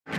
A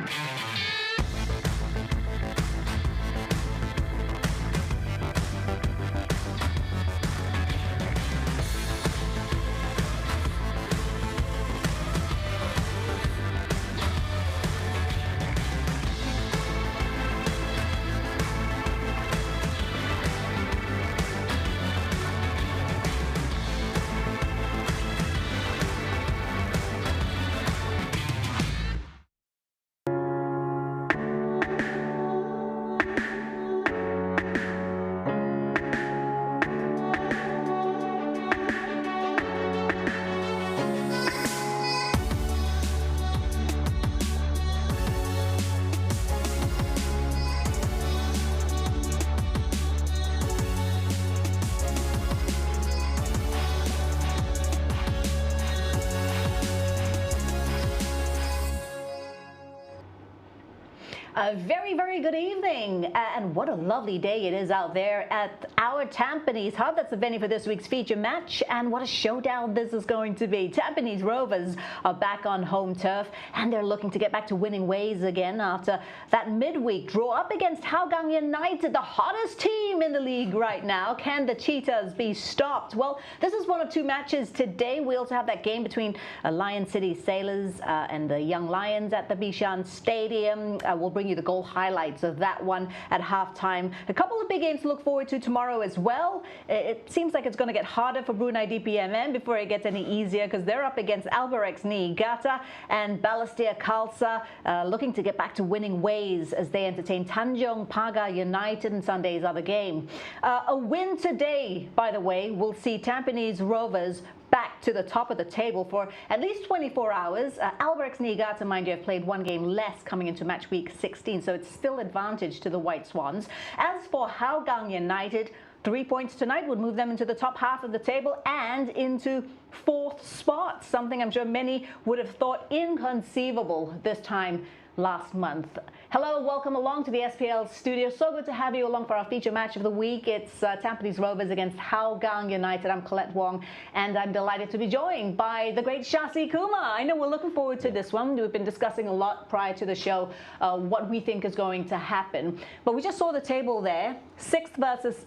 very good evening, and what a lovely day it is out there at our Tampines Hub. That's the venue for this week's feature match, and what a showdown this is going to be. Tampines Rovers are back on home turf, and they're looking to get back to winning ways again after that midweek draw up against Hougang United, the hottest team in the league right now. Can the Cheetahs be stopped? Well, this is one of two matches today. We also have that game between Lion City Sailors and the Young Lions at the Bishan Stadium. We'll bring you the goal highlights of that one at halftime. A couple of big games to look forward to tomorrow as well. It seems like it's going to get harder for Brunei DPMM before it gets any easier, because they're up against Albirex Niigata and Balestier Khalsa, looking to get back to winning ways as they entertain Tanjung Pagar United in Sunday's other game. A win today, by the way, will see Tampines Rovers back to the top of the table for at least 24 hours. Albirex Niigata, mind you, have played one game less coming into match week 16, so it's still advantage to the White Swans. As for Hougang United, 3 points tonight would move them into the top half of the table and into fourth spot, something I'm sure many would have thought inconceivable this time last month. Hello, welcome along to the SPL studio. So good to have you along for our feature match of the week. It's Tampines Rovers against Hougang United. I'm Colette Wong, and I'm delighted to be joined by the great Shasi Kumar. I know we're looking forward to this one. We've been discussing a lot prior to the show what we think is going to happen. But we just saw the table there, 6th versus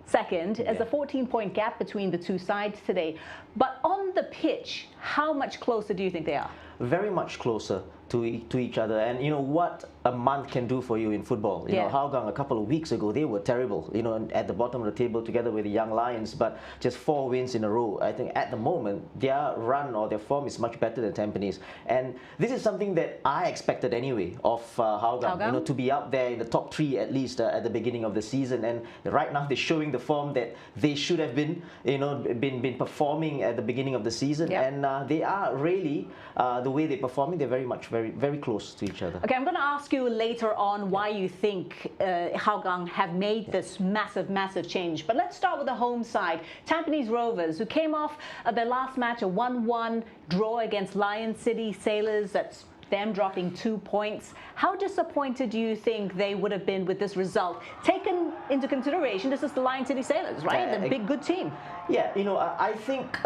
2nd, as a 14-point gap between the two sides today. But on the pitch, how much closer do you think they are? Very much closer to each other. And you know what a month can do for you in football. You know, Hougang a couple of weeks ago, they were terrible, you know, at the bottom of the table together with the Young Lions, but just 4 wins in a row. I think at the moment their run or their form is much better than Tampines, and this is something that I expected anyway of Hougang, you know, to be up there in the top 3 at least at the beginning of the season. And right now they're showing the form that they should have been, you know, been performing at the beginning of the season. And they are really the way they're performing, they're very close to each other. Okay, I'm going to ask you later on why you think Hougang have made this massive change. But let's start with the home side. Tampines Rovers, who came off their last match, a 1-1 draw against Lion City Sailors. That's them dropping 2 points. How disappointed do you think they would have been with this result? Taken into consideration, this is the Lion City Sailors, right? The big, good team. Yeah, you know, I think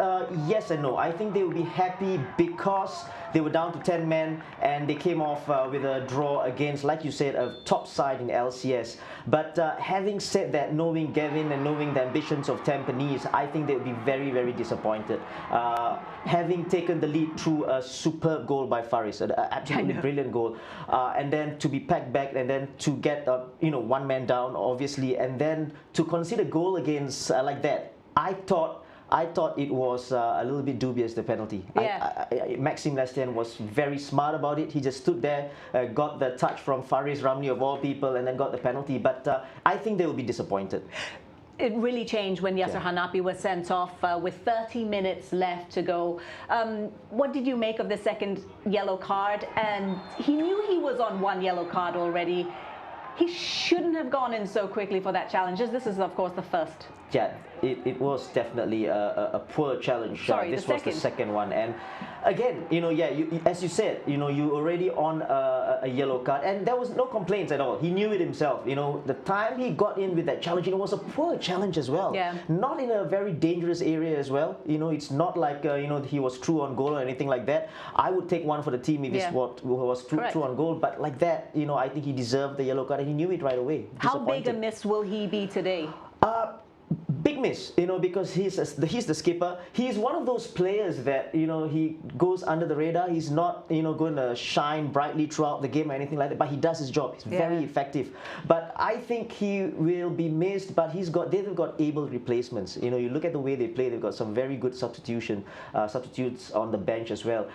yes and no. I think they will be happy because they were down to 10 men and they came off with a draw against, like you said, a top side in LCS. But having said that, knowing Gavin and knowing the ambitions of Tampines, I think they will be very disappointed. Having taken the lead through a superb goal by Faris, an absolutely brilliant goal, and then to be packed back and then to get you know, 1 man down, obviously, and then to concede a goal against like that. I thought it was a little bit dubious, the penalty. Maxime Lestienne was very smart about it. He just stood there, got the touch from Faris Ramli of all people, and then got the penalty. But I think they will be disappointed. It really changed when Yasser Hanapi was sent off with 30 minutes left to go. What did you make of the second yellow card? And he knew he was on 1 yellow card already. He shouldn't have gone in so quickly for that challenge. This is, of course, the yeah, it was definitely a poor challenge. Sorry, This the was the second. second one, and again, as you said, you already on a yellow card, and there was no complaints at all. He knew it himself. The time he got in with that challenge, it was a poor challenge as well. Yeah. Not in a very dangerous area as well. It's not like he was true on goal or anything like that. I would take one for the team if Yeah. was true on goal, but like that, I think he deserved the yellow card, and he knew it right away. How big a Disappointed. miss will he be today? Big miss, because he's the skipper. He's one of those players that he goes under the radar. He's not going to shine brightly throughout the game or anything like that. But he does his job. He's very effective. But I think he will be missed. But they've got able replacements. You look at the way they play. They've got some very good substitutes on the bench as well.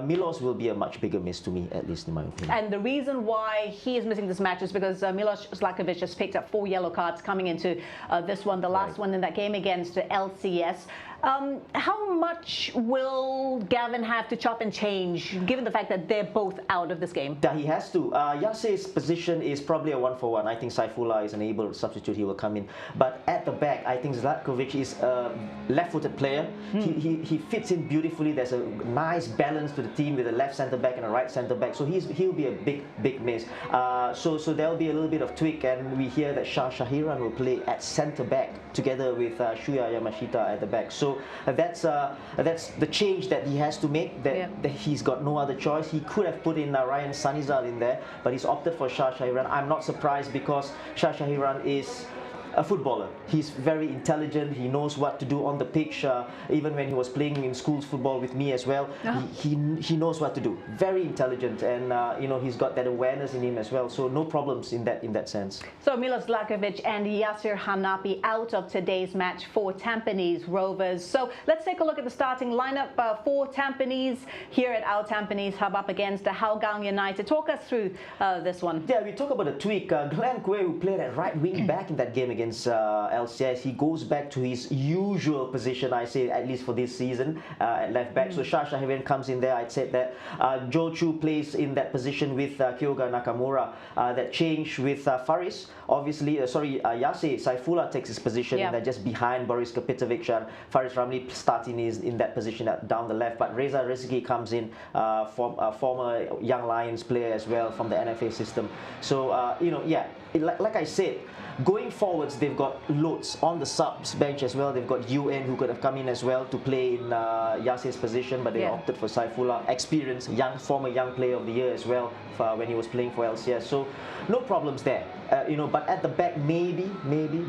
Milos will be a much bigger miss to me, at least in my opinion. And the reason why he is missing this match is because Milos Zlakovic has picked up 4 yellow cards coming into this one, the last one in that game against LCS. How much will Gavin have to chop and change, given the fact that they're both out of this game? Yeah, he has to. Yase's position is probably a 1-for-1. I think Saifullah is an able substitute. He will come in. But at the back, I think Zlatkovic is a left-footed player. He fits in beautifully. There's a nice balance to the team with a left centre-back and a right centre-back. So he'll be a big miss. So there'll be a little bit of tweak, and we hear that Shah Shahiran will play at centre-back together with Shuya Yamashita at the back. So that's the change that he has to make. That he's got no other choice. He could have put in Ryan Sanizal in there, but he's opted for Shah Shahiran. I'm not surprised because Shah Shahiran is a footballer. He's very intelligent. He knows what to do on the pitch. Even when he was playing in schools football with me as well, he knows what to do. Very intelligent, and he's got that awareness in him as well. So no problems in that sense. So Milos Zlakovic and Yasir Hanapi out of today's match for Tampines Rovers. So let's take a look at the starting lineup for Tampines here at our Tampines Hub up against the Hougang United. Talk us through this one. Yeah, we talk about the tweak. Glenn Quay, who played at right wing back in that game against LCS, he goes back to his usual position, I say, at least for this season, at left back. So Shah Shahiran comes in there. I'd said that Joe Chu plays in that position with Kyoga Nakamura. That change with Faris, obviously, Yase Saifullah takes his position in there just behind Boris Kapitovic, and Faris Ramli starting in that position down the left. But Reza Rizki comes in, former Young Lions player as well from the NFA system. So, like I said, going forwards, they've got loads on the subs bench as well. They've got UN who could have come in as well to play in Yasir's position, but they opted for Saifullah. Experienced, former young player of the year as well when he was playing for LCS. So no problems there. But at the back, maybe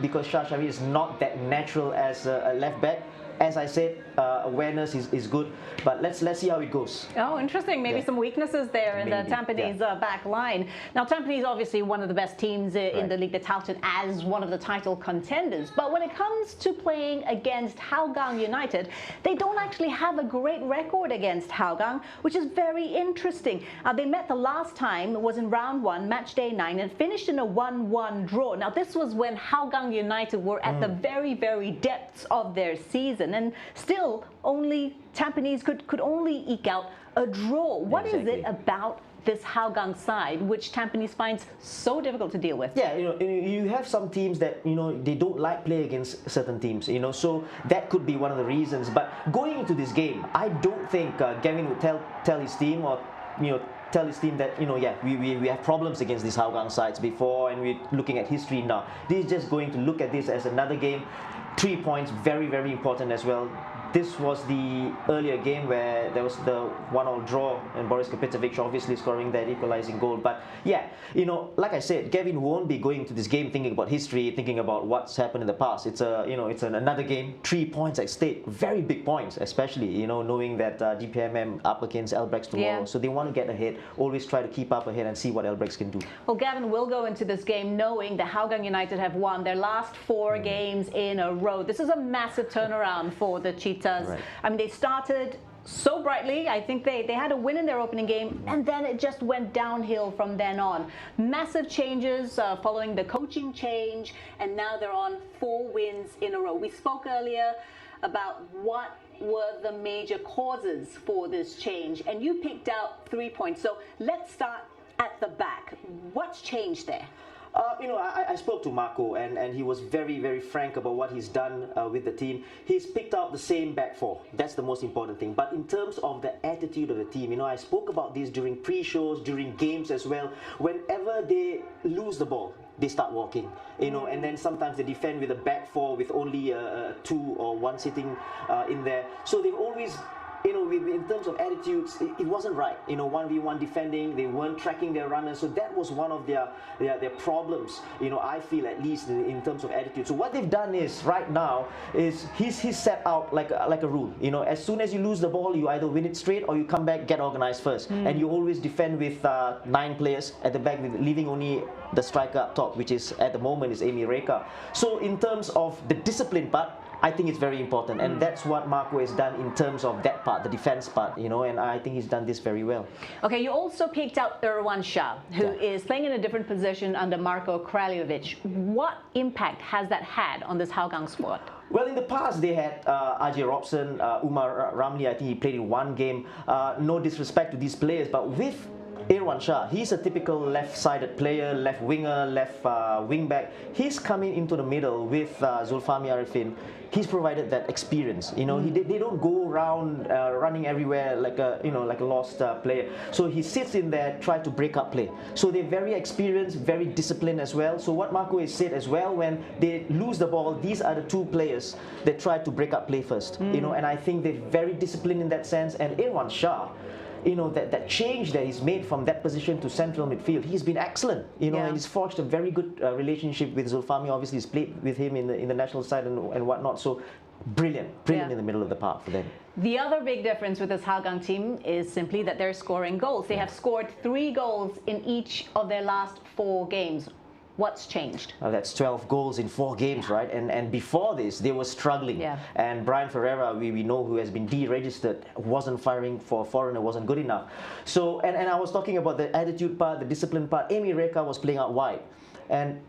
because Shah Shahiran is not that natural as a left back. As I said, awareness is good, but let's see how it goes. Oh, interesting. Maybe some weaknesses there in the Tampines back line. Now, Tampines obviously one of the best teams in the league, that's touted as one of the title contenders. But when it comes to playing against Hougang United, they don't actually have a great record against Hougang, which is very interesting. They met the last time was in round 1, match day 9, and finished in a 1-1 draw. Now, this was when Hougang United were at the very, very depths of their season. And still, only Tampines could only eke out a draw. What is it about this Hougang side which Tampines finds so difficult to deal with? Yeah, you have some teams that they don't like play against certain teams. So that could be one of the reasons. But going into this game, I don't think Gavin would tell his team or tell his team that we have problems against these Hougang sides before, and we're looking at history now. He's just going to look at this as another game. 3 points, very, very important as well. This was the earlier game where there was the 1-1 draw and Boris Kapitovic obviously scoring that equalizing goal. But yeah, like I said, Gavin won't be going to this game thinking about history, thinking about what's happened in the past. It's another game, 3 points at stake, very big points, especially knowing that DPMM up against Elbrex tomorrow. So they want to get ahead, always try to keep up ahead and see what Elbrex can do. Well, Gavin will go into this game knowing that Hougang United have won their last 4 games in a row. This is a massive turnaround for the Cheetahs. Right. I mean, they started so brightly. I think they had a win in their opening game, and then it just went downhill from then on. Massive changes following the coaching change, and now they're on 4 wins in a row. We spoke earlier about what were the major causes for this change, and you picked out 3 points. So let's start at the back. What's changed there? I spoke to Marco, and he was very, very frank about what he's done with the team. He's picked out the same back four. That's the most important thing. But in terms of the attitude of the team, I spoke about this during pre-shows, during games as well. Whenever they lose the ball, they start walking, and then sometimes they defend with a back four with only two or one sitting in there. So they've always, in terms of attitudes, it wasn't right. 1v1 defending, they weren't tracking their runners, so that was one of their problems. I feel, at least in terms of attitude. So what they've done is right now is he's set out like a rule. As soon as you lose the ball, you either win it straight or you come back, get organized first, and you always defend with 9 players at the back, with leaving only the striker up top, which is at the moment is Amy Reka. So in terms of the discipline part, I think it's very important, and that's what Marco has done in terms of that part, the defense part, and I think he's done this very well. Okay, you also picked out Irwan Shah, who is playing in a different position under Marko Kraljevic. What impact has that had on this Hougang squad? Well, in the past, they had Ajay Robson, Umar Ramli. I think he played in one game. No disrespect to these players, but with Irwan Shah, he's a typical left-sided player, left winger, left wing-back. He's coming into the middle with Zulfami Arifin. He's provided that experience. They don't go around running everywhere like a lost player. So he sits in there, try to break up play. So they're very experienced, very disciplined as well. So what Marco has said as well, when they lose the ball, these are the two players that try to break up play first. And I think they're very disciplined in that sense. And Irwan Shah, that change that he's made from that position to central midfield, he's been excellent, and he's forged a very good relationship with Zulfami. Obviously, he's played with him in the national side and whatnot. So brilliant in the middle of the park for them. The other big difference with this Hougang team is simply that they're scoring goals. They have scored 3 goals in each of their last 4 games. What's changed? That's 12 goals in 4 games, right? And before this, they were struggling. Yeah. And Brian Ferreira, we know, who has been deregistered, wasn't firing for a foreigner, wasn't good enough. So, and I was talking about the attitude part, the discipline part. Amy Reka was playing out wide, and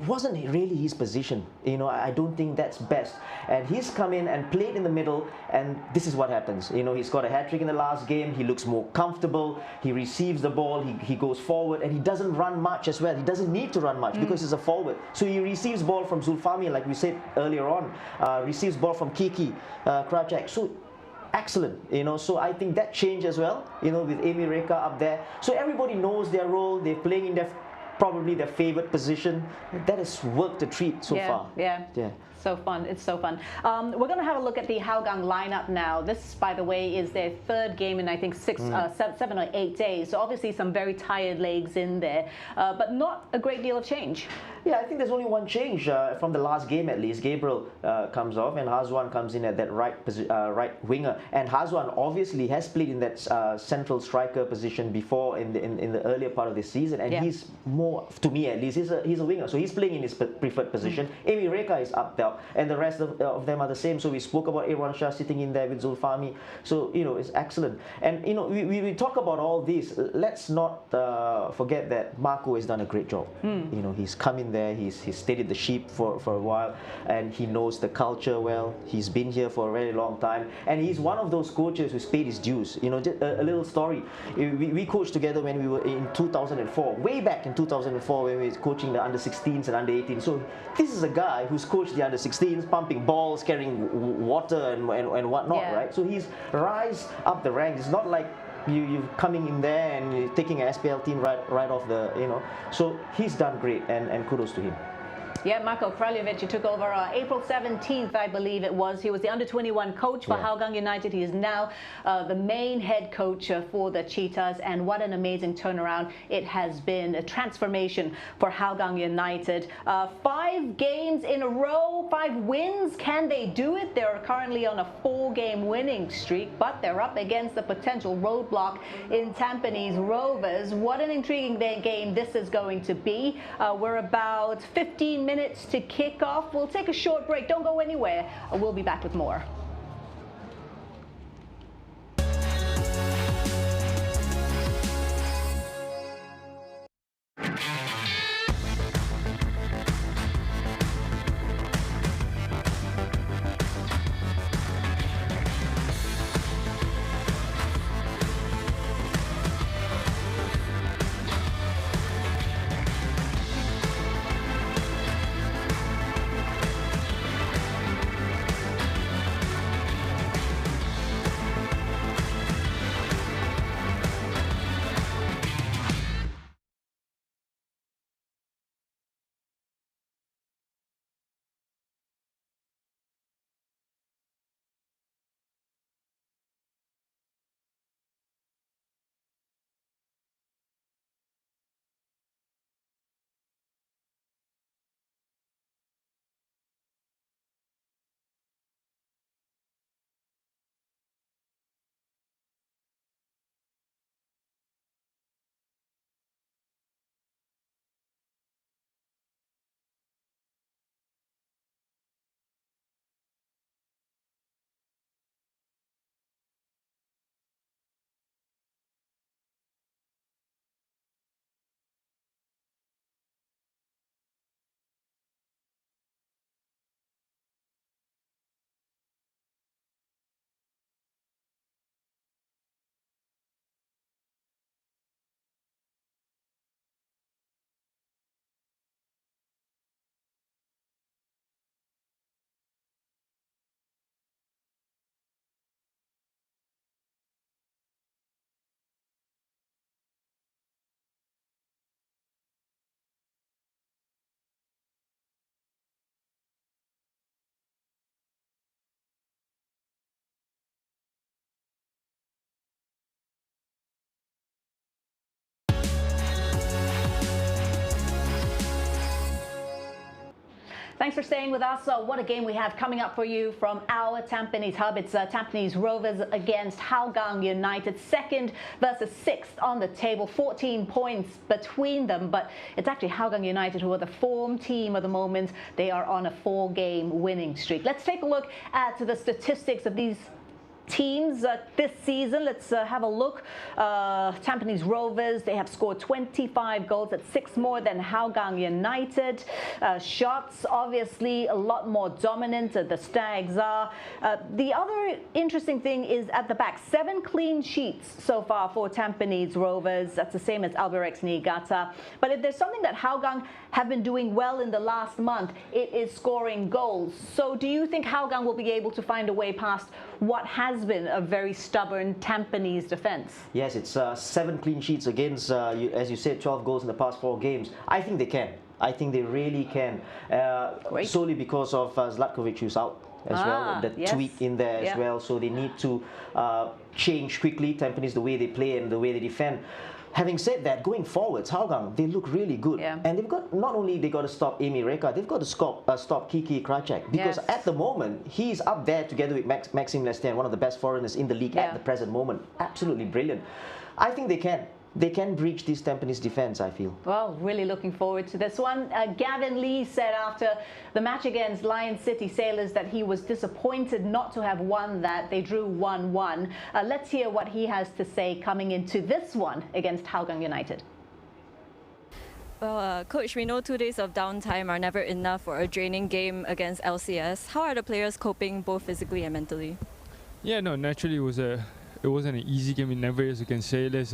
wasn't really his position. I don't think that's best. And he's come in and played in the middle, and this is what happens. He scored a hat-trick in the last game. He looks more comfortable. He receives the ball. He goes forward, and he doesn't run much as well. He doesn't need to run much because he's a forward. So he receives ball from Zulfami, like we said earlier on. Receives ball from Kiki, Krajak. So excellent, so I think that changed as well, with Amy Reka up there. So everybody knows their role. They're playing in probably their favorite position. That has worked a treat so far. Yeah. So fun. It's so fun. We're going to have a look at the Hougang lineup now. This, by the way, is their 3rd game in, I think, 7 or 8 days. So obviously some very tired legs in there, but not a great deal of change. Yeah, I think there's only one change from the last game at least. Gabriel comes off and Hazwan comes in at that right winger. And Hazwan obviously has played in that central striker position before in the earlier part of the season, and he's more, to me at least, he's a winger. So he's playing in his preferred position. Amy Reka is up there, and the rest of them are the same. So we spoke about Irwan Shah sitting in there with Zulfami. So it's excellent. And we talk about all this. Let's not forget that Marco has done a great job. He's come in there. He's steadied the sheep for a while, and he knows the culture well. He's been here for a very long time, and he's one of those coaches who's paid his dues. Just a little story. We coached together when we were in 2004, way back in 2004, when we were coaching the under-16s and under-18s. So this is a guy who's coached the under-16s, pumping balls, carrying water and whatnot, right? So he's rise up the ranks. It's not like you coming in there and you're taking an SPL team right off the, So he's done great, and kudos to him. Yeah, Marko Kraljevic, he took over April 17th, I believe it was. He was the under-21 coach for Hougang United. He is now the main head coach for the Cheetahs, and what an amazing turnaround it has been. A transformation for Hougang United. 5 games in a row, 5 wins. Can they do it? They're currently on a 4-game winning streak, but they're up against the potential roadblock in Tampines Rovers. What an intriguing game this is going to be. We're about 15 minutes to kick off. We'll take a short break. Don't go anywhere. We'll be back with more. Thanks for staying with us. What a game we have coming up for you from our Tampines Hub. It's Tampines Rovers against Hougang United, 2nd versus 6th on the table, 14 points between them. But it's actually Hougang United who are the form team at the moment. They are on a 4-game winning streak. Let's take a look at the statistics of these teams this season. Let's have a look. Tampines Rovers, they have scored 25 goals. That's 6 more than Hougang United. Shots, obviously, a lot more dominant. The Stags are. The other interesting thing is at the back, 7 clean sheets so far for Tampines Rovers. That's the same as Albirex Niigata. But if there's something that Hougang have been doing well in the last month, it is scoring goals. So do you think Hougang will be able to find a way past what has been a very stubborn Tampines defense? Yes, it's 7 clean sheets against, as you said, 12 goals in the past 4 games. I think they can. I think they really can. Solely because of Zlatkovic, who's out as well. The tweak in there as well. So they need to change quickly, Tampines, the way they play and the way they defend. Having said that, going forwards, Hougang, they look really good. And they've got, not only they got to stop Amy Reka, they've got to stop Kiki Krajcek. Because at the moment, he's up there together with Maxime Lestienne, one of the best foreigners in the league at the present moment. Absolutely brilliant. I think they can. They can breach this Tampines defense, I feel. Well, really looking forward to this one. Gavin Lee said after the match against Lion City Sailors that he was disappointed not to have won that. They drew 1-1. Let's hear what he has to say coming into this one against Hougang United. Well, Coach, we know 2 days of downtime are never enough for a draining game against LCS. How are the players coping both physically and mentally? Yeah, no, naturally it wasn't an easy game. It never is against Sailors,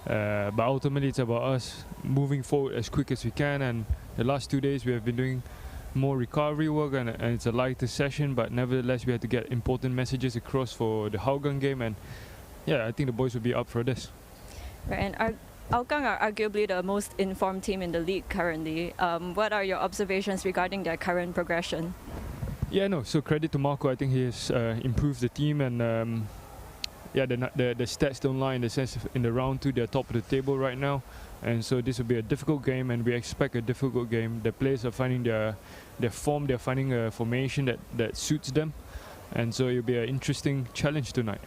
but ultimately it's about us moving forward as quick as we can. And the last 2 days we have been doing more recovery work, and it's a lighter session, but nevertheless we had to get important messages across for the Hougang game. And yeah, I think the boys will be up for this. Right, and Hougang are arguably the most informed team in the league currently. What are your observations regarding their current progression? Yeah, no, so credit to Marco. I think he has improved the team, and yeah, the stats don't lie in the sense of in the round 2 they're top of the table right now, and so this will be a difficult game, and we expect a difficult game. The players are finding their form, they're finding a formation that suits them, and so it'll be an interesting challenge tonight.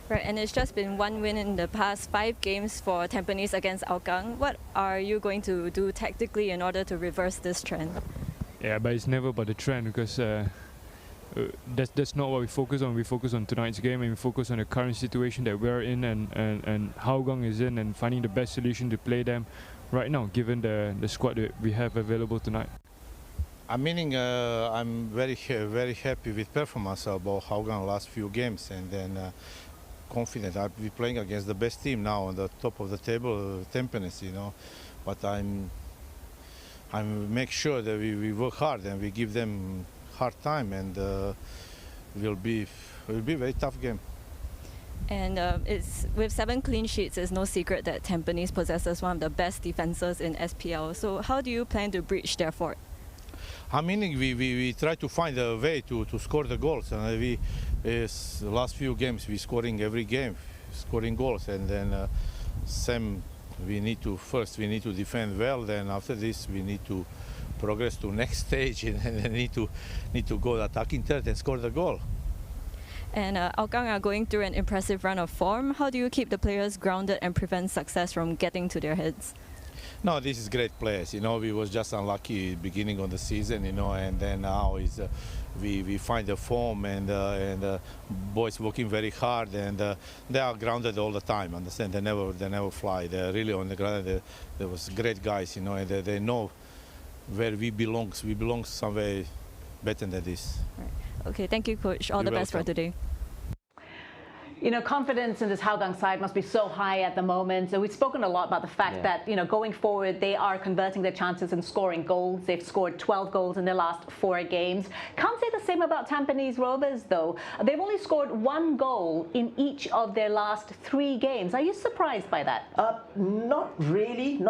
Right, and it's just been 1 win in the past 5 games for Tampines against Hougang. What are you going to do tactically in order to reverse this trend? Yeah, but it's never about the trend, because that's not what we focus on. We focus on tonight's game, and we focus on the current situation that we're in and Hougang is in, and finding the best solution to play them right now, given the squad that we have available tonight. I'm very happy with performance about Hougang last few games, and then confident. I'll be playing against the best team now on the top of the table, Tampines, you know. But I'm make sure that we work hard and we give them hard time, and will be a very tough game. And it's with 7 clean sheets, it's no secret that Tampines possesses one of the best defenses in SPL. So how do you plan to breach their fort? I mean, we try to find a way to score the goals, and the last few games we scoring every game, scoring goals, and then we need to defend well. Then after this we need to progress to next stage, and need to go attacking third and score the goal. And Hougang are going through an impressive run of form. How do you keep the players grounded and prevent success from getting to their heads? No, this is great players. You know, we was just unlucky beginning of the season. You know, and then now we find the form, and boys working very hard, and they are grounded all the time. Understand? They never fly. They're really on the ground. There was great guys. You know, and they know where we belong. We belong somewhere better than this. Right. Okay, thank you, Coach. All the best for today. You know, confidence in this Hougang side must be so high at the moment. So we've spoken a lot about the fact that, you know, going forward, they are converting their chances and scoring goals. They've scored 12 goals in their last 4 games. Can't say the same about Tampines Rovers, though. They've only scored 1 goal in each of their last 3 games. Are you surprised by that? Not really.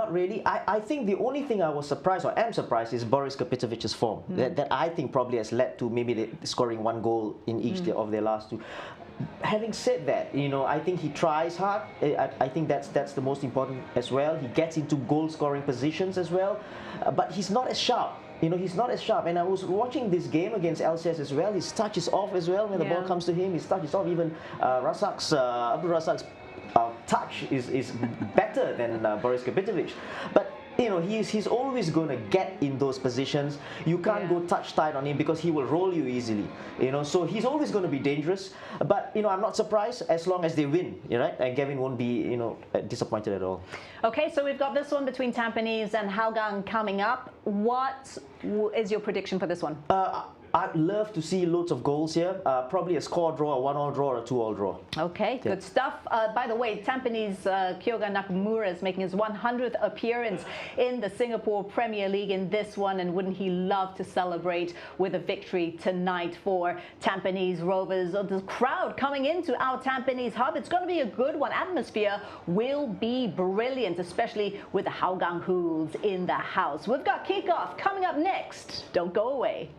I think the only thing I was surprised, or am surprised, is Boris Kapitovic's form. That I think probably has led to maybe scoring 1 goal in each of their last 2. Having said that, you know, I think he tries hard. I think that's the most important as well. He gets into goal-scoring positions as well, but he's not as sharp he's not as sharp. And I was watching this game against LCS as well. His touch is off as well when the ball comes to him. His touch is off. Even Abdul Razak's touch is better than Boris Kapitovic. But he's always going to get in those positions. You can't go touch tight on him because he will roll you easily. So he's always going to be dangerous. But I'm not surprised as long as they win, right? And Gavin won't be disappointed at all. Okay, so we've got this one between Tampines and Hougang coming up. What is your prediction for this one? I'd love to see loads of goals here. Probably a score draw, a 1-1 draw, or a 2-2 draw. Okay, good stuff. By the way, Tampines Kyoga Nakamura is making his 100th appearance in the Singapore Premier League in this one, and wouldn't he love to celebrate with a victory tonight for Tampines Rovers? The crowd coming into our Tampines Hub, it's going to be a good one. Atmosphere will be brilliant, especially with the Hougang Hools in the house. We've got kickoff coming up next. Don't go away.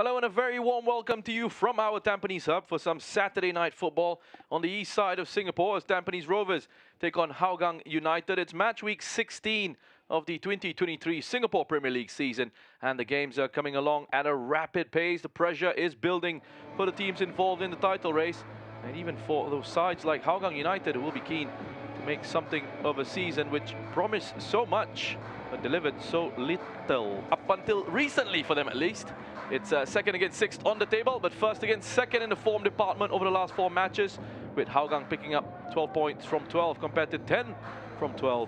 Hello and a very warm welcome to you from our Tampines Hub for some Saturday night football on the east side of Singapore as Tampines Rovers take on Hougang United. It's match week 16 of the 2023 Singapore Premier League season, and the games are coming along at a rapid pace. The pressure is building for the teams involved in the title race, and even for those sides like Hougang United who will be keen to make something of a season which promised so much but delivered so little, up until recently for them at least. It's second against sixth on the table, but first against second in the form department over the last 4 matches, with Hougang picking up 12 points from 12 compared to 10 from 12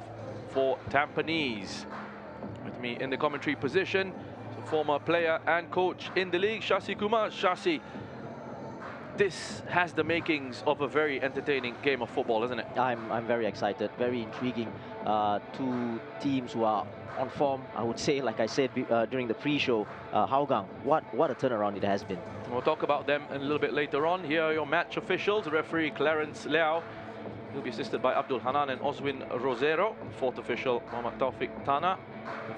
for Tampines. With me in the commentary position, so former player and coach in the league, Shashi Kumar. Shashi, this has the makings of a very entertaining game of football, isn't it? I'm very excited, very intriguing. Two teams who are on form, I would say, like I said during the pre-show. Hougang, what a turnaround it has been. We'll talk about them a little bit later on. Here are your match officials. Referee Clarence Liao. He'll be assisted by Abdul Hanan and Oswin Rosero. Fourth official, Muhammad Taufik Tana.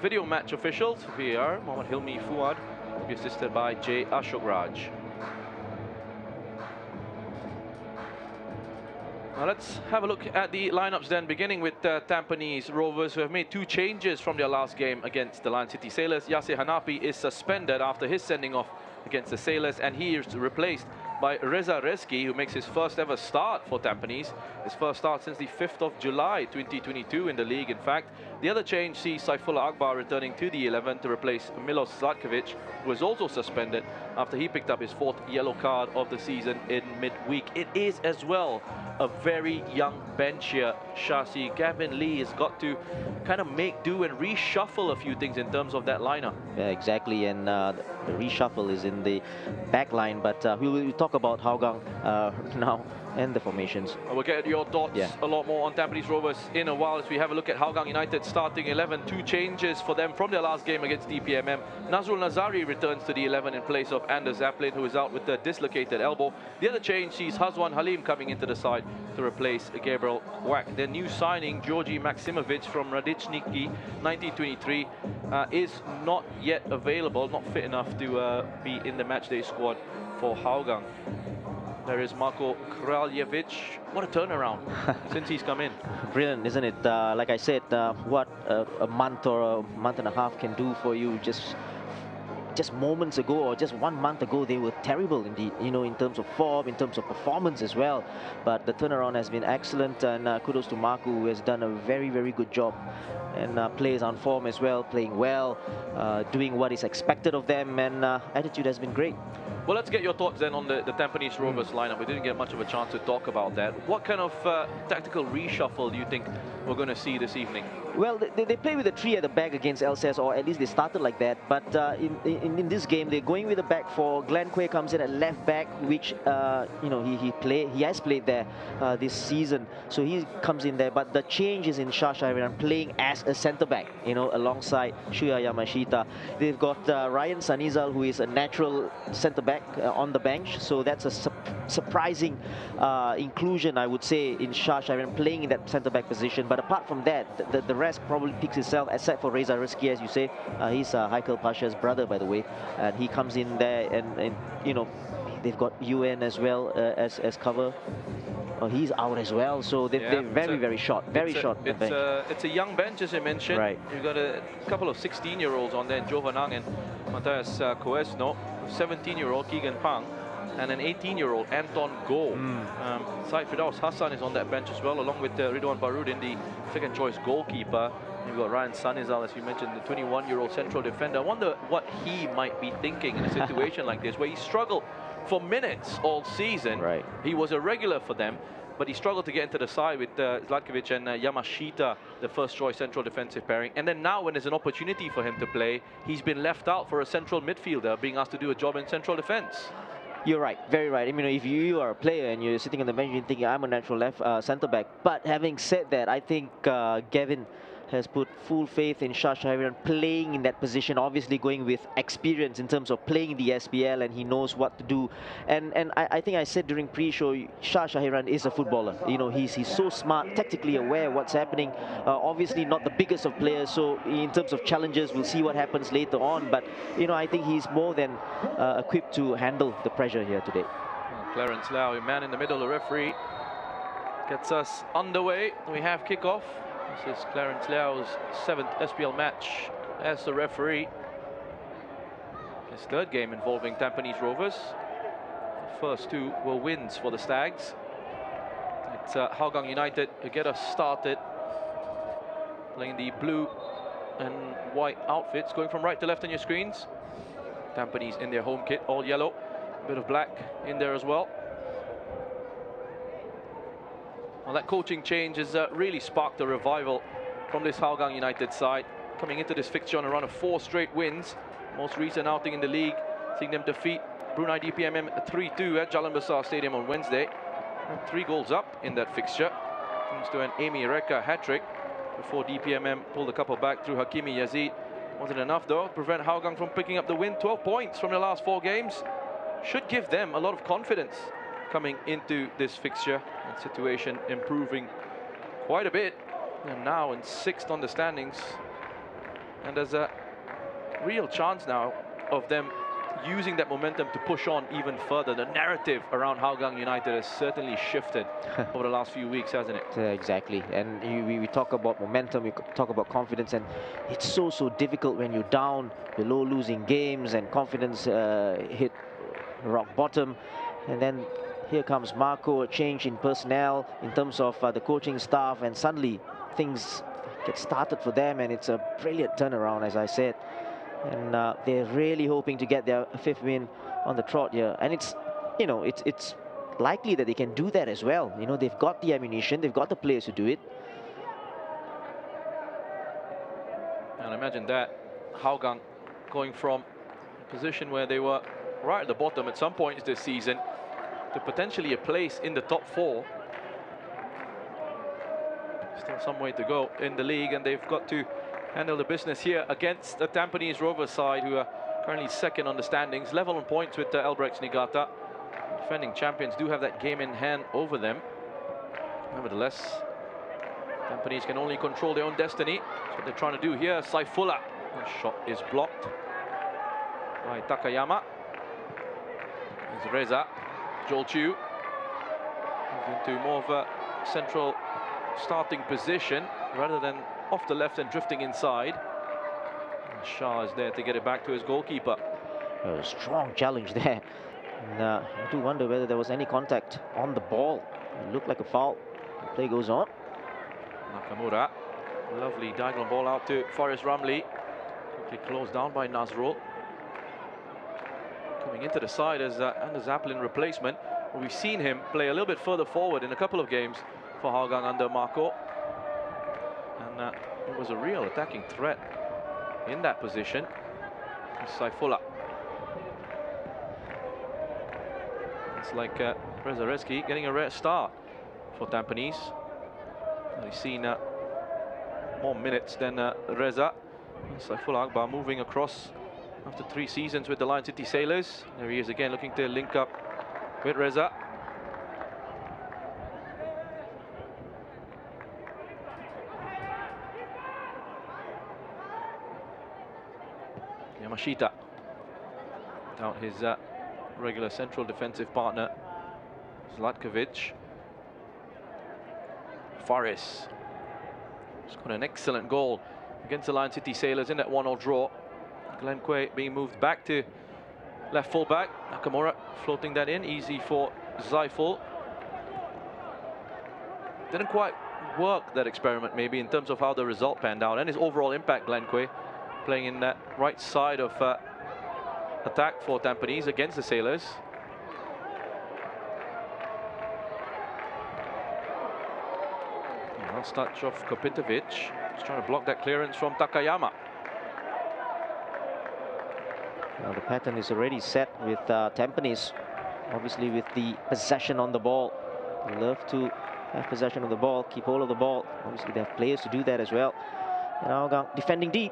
Video match officials, VAR, Muhammad Hilmi Fuad. He'll be assisted by J. Ashok Raj. Now let's have a look at the lineups then, beginning with Tampines Rovers, who have made 2 changes from their last game against the Lion City Sailors. Yasser Hanapi is suspended after his sending off against the Sailors, and he is replaced by Reza Reski, who makes his first ever start for Tampines. His first start since the 5th of July 2022 in the league, in fact. The other change sees Saifullah Akbar returning to the 11 to replace Milos Zlatkovic, who was also suspended after he picked up his 4th yellow card of the season in midweek. It is as well a very young bench here, Shashi. Gavin Lee has got to kind of make do and reshuffle a few things in terms of that lineup. Yeah, exactly, and the reshuffle is in the back line, but we'll talk about Hougang now and the formations. We'll get your thoughts a lot more on Tampines Rovers in a while as we have a look at Hougang United starting 11. 2 changes for them from their last game against DPMM. Nazrul Nazari returns to the 11 in place of Anders Zaplin, who is out with a dislocated elbow. The other change sees Hazwan Halim coming into the side to replace Gabriel Wack. Their new signing, Georgi Maximovic from Radichniki, 1923, is not yet available, not fit enough to be in the matchday squad for Hougang. There is Marko Kraljevic. What a turnaround since he's come in. Brilliant, isn't it? Like I said, what a month or a month and a half can do for you. Just moments ago, or just 1 month ago, they were terrible indeed, you know, in terms of form, in terms of performance as well. But the turnaround has been excellent, and kudos to Marku, who has done a very, very good job. And plays on form as well, playing well, doing what is expected of them, and attitude has been great. Well, let's get your thoughts then on the Tampines Rovers lineup. We didn't get much of a chance to talk about that. What kind of tactical reshuffle do you think we're going to see this evening? Well, they play with a 3 at the back against LCS, or at least they started like that. But in this game, they're going with a back 4. Glenn Quay comes in at left back, which you know, he has played there this season, so he comes in there. But the change is in Shashairan playing as a centre back, you know, alongside Shuya Yamashita. They've got Ryan Sanizal, who is a natural centre back on the bench, so that's a surprising inclusion, I would say, in Shashairan playing in that centre back position. But apart from that, the rest probably picks itself, except for Reza Rizki, as you say. He's Haikal Pasha's brother, by the way, and he comes in there, and you know, they've got UN as well as cover. Oh, he's out as well, so they're very short, very short. It's a young bench, as I mentioned. Right. You've got a couple of 16-year-olds on there, Jovan Ang and Matthias Coesno, 17-year-old Keegan Pang, and an 18-year-old Anton Go. Said Firdaus Hassan is on that bench as well, along with Ridwan Barudin, the second-choice goalkeeper. You've got Ryan Sanizal, as you mentioned, the 21-year-old central defender. I wonder what he might be thinking in a situation like this, where he struggled for minutes all season. Right. He was a regular for them, but he struggled to get into the side with Zlatkovic and Yamashita, the first-choice central defensive pairing. And then now, when there's an opportunity for him to play, he's been left out for a central midfielder, being asked to do a job in central defense. You're right, very right. I mean, if you are a player and you're sitting on the bench, you're thinking, I'm a natural left centre back. But having said that, I think Gavin has put full faith in Shashairan playing in that position, obviously going with experience in terms of playing the SPL, and he knows what to do. And I think I said during pre-show, Shashairan is a footballer. You know, he's so smart, tactically aware of what's happening. Obviously not the biggest of players, so in terms of challenges, we'll see what happens later on. But, you know, I think he's more than equipped to handle the pressure here today. Clarence Lau, man in the middle, the referee, gets us underway. We have kickoff. This is Clarence Liao's 7th SPL match as the referee. His 3rd game involving Tampines Rovers. The first 2 were wins for the Stags. It's Hougang United to get us started, playing the blue and white outfits, going from right to left on your screens. Tampines in their home kit, all yellow, a bit of black in there as well. Well, that coaching change has really sparked a revival from this Hougang United side, coming into this fixture on a run of 4 straight wins. Most recent outing in the league, seeing them defeat Brunei DPMM 3-2 at Jalan Besar Stadium on Wednesday. And 3 goals up in that fixture, thanks to an Amy Reka hat-trick before DPMM pulled a couple back through Hakimi Yazid. Wasn't enough though to prevent Hougang from picking up the win. 12 points from the last 4 games. Should give them a lot of confidence coming into this fixture, and situation improving quite a bit, and now in 6th on the standings, and there's a real chance now of them using that momentum to push on even further. The narrative around Hougang United has certainly shifted over the last few weeks, hasn't it? Exactly, and we talk about momentum, we talk about confidence, and it's so difficult when you're down below, losing games, and confidence hit rock bottom. And then here comes Marco, a change in personnel in terms of the coaching staff, and suddenly things get started for them, and it's a brilliant turnaround, as I said. And they're really hoping to get their 5th win on the trot here, and it's, you know, it's likely that they can do that as well. You know, they've got the ammunition, they've got the players to do it. And imagine that, Hougang going from a position where they were right at the bottom at some points this season to potentially a place in the top 4. Still some way to go in the league, and they've got to handle the business here against the Tampines Rovers side, who are currently 2nd on the standings, level on points with Albrechts Niigata. Defending champions do have that game in hand over them. Nevertheless, Tampines can only control their own destiny. That's what they're trying to do here. Saifullah, the shot is blocked by Takayama. There's Reza. Joel Chu moves into more of a central starting position rather than off the left and drifting inside. And Shah is there to get it back to his goalkeeper. A strong challenge there. And I do wonder whether there was any contact on the ball. It looked like a foul. The play goes on. Nakamura, lovely diagonal ball out to Faris Ramli. Quickly closed down by Nazrul. Coming into the side as Anders Zappelin replacement. We've seen him play a little bit further forward in a couple of games for Hougang under Marco. And it was a real attacking threat in that position. Saifullah. It's like Rezareski getting a rare start for Tampines. We've seen more minutes than Reza. Saifullah Akbar moving across after 3 seasons with the Lion City Sailors. There he is again, looking to link up with Reza. Yamashita without his regular central defensive partner, Zlatkovic. Faris scored an excellent goal against the Lion City Sailors in that 1-0 draw. Glenn Quay being moved back to left full-back. Nakamura floating that in, easy for Zaiful. Didn't quite work, that experiment, maybe, in terms of how the result panned out and his overall impact. Glenn Quay playing in that right side of attack for Tampines against the Sailors. Last touch of Kopitovic. He's trying to block that clearance from Takayama. Well, the pattern is already set with Tampines, obviously with the possession on the ball. They love to have possession of the ball, keep hold of the ball. Obviously, they have players to do that as well. And Hougang defending deep.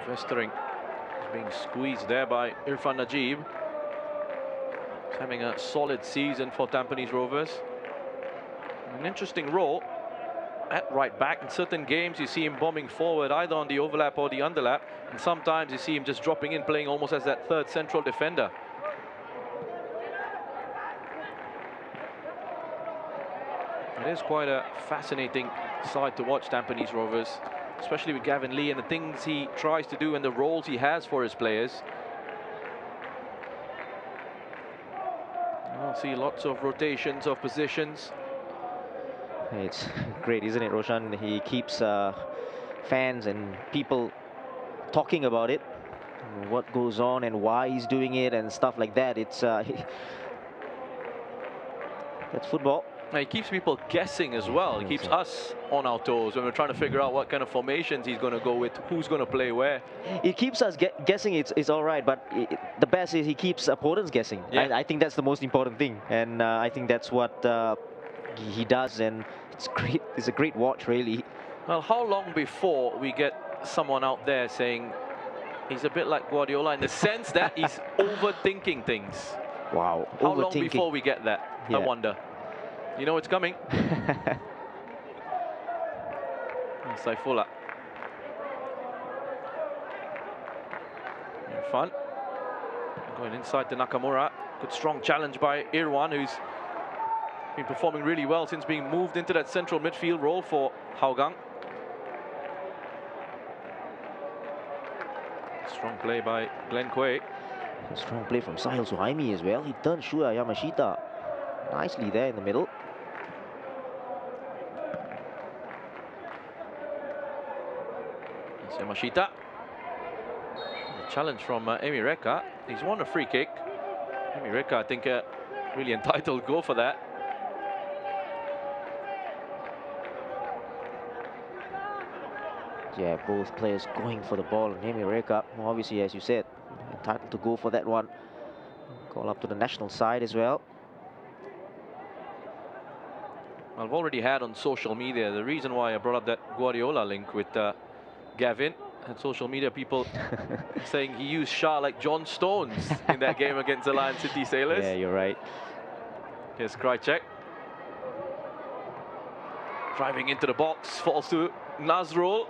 Vestering is being squeezed there by Irfan Najib. He's having a solid season for Tampines Rovers. An interesting role at right back. In certain games, you see him bombing forward, either on the overlap or the underlap. And sometimes you see him just dropping in, playing almost as that 3rd central defender. It is quite a fascinating side to watch, Tampines Rovers, especially with Gavin Lee and the things he tries to do and the roles he has for his players. I'll see lots of rotations of positions. It's great, isn't it, Roshan? He keeps fans and people talking about it, what goes on and why he's doing it and stuff like that. It's that's football. He keeps people guessing as well. He keeps us on our toes when we're trying to figure out what kind of formations he's going to go with, who's going to play where. It keeps us guessing. It's all right, but the best is he keeps opponents guessing. Yeah. I think that's the most important thing, and I think that's what he does, and it's great. It's a great watch, really. Well, how long before we get someone out there saying he's a bit like Guardiola in the sense that he's overthinking things? Wow. How long before we get that? Yeah. I wonder. You know it's coming. Saifullah. Fun. Going inside to Nakamura. Good strong challenge by Irwan, who's been performing really well since being moved into that central midfield role for Hougang. Strong play by Glenn Quay. Strong play from Sahil Suhaimi as well. He turned Shuya Yamashita nicely there in the middle. It's Yamashita. A challenge from Emi Reka. He's won a free kick. Emi Reka, I think, really entitled to go for that. Yeah, both players going for the ball. And Emi Reka, obviously, as you said, entitled to go for that one. Call up to the national side as well. I've already had on social media, the reason why I brought up that Guardiola link with Gavin, and social media people saying he used Shah like John Stones in that game against the Lion City Sailors. Yeah, you're right. Here's Krajcek. Driving into the box, falls to Nazrul.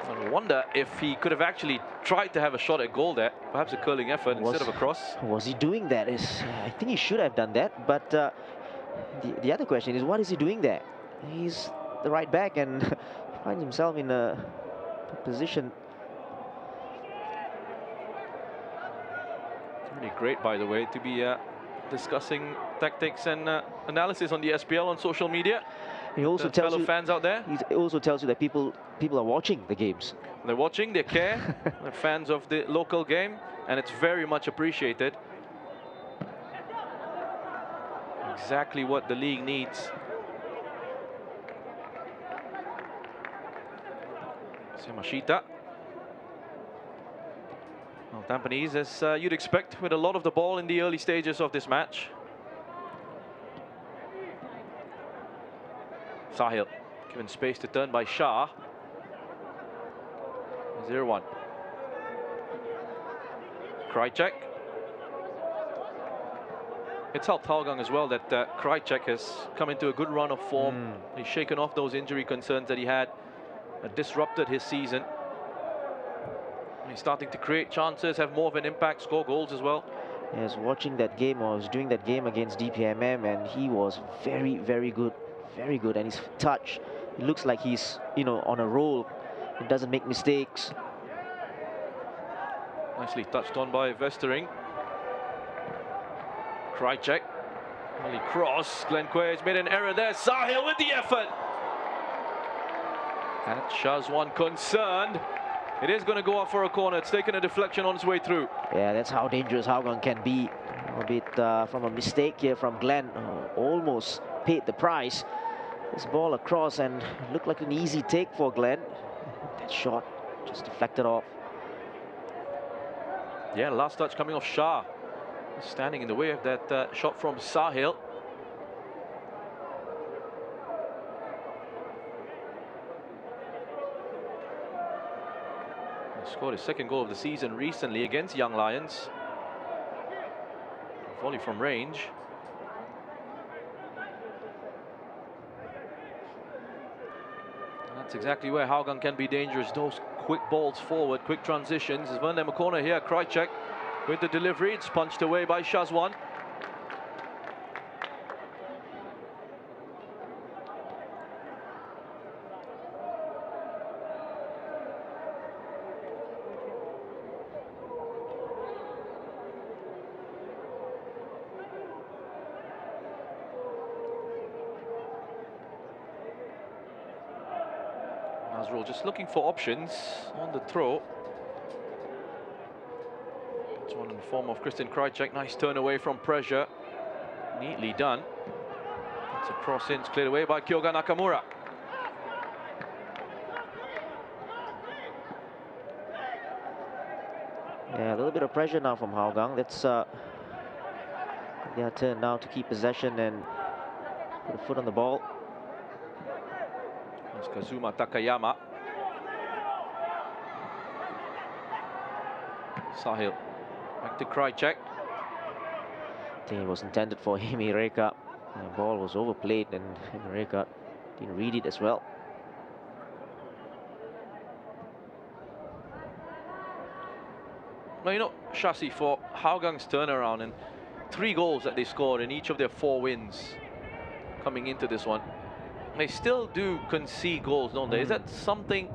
I wonder if he could have actually tried to have a shot at goal there. Perhaps a curling effort instead of a cross. Was he doing that? I think he should have done that. But the other question is, what is he doing there? He's the right back and finds himself in a position. Really great, by the way, to be discussing tactics and analysis on the SPL on social media. He also tells fellow you, fans out there. He also tells you that people are watching the games. They're watching, they care. They're fans of the local game, and it's very much appreciated. Exactly what the league needs. Yamashita. Well, Tampines, as you'd expect, with a lot of the ball in the early stages of this match. Sahil given space to turn by Shah. 0-1. Krajcek. It's helped Hougang as well that Krajcek has come into a good run of form. He's shaken off those injury concerns that he had, disrupted his season. He's starting to create chances, have more of an impact, score goals as well. I was watching that game, or I was doing that game against DPMM, and he was very, very good. Very good, and his touch, it looks like he's, on a roll. He doesn't make mistakes. Nicely touched on by Vestering. Krajcek. Early cross. Glenn Quay has made an error there. Sahil with the effort. And Shazwan concerned. It is going to go off for a corner. It's taken a deflection on its way through. Yeah, that's how dangerous Hougang can be. A bit from a mistake here from Glenn. Almost paid the price. This ball across, and it looked like an easy take for Glenn. That shot just deflected off. Yeah, last touch coming off Shah. Standing in the way of that shot from Sahil. He scored his second goal of the season recently against Young Lions. Volley from range. That's exactly where Hougang can be dangerous. Those quick balls forward, quick transitions. There's one a corner here. Krajcek with the delivery. It's punched away by Shazwan. Nazrul just looking for options on the throw. It's one in the form of Christian Krajcek. Nice turn away from pressure. Neatly done. It's a cross in, cleared away by Kyoga Nakamura. Yeah, a little bit of pressure now from Hougang. That's their turn now to keep possession and put a foot on the ball. It's Kazuma Takayama. Sahil back to Krajcek. I think it was intended for Emi Reka. The ball was overplayed, and Emi Reka didn't read it as well. Now, you know, Shasi, for Hougang turnaround and 3 goals that they scored in each of their 4 wins coming into this one, they still do concede goals, don't they? Is that something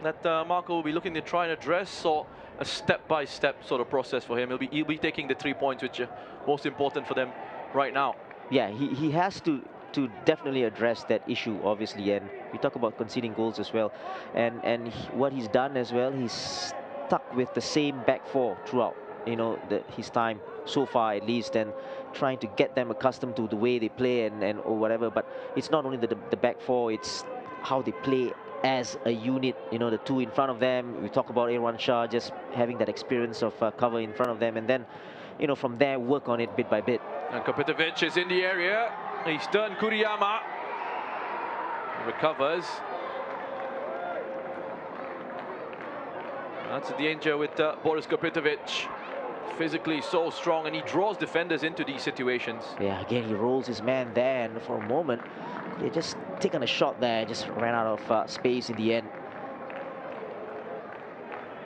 that Marco will be looking to try and address, or a step-by-step sort of process for him? He'll be taking the 3 points, which are most important for them right now. Yeah, he has to definitely address that issue, obviously, and we talk about conceding goals as well, and what he's done as well, he's stuck with the same back 4 throughout, you know, his time so far at least, and trying to get them accustomed to the way they play and or whatever. But it's not only the back 4, it's how they play as a unit, you know, the 2 in front of them. We talk about Aaron Shah just having that experience of cover in front of them, and then, you know, from there work on it bit by bit. And Kopitovic is in the area. He's turned Kuriyama. He recovers. That's a danger with Boris Kopitovic. Physically so strong, and he draws defenders into these situations. Yeah, again, he rolls his man there, and for a moment, they just taken a shot there, just ran out of space in the end.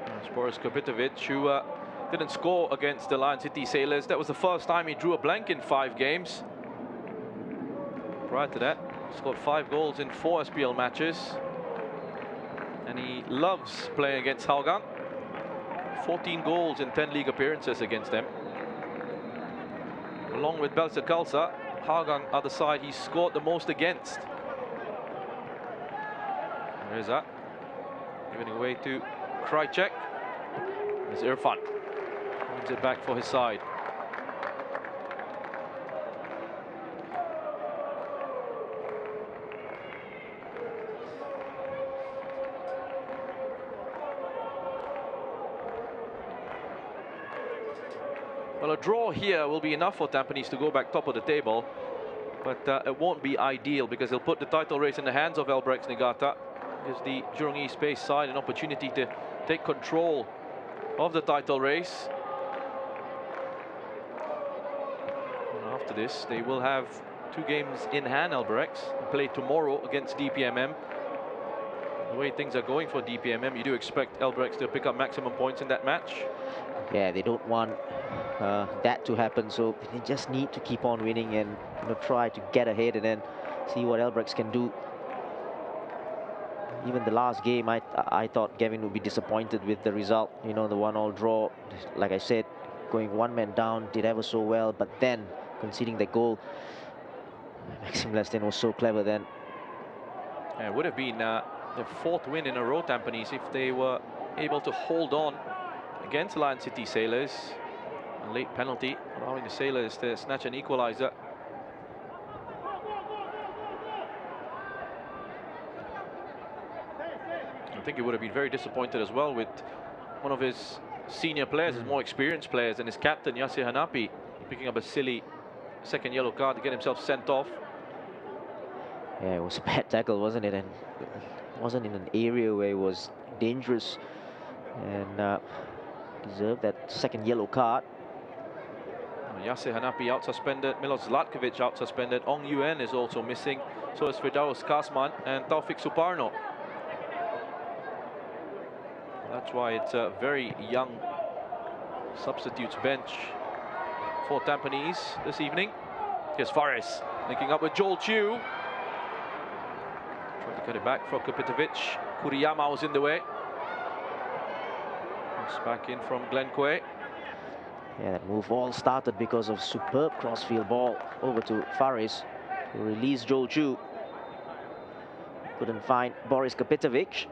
That's Boris Kopitovic, who didn't score against the Lion City Sailors. That was the first time he drew a blank in 5 games. Prior to that, he scored 5 goals in 4 SPL matches. And he loves playing against Hougang. 14 goals in 10 league appearances against them. Along with Belsa Kalsa, Hougang, other side, he scored the most against. There's that. Giving it away to Krajcek. There's Irfan. Brings it back for his side. Well, a draw here will be enough for Tampines to go back top of the table, but it won't be ideal because they'll put the title race in the hands of Albrechts Niigata. Gives the Jurong East Space side an opportunity to take control of the title race. And after this, they will have 2 games in hand, Albrechts. Play tomorrow against DPMM. The way things are going for DPMM, you do expect Albrechts to pick up maximum points in that match. Yeah, they don't want that to happen, so they just need to keep on winning and, you know, try to get ahead and then see what Albrechts can do. Even the last game, I thought Gavin would be disappointed with the result. You know, the 1-1 draw. Like I said, going 1 man down, did ever so well, but then conceding the goal. Maxim Leston was so clever then. Yeah, it would have been their 4th win in a row, Tampines, if they were able to hold on against Lion City Sailors. A late penalty, allowing the Sailors to snatch an equalizer. I think he would have been very disappointed as well with one of his senior players, his more experienced players, and his captain, Yasir Hanapi, picking up a silly 2nd yellow card to get himself sent off. Yeah, it was a bad tackle, wasn't it? And it wasn't in an area where it was dangerous, and deserved that 2nd yellow card. Yasir Hanapi out suspended, Milos Zlatkovic out suspended, Ong Yuen is also missing, so is Firdaus Kasman and Taufik Suparno. That's why it's a very young substitutes bench for Tampines this evening. Here's Fares linking up with Joel Chiu. Trying to cut it back for Kopitovic. Kuriyama was in the way. It's back in from Glenn Quay. Yeah, that move all started because of superb crossfield ball over to Fares, who released Joel Chu. Couldn't find Boris Kopitovic.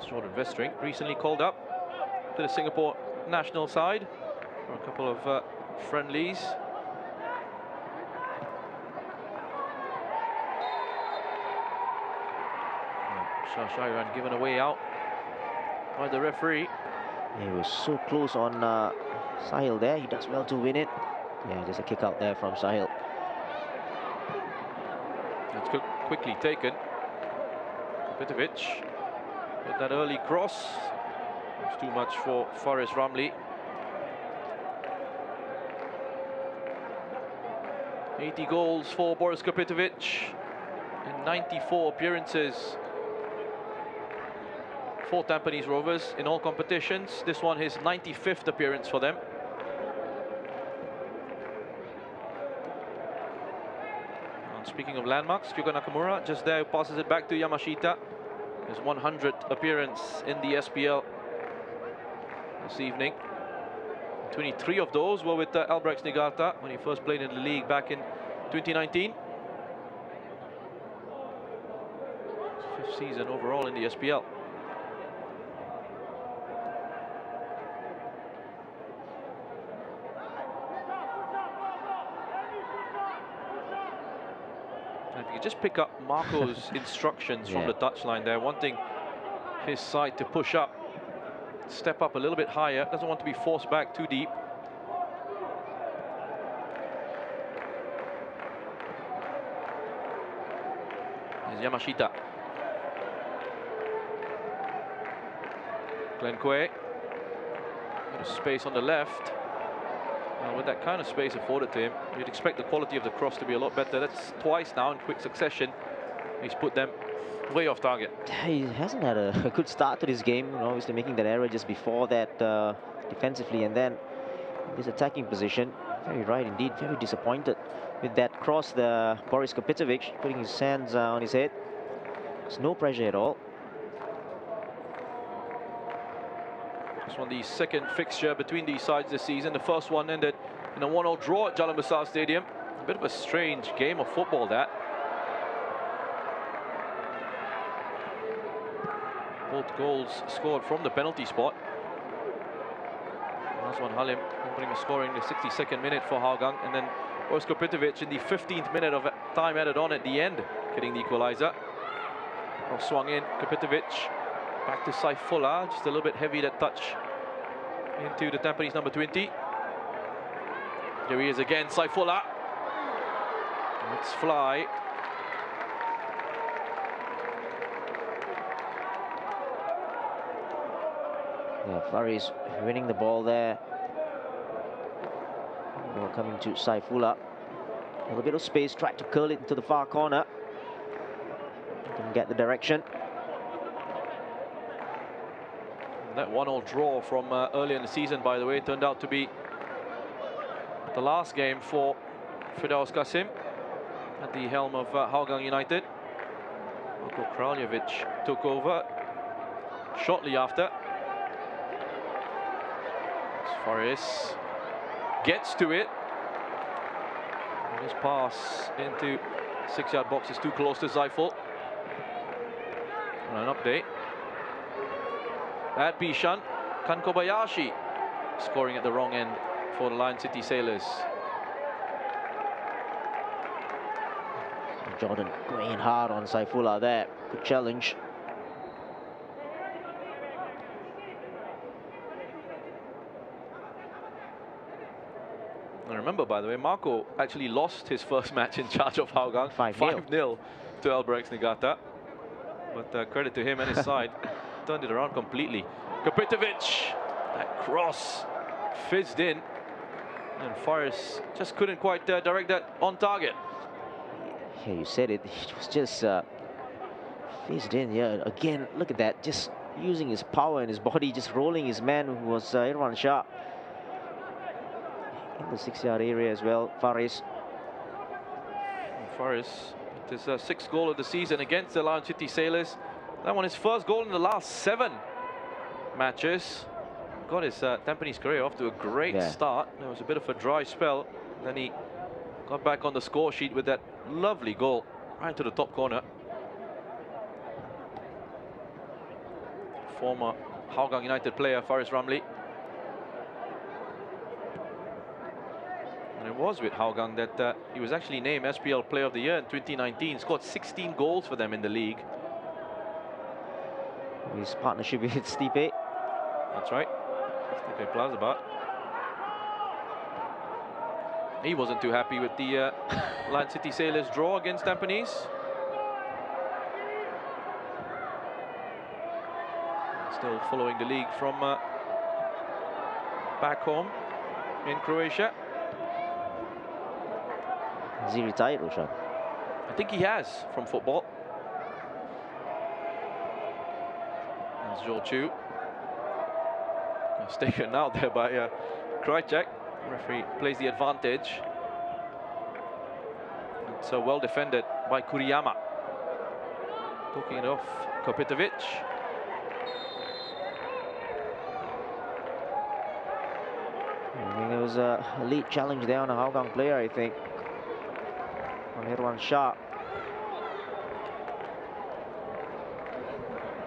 Jordan Vestring recently called up to the Singapore national side for a couple of friendlies. Shah Shairan given away out by the referee. He was so close on Sahil there. He does well to win it. Yeah, just a kick out there from Sahil. That's quickly taken. Kopitovic with that early cross. It's too much for Fares Ramli. 80 goals for Boris Kopitovic in 94 appearances for Tampines Rovers in all competitions. This one his 95th appearance for them. And speaking of landmarks, Kyuga Nakamura just there passes it back to Yamashita. His 100th appearance in the SPL this evening. 23 of those were with Albrechts Niigata when he first played in the league back in 2019. Fifth season overall in the SPL. And if you just pick up Marco's instructions from the touchline there, wanting his side to push up, step up a little bit higher, doesn't want to be forced back too deep. Here's Yamashita. Glenn Quay. Bit of space on the left. With that kind of space afforded to him, you'd expect the quality of the cross to be a lot better. That's twice now in quick succession. He's put them way off target. He hasn't had a good start to this game, obviously making that error just before that defensively, and then this attacking position. Very right indeed, very disappointed with that cross. The Boris Kopitovic putting his hands on his head. There's no pressure at all. This one the second fixture between these sides this season. The first one ended in a 1-0 draw at Jalan Besar Stadium. A bit of a strange game of football, that. Both goals scored from the penalty spot. Nazwan Halim opening the scoring in the 62nd minute for Hougang, and then Boris Kopitovic in the 15th minute of time added on at the end, getting the equalizer. Cross swung in, Kopitovic back to Saifullah, just a little bit heavy that touch into the Tampines number 20. Here he is again, Saifullah. Let's fly. Yeah, Faris winning the ball there. Ball coming to Saifullah. A little bit of space, tried to curl it into the far corner. Didn't get the direction. That 1-0 draw from earlier in the season, by the way, turned out to be the last game for Firdaus Qasim at the helm of Hougang United. Marko Kraljevic took over shortly after. Faris gets to it. And his pass into 6-yard box is too close to Zaiful. And an update. At Bishan, Kan Kobayashi scoring at the wrong end for the Lion City Sailors. Jordan going hard on Saifullah there. Good challenge. And remember, by the way, Marco actually lost his first match in charge of Hougang 5-0 to Albrechts Niigata. But credit to him and his side, turned it around completely. Kopitovic, that cross fizzed in, and Faris just couldn't quite direct that on target. Yeah, you said it. It was just fizzed in. Yeah, again, look at that. Just using his power and his body, just rolling his man, who was Irwan Shah. In the 6-yard area as well, Faris. Faris, his 6th goal of the season against the Lion City Sailors. That one his first goal in the last 7 matches. Got his Tampines career off to a great start. There was a bit of a dry spell. Then he got back on the score sheet with that lovely goal right to the top corner. Former Hougang United player Faris Ramli. And it was with Hougang that he was actually named SPL Player of the Year in 2019. Scored 16 goals for them in the league. His partnership with Stipe. That's right. Stipe Plazabat. He wasn't too happy with the Lion City Sailors draw against Tampines. Still following the league from back home in Croatia. Is he retired, Roshan? I think he has from football. As Joel Chu. It's taken out there by Krajcek. Referee plays the advantage. It's well defended by Kuriyama. Poking it off Kopitovic. I think there was a lead challenge there on a Hougang player, I think, on Irwan Shah.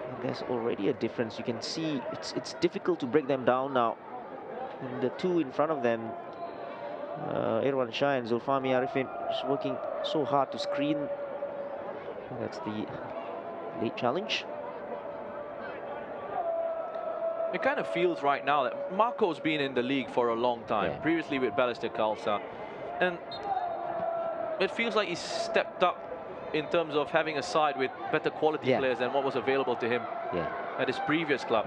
And there's already a difference. You can see it's difficult to break them down now. And the two in front of them, Irwan Shah and Zulfami Arifin, is working so hard to screen. That's the lead challenge. It kind of feels right now that Marco's been in the league for a long time, previously with Balestier Khalsa, and it feels like he's stepped up in terms of having a side with better quality players than what was available to him at his previous club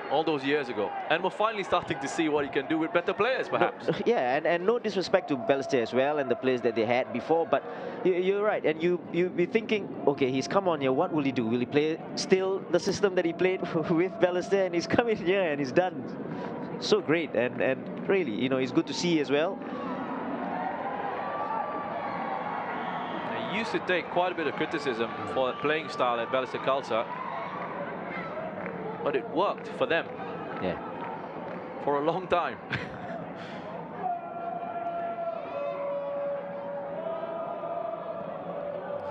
all those years ago. And we're finally starting to see what he can do with better players, perhaps. And no disrespect to Balestier as well and the players that they had before, but you're right. And you'll be thinking, okay, he's come on here, what will he do? Will he play still the system that he played with Balestier? And he's come in here and he's done so great. And really, you know, it's good to see as well. He used to take quite a bit of criticism for that playing style at Balestier Khalsa, but it worked for them for a long time.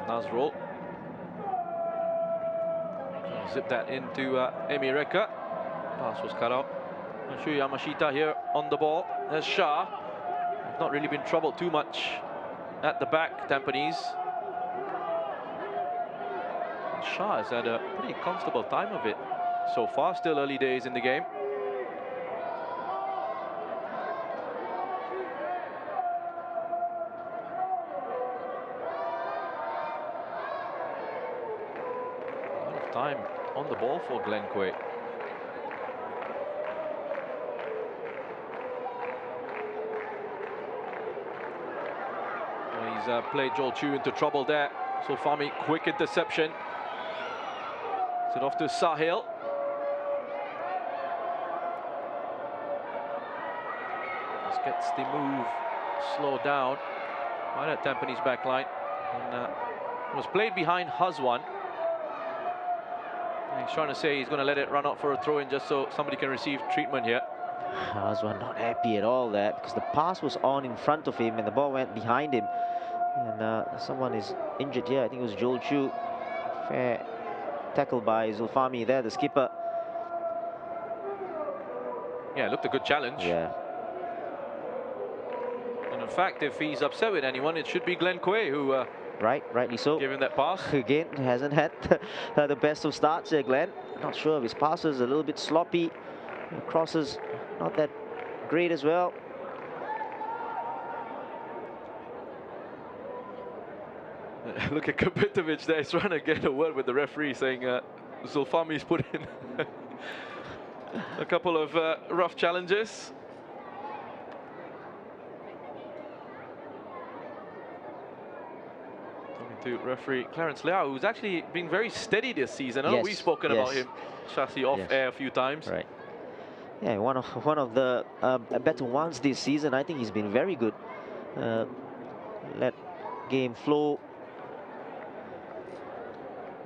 Nazrul. Zip that into Emireka. Pass was cut out. Shu Yamashita here on the ball. There's Shah. Not really been troubled too much at the back, Tampines. Shah has had a pretty comfortable time of it so far. Still early days in the game. A lot of time on the ball for Glenn Quay. He's played Joel Chu into trouble there. So Fami, quick interception. It's it off to Sahil. This gets the move slowed down by that Tampines back line. And was played behind Hazwan. And he's trying to say he's going to let it run out for a throw-in just so somebody can receive treatment here. Hazwan not happy at all there because the pass was on in front of him and the ball went behind him. And someone is injured here. I think it was Joel Chu. Fair tackle by Zulfami there, the skipper. Yeah, looked a good challenge. Yeah. And in fact, if he's upset with anyone, it should be Glenn Quay who rightly so. Gave him that pass. Again, hasn't had the best of starts here, Glenn. Not sure if his passes a little bit sloppy. Crosses not that great as well. Look at Kopitovic there. He's trying to get a word with the referee, saying Zulfami's put in a couple of rough challenges. Talking to referee Clarence Liao, who's actually been very steady this season. I know we've spoken about him, Shasi, off air a few times. Right. Yeah, one of the better ones this season. I think he's been very good. Let game flow.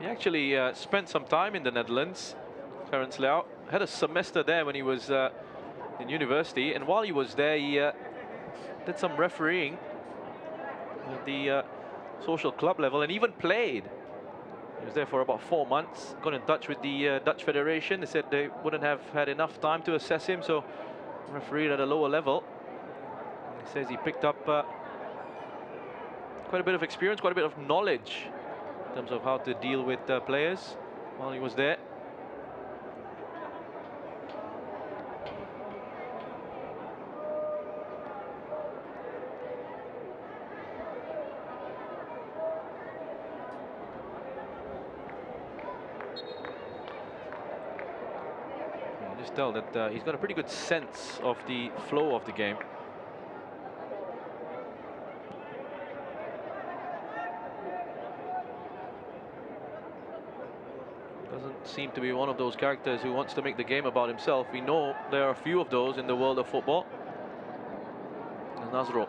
He actually spent some time in the Netherlands, Clarence Liao. Had a semester there when he was in university, and while he was there, he did some refereeing at the social club level, and even played. He was there for about 4 months. Got in touch with the Dutch Federation. They said they wouldn't have had enough time to assess him, so refereed at a lower level. And he says he picked up quite a bit of experience, quite a bit of knowledge in terms of how to deal with players while he was there. You can just tell that he's got a pretty good sense of the flow of the game. seem to be one of those characters who wants to make the game about himself. We know there are a few of those in the world of football. And Nazrul.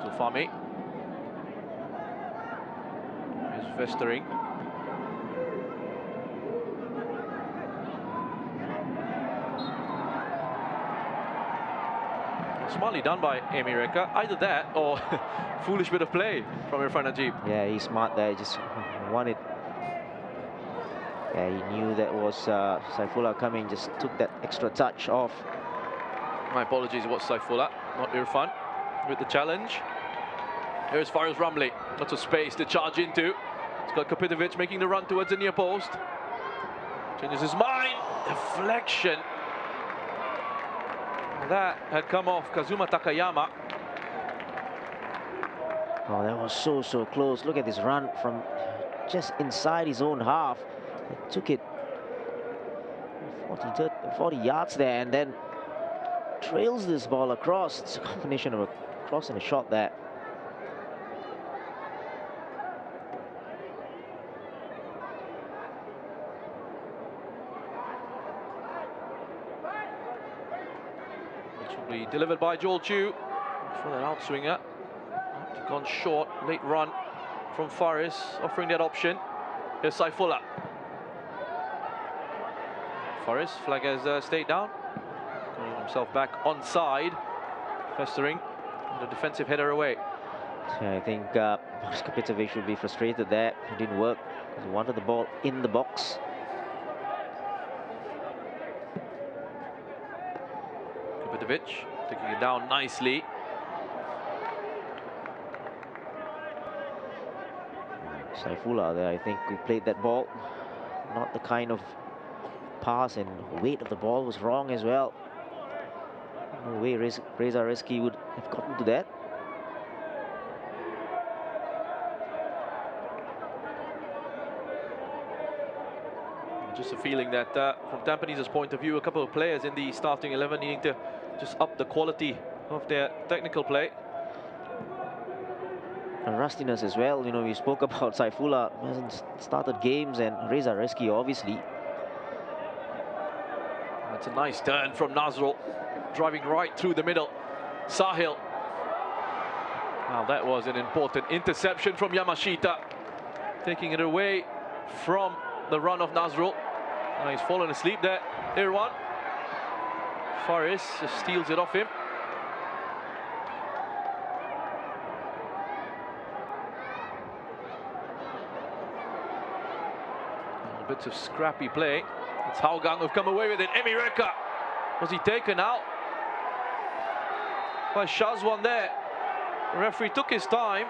Zulfami. Here's Vestering. Smartly done by Amy Reka. Either that or foolish bit of play from Irfan Najib. Yeah, he's smart there. He just wanted. Yeah, he knew that was Saifullah coming. Just took that extra touch off. My apologies, it was Saifullah, not Irfan, with the challenge. Here's Faris Ramli. Lots of space to charge into. It's got Kapitovic making the run towards the near post. Changes his mind. Deflection. That had come off Kazuma Takayama. Oh, that was so close. Look at this run from just inside his own half. He took it 40 yards there and then trails this ball across. It's a combination of a cross and a shot there. Delivered by Joel Chu for that outswinger. Gone short, late run from Faris, offering that option. Here's Saifullah. Faris, flag has stayed down. Got himself back onside. Festering, the defensive header away. I think Kapitovic would be frustrated there. It didn't work. He wanted the ball in the box. Kapitovic taking it down nicely. Saifullah there, I think we played that ball. Not the kind of pass, and weight of the ball was wrong as well. No way Reza Reski would have gotten to that. Just a feeling that from Tampines' point of view, a couple of players in the starting 11 needing to just up the quality of their technical play. And rustiness as well. You know, we spoke about Saifullah hasn't started games, and Reza Reski obviously. That's a nice turn from Nazrul, driving right through the middle. Sahil. Now that was an important interception from Yamashita, taking it away from the run of Nazrul. Now he's fallen asleep there. Irwan. Faris just steals it off him. Bits of scrappy play. It's Hougang who've come away with it. Emi Reka. Was he taken out by Shazwan there? The referee took his time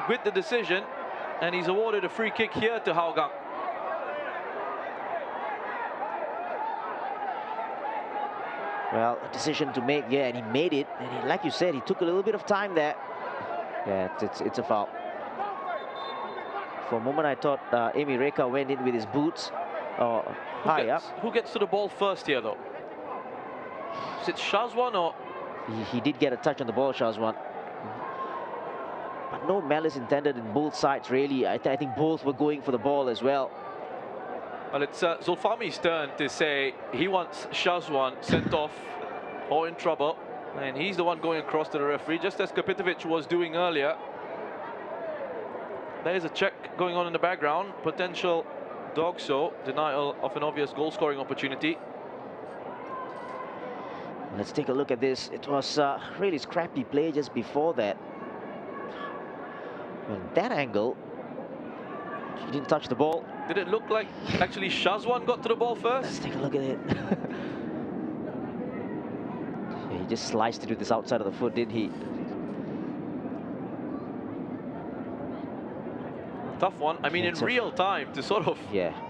with the decision, and he's awarded a free kick here to Hougang. Well, a decision to make, yeah, and he made it. And he, like you said, he took a little bit of time there. Yeah, it's a foul. For a moment, I thought Emi Reka went in with his boots high up. Who gets to the ball first here, though? Is it Shazwan or? He did get a touch on the ball, Shazwan. But no malice intended in both sides, really. I think both were going for the ball as well. Well, it's Zulfami's turn to say he wants Shazwan sent off or in trouble. And he's the one going across to the referee, just as Kapitovic was doing earlier. There's a check going on in the background. Potential dog-so, denial of an obvious goal-scoring opportunity. Let's take a look at this. It was really scrappy play just before that. From that angle, he didn't touch the ball. Did it look like actually Shazwan got to the ball first? Let's take a look at it. Yeah, he just sliced it with this outside of the foot, didn't he? Tough one. I mean, in real time, to sort of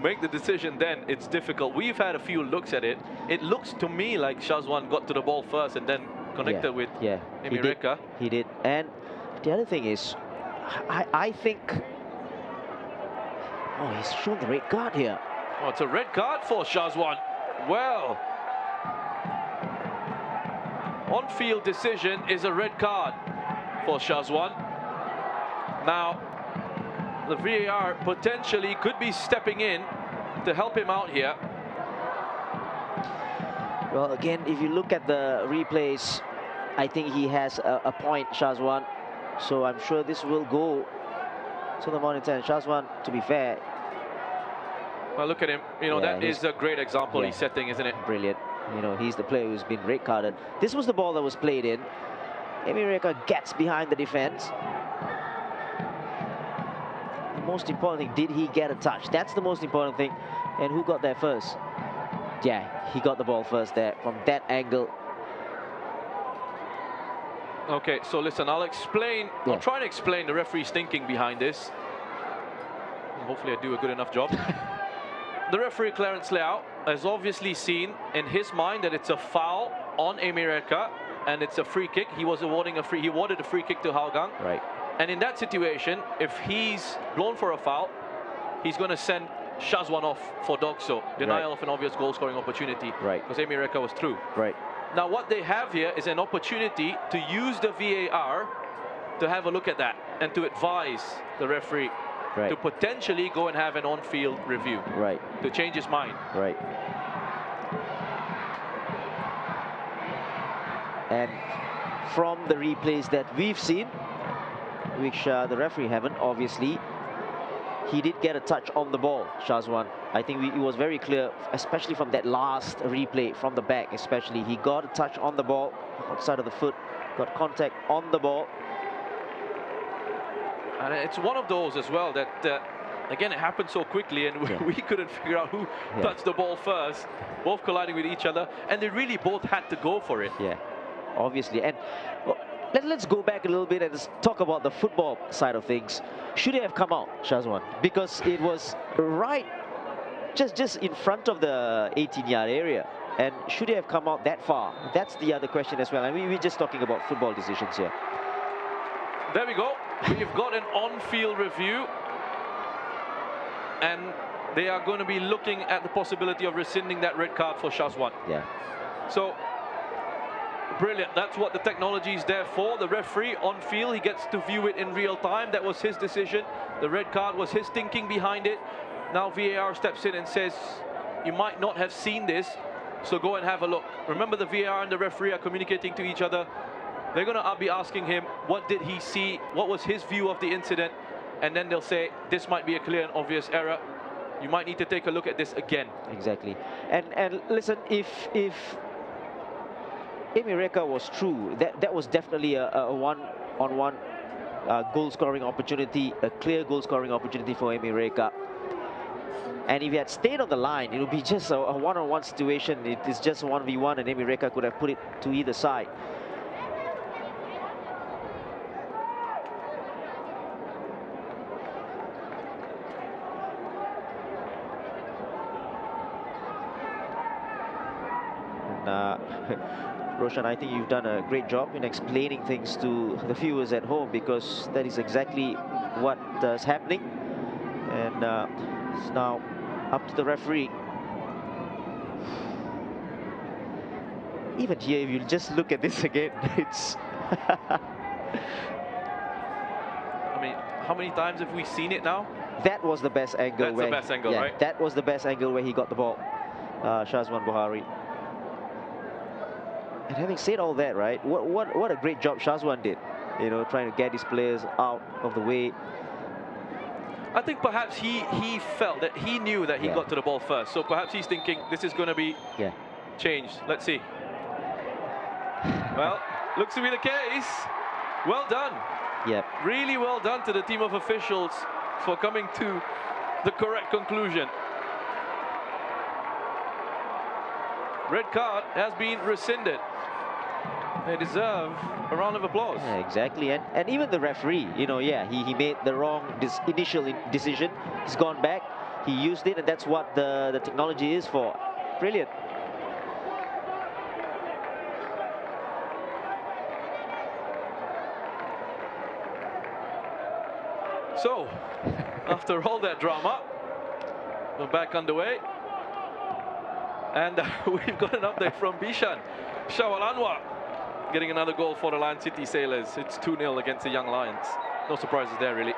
make the decision then, it's difficult. We've had a few looks at it. It looks to me like Shazwan got to the ball first and then connected with Emi Reka. He did. And the other thing is, I think... Oh, he's shown the red card here. Oh, it's a red card for Shazwan. Well, on-field decision is a red card for Shazwan. Now, the VAR potentially could be stepping in to help him out here. Well, again, if you look at the replays, I think he has a point, Shazwan. So I'm sure this will go to the monitor. And Shazwan, to be fair, well, look at him. You know, yeah, that is a great example he's setting, isn't it? Brilliant. You know, he's the player who's been red carded. This was the ball that was played in. Emireka gets behind the defense. The most important thing, did he get a touch? That's the most important thing. And who got there first? Yeah, he got the ball first there from that angle. Okay, so listen, I'll explain. Yeah. I'll try and explain the referee's thinking behind this. Hopefully I do a good enough job. The referee, Clarence Leao, has obviously seen in his mind that it's a foul on Emireka and it's a free kick. He was awarding a free. He awarded a free kick to Hougang. Right. And in that situation, if he's blown for a foul, he's going to send Shazwan off for Dokso. Denial of an obvious goal-scoring opportunity. Right. Because Emireka was through. Right. Now, what they have here is an opportunity to use the VAR to have a look at that and to advise the referee to potentially go and have an on-field review. Right. To change his mind. Right. And from the replays that we've seen, which the referee haven't, obviously, he did get a touch on the ball, Shazwan. I think it was very clear, especially from that last replay, from the back especially. He got a touch on the ball, outside of the foot, got contact on the ball. And it's one of those as well that, again, it happened so quickly and we couldn't figure out who touched the ball first, both colliding with each other, and they really both had to go for it. Yeah, obviously. And well, let's go back a little bit and talk about the football side of things. Should it have come out, Shazwan? Because it was right just in front of the 18-yard area. And should it have come out that far? That's the other question as well. I mean, we're just talking about football decisions here. There we go. We've got an on-field review. And they are going to be looking at the possibility of rescinding that red card for Shazwan. Yeah. So, brilliant. That's what the technology is there for. The referee on field, he gets to view it in real time. That was his decision. The red card was his thinking behind it. Now VAR steps in and says, you might not have seen this, so go and have a look. Remember, the VAR and the referee are communicating to each other. They're going to be asking him, what did he see? What was his view of the incident? And then they'll say, this might be a clear and obvious error. You might need to take a look at this again. Exactly. And listen, if Emireka was true, that was definitely a one-on-one goal-scoring opportunity, a clear goal-scoring opportunity for Emireka. And if he had stayed on the line, it would be just a one-on-one situation. It is just a 1v1, and Emireka could have put it to either side. Roshan, I think you've done a great job in explaining things to the viewers at home, because that is exactly what is happening. And it's now up to the referee. Even here, if you just look at this again, it's... I mean, how many times have we seen it now? That was the best angle. That's the best angle, right? That was the best angle where he got the ball, Shazwan Buhari. And having said all that, right, what a great job Shazwan did, you know, trying to get his players out of the way. I think perhaps he felt that he knew that he got to the ball first, so perhaps he's thinking this is going to be changed. Let's see. Well, looks to be the case. Well done. Yep. Really well done to the team of officials for coming to the correct conclusion. Red card has been rescinded. They deserve a round of applause. Yeah, exactly. And even the referee, you know, he made the wrong initial decision. He's gone back, he used it, and that's what the technology is for. Brilliant. So, after all that drama, we're back underway. And we've got an update from Bishan. Shawal Anwar getting another goal for the Lion City Sailors. It's 2-0 against the Young Lions. No surprises there, really.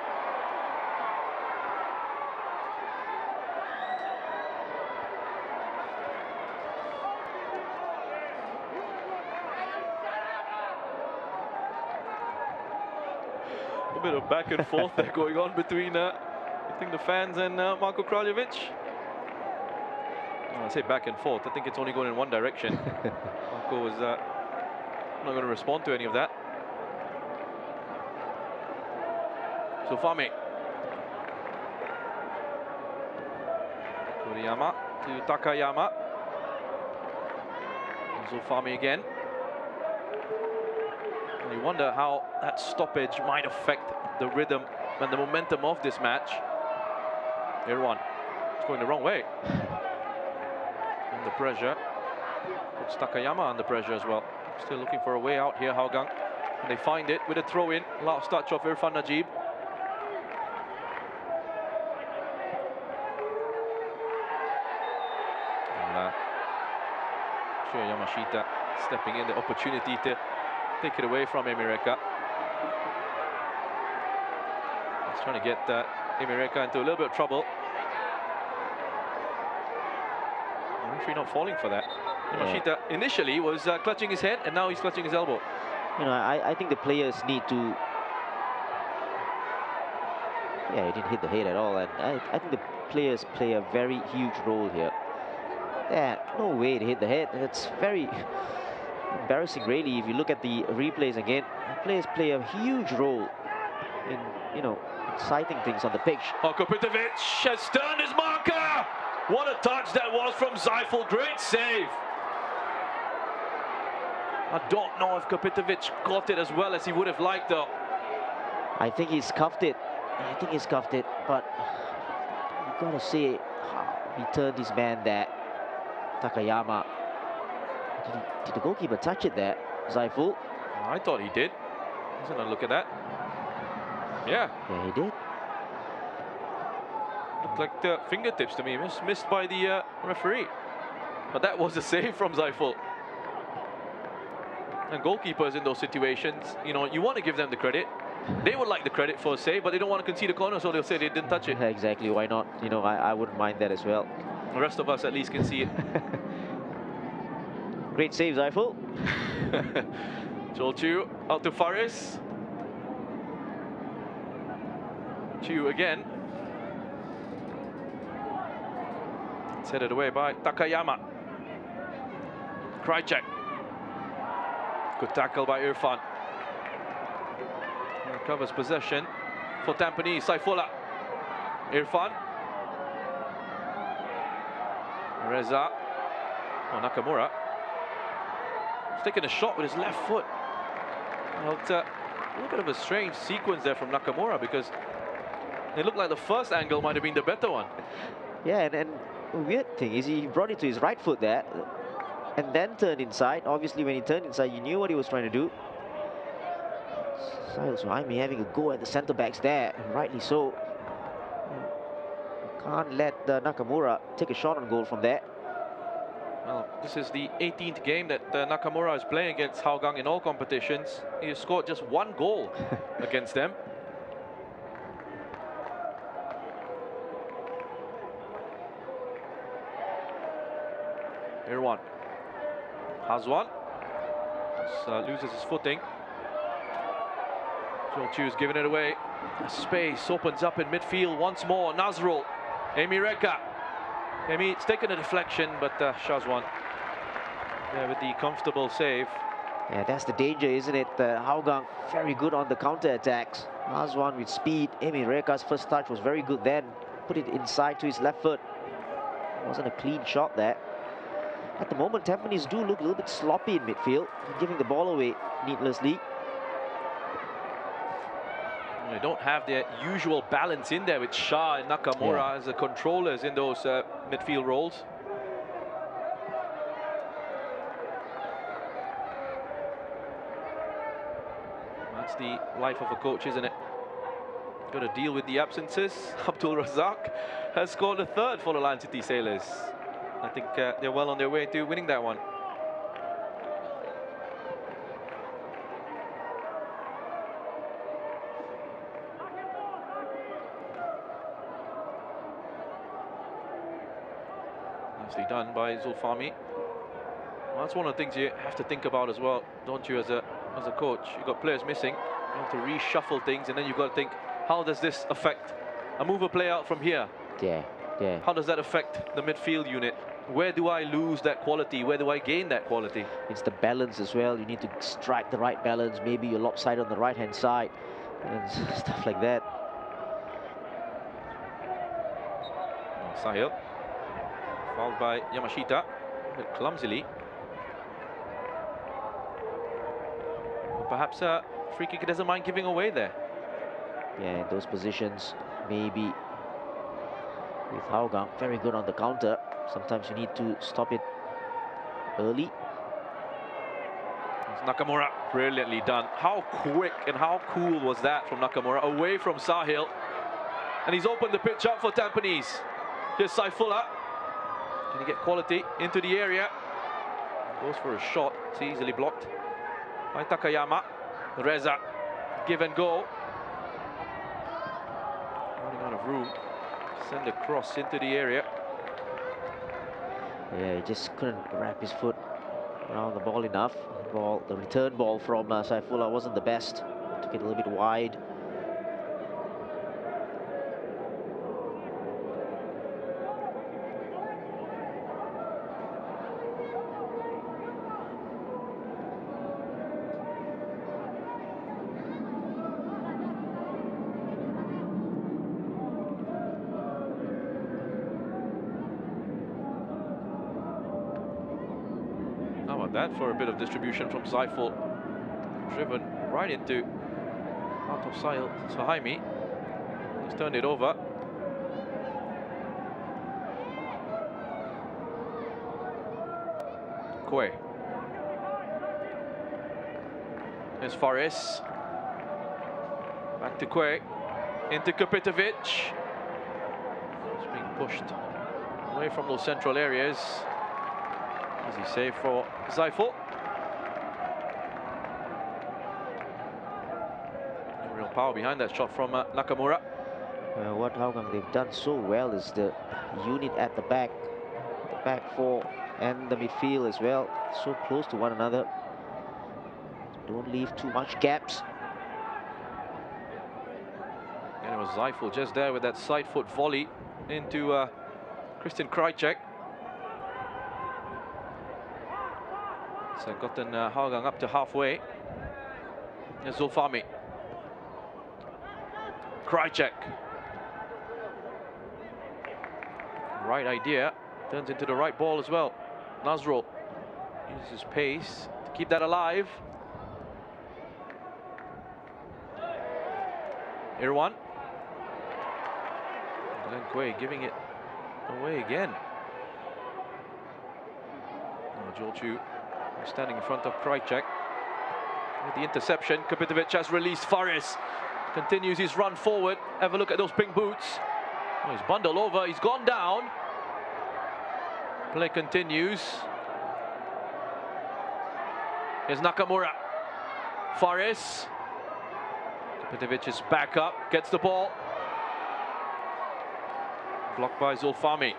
bit of back and forth there going on between, I think, the fans and Marko Kraljevic. I say back and forth. I think it's only going in one direction. Marko was not going to respond to any of that. Zulfami. Kuriyama to Takayama. Zulfami again. And you wonder how that stoppage might affect the rhythm and the momentum of this match. Here one. It's going the wrong way. Under pressure. Puts Takayama under pressure as well. Still looking for a way out here, Hougang. And they find it with a throw-in. Last touch of Irfan Najib. Yamashita stepping in, the opportunity to take it away from Emireka. He's trying to get Emireka into a little bit of trouble. The referee not falling for that. Yamashita initially was clutching his head, and now he's clutching his elbow. You know, I think the players need to. Yeah, he didn't hit the head at all, and I think the players play a very huge role here. Yeah, no way to hit the head. It's very embarrassing, really. If you look at the replays again, the players play a huge role in, you know, inciting things on the pitch. Oh, Kopitovic has turned his marker. What a touch that was from Zaiful. Great save. I don't know if Kopitovic got it as well as he would have liked, though. I think he scuffed it. But you gotta see how he turned his man there. Takayama. Did the goalkeeper touch it there, Zaiful? I thought he did. Isn't a look at that? Yeah. Yeah, he did. Looked like the fingertips to me. Missed by the referee. But that was a save from Zaiful. And goalkeepers in those situations, you know, you want to give them the credit. They would like the credit for a save, but they don't want to concede a corner, so they'll say they didn't touch it. Yeah, exactly. Why not? You know, I wouldn't mind that as well. The rest of us at least can see it. Great save, Zaiful. Joel Chu out to Faris. Chu again. It's headed away by Takayama. Krajcek. Good tackle by Irfan. Recovers possession for Tampines. Saifullah. Irfan. Reza. Oh, Nakamura. He's taking a shot with his left foot. Well, a little bit of a strange sequence there from Nakamura, because it looked like the first angle might have been the better one. Yeah, and the weird thing is he brought it to his right foot there and then turned inside. Obviously, when he turned inside, you knew what he was trying to do. Siles Raimi having a go at the centre-backs there, and rightly so. You can't let Nakamura take a shot on goal from there. Well, this is the 18th game that Nakamura is playing against Hougang in all competitions. He has scored just one goal against them. Here one. Hazwan loses his footing. Joel Chu's giving it away. Space opens up in midfield once more. Nazrul, Emireka. It's taken a deflection, but Shazwan there with the comfortable save. Yeah, that's the danger, isn't it? Hougang very good on the counter-attacks. Nazwan with speed. Emireka's first touch was very good then. Put it inside to his left foot. Wasn't a clean shot there. At the moment, Tampines do look a little bit sloppy in midfield, giving the ball away needlessly. They don't have their usual balance in there with Shah and Nakamura as the controllers in those midfield roles. That's the life of a coach, isn't it? Got to deal with the absences. Abdul Razak has scored a third for the Lion City Sailors. I think they're well on their way to winning that one. Nicely done by Zulfami. Well, that's one of the things you have to think about as well, don't you, as a coach? You've got players missing. You have to reshuffle things, and then you've got to think, how does this affect a mover play out from here? Yeah. How does that affect the midfield unit? Where do I lose that quality? Where do I gain that quality? It's the balance as well. You need to strike the right balance. Maybe you're lopsided on the right-hand side and stuff like that. Sahil, fouled by Yamashita, a bit clumsily. But perhaps free kick doesn't mind giving away there. Yeah, in those positions, maybe with Hougang, very good on the counter. Sometimes you need to stop it early. It's Nakamura, brilliantly done. How quick and how cool was that from Nakamura, away from Sahil. And he's opened the pitch up for Tampines. Here's Saifullah. Can he get quality into the area? Goes for a shot. It's easily blocked by Takayama. Reza, give and go. Running out of room. Send a cross into the area. Yeah, he just couldn't wrap his foot around the ball enough. The return ball from Saifullah wasn't the best. Took it a little bit wide. How about that for a bit of distribution from Saiful? Driven right into out of Sahaimi. He's turned it over. Kwe. Here's Faris. Back to Kwe. Into Kapitovic. It's being pushed away from those central areas. Easy save for Saiful. Real power behind that shot from Nakamura. What Hougang they've done so well is the unit at the back four and the midfield as well, so close to one another. Don't leave too much gaps. And it was Saiful just there with that side foot volley into Christian Krajcek. So gotten Hougang up to halfway. There's Zulfami. Krajcek. Right idea. Turns into the right ball as well. Nazrul uses pace to keep that alive. Irwan. Glenn Quay giving it away again. Joel Chu standing in front of Krajcek. With the interception, Kapitovic has released Faris. Continues his run forward. Have a look at those pink boots. Oh, he's bundled over, he's gone down. Play continues. Here's Nakamura. Faris. Kapitovic is back up, gets the ball. Blocked by Zulfami.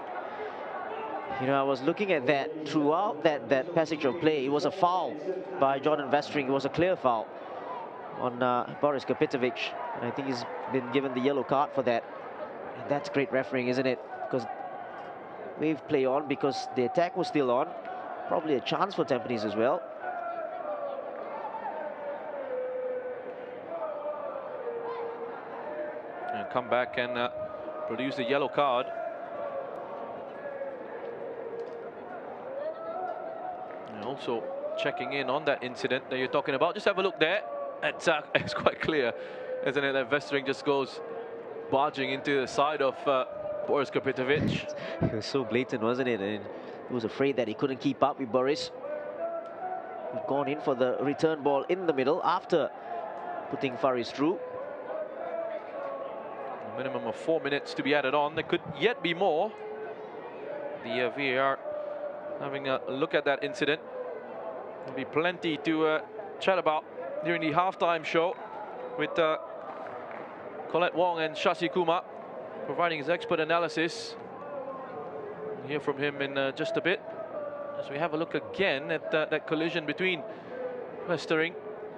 You know, I was looking at that throughout that passage of play. It was a foul by Jordan Vestring. It was a clear foul on Boris Kapitovic. And I think he's been given the yellow card for that. And that's great refereeing, isn't it? Because wave play on, because the attack was still on. Probably a chance for Tampines as well. And come back and produce the yellow card. And also checking in on that incident that you're talking about. Just have a look there. It's quite clear, isn't it, that Vestring just goes barging into the side of Boris Kapitovic. It was so blatant, wasn't it? And he was afraid that he couldn't keep up with Boris. He'd gone in for the return ball in the middle after putting Faris through. A minimum of 4 minutes to be added on. There could yet be more. The VAR having a look at that incident. There'll be plenty to chat about during the halftime show with Colette Wong and Shashi Kumar providing his expert analysis. We'll hear from him in just a bit as we have a look again at that collision between Vestring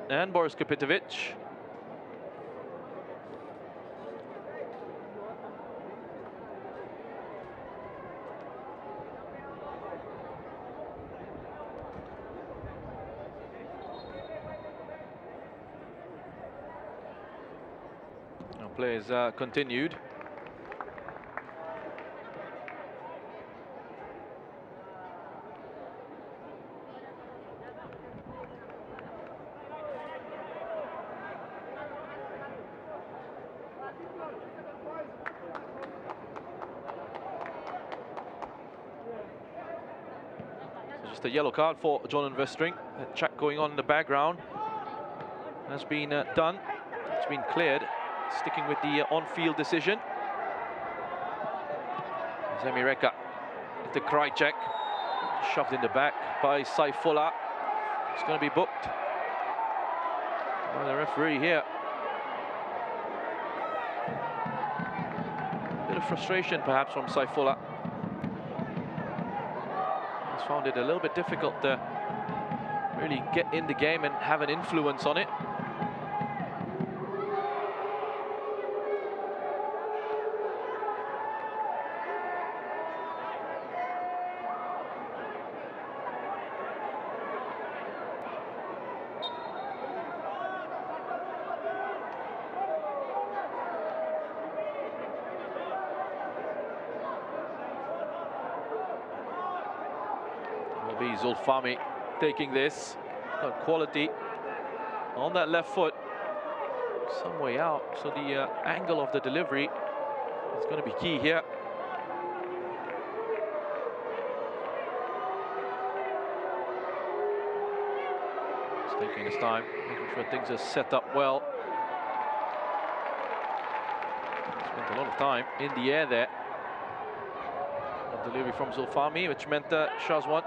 and Boris Kapitovic. play is continued. So just a yellow card for Jonathan Westring. A check going on in the background has been done. It's been cleared. Sticking with the on-field decision. Zemireka into Krajcek. Shoved in the back by Saifullah. It's going to be booked by the referee here. Bit of frustration perhaps from Saifullah. He's found it a little bit difficult to really get in the game and have an influence on it. Will be Zulfami taking this. Got quality on that left foot. Some way out, so the angle of the delivery is going to be key here. He's taking his time, making sure things are set up well. Spent a lot of time in the air there. A delivery from Zulfami, which meant Shazwan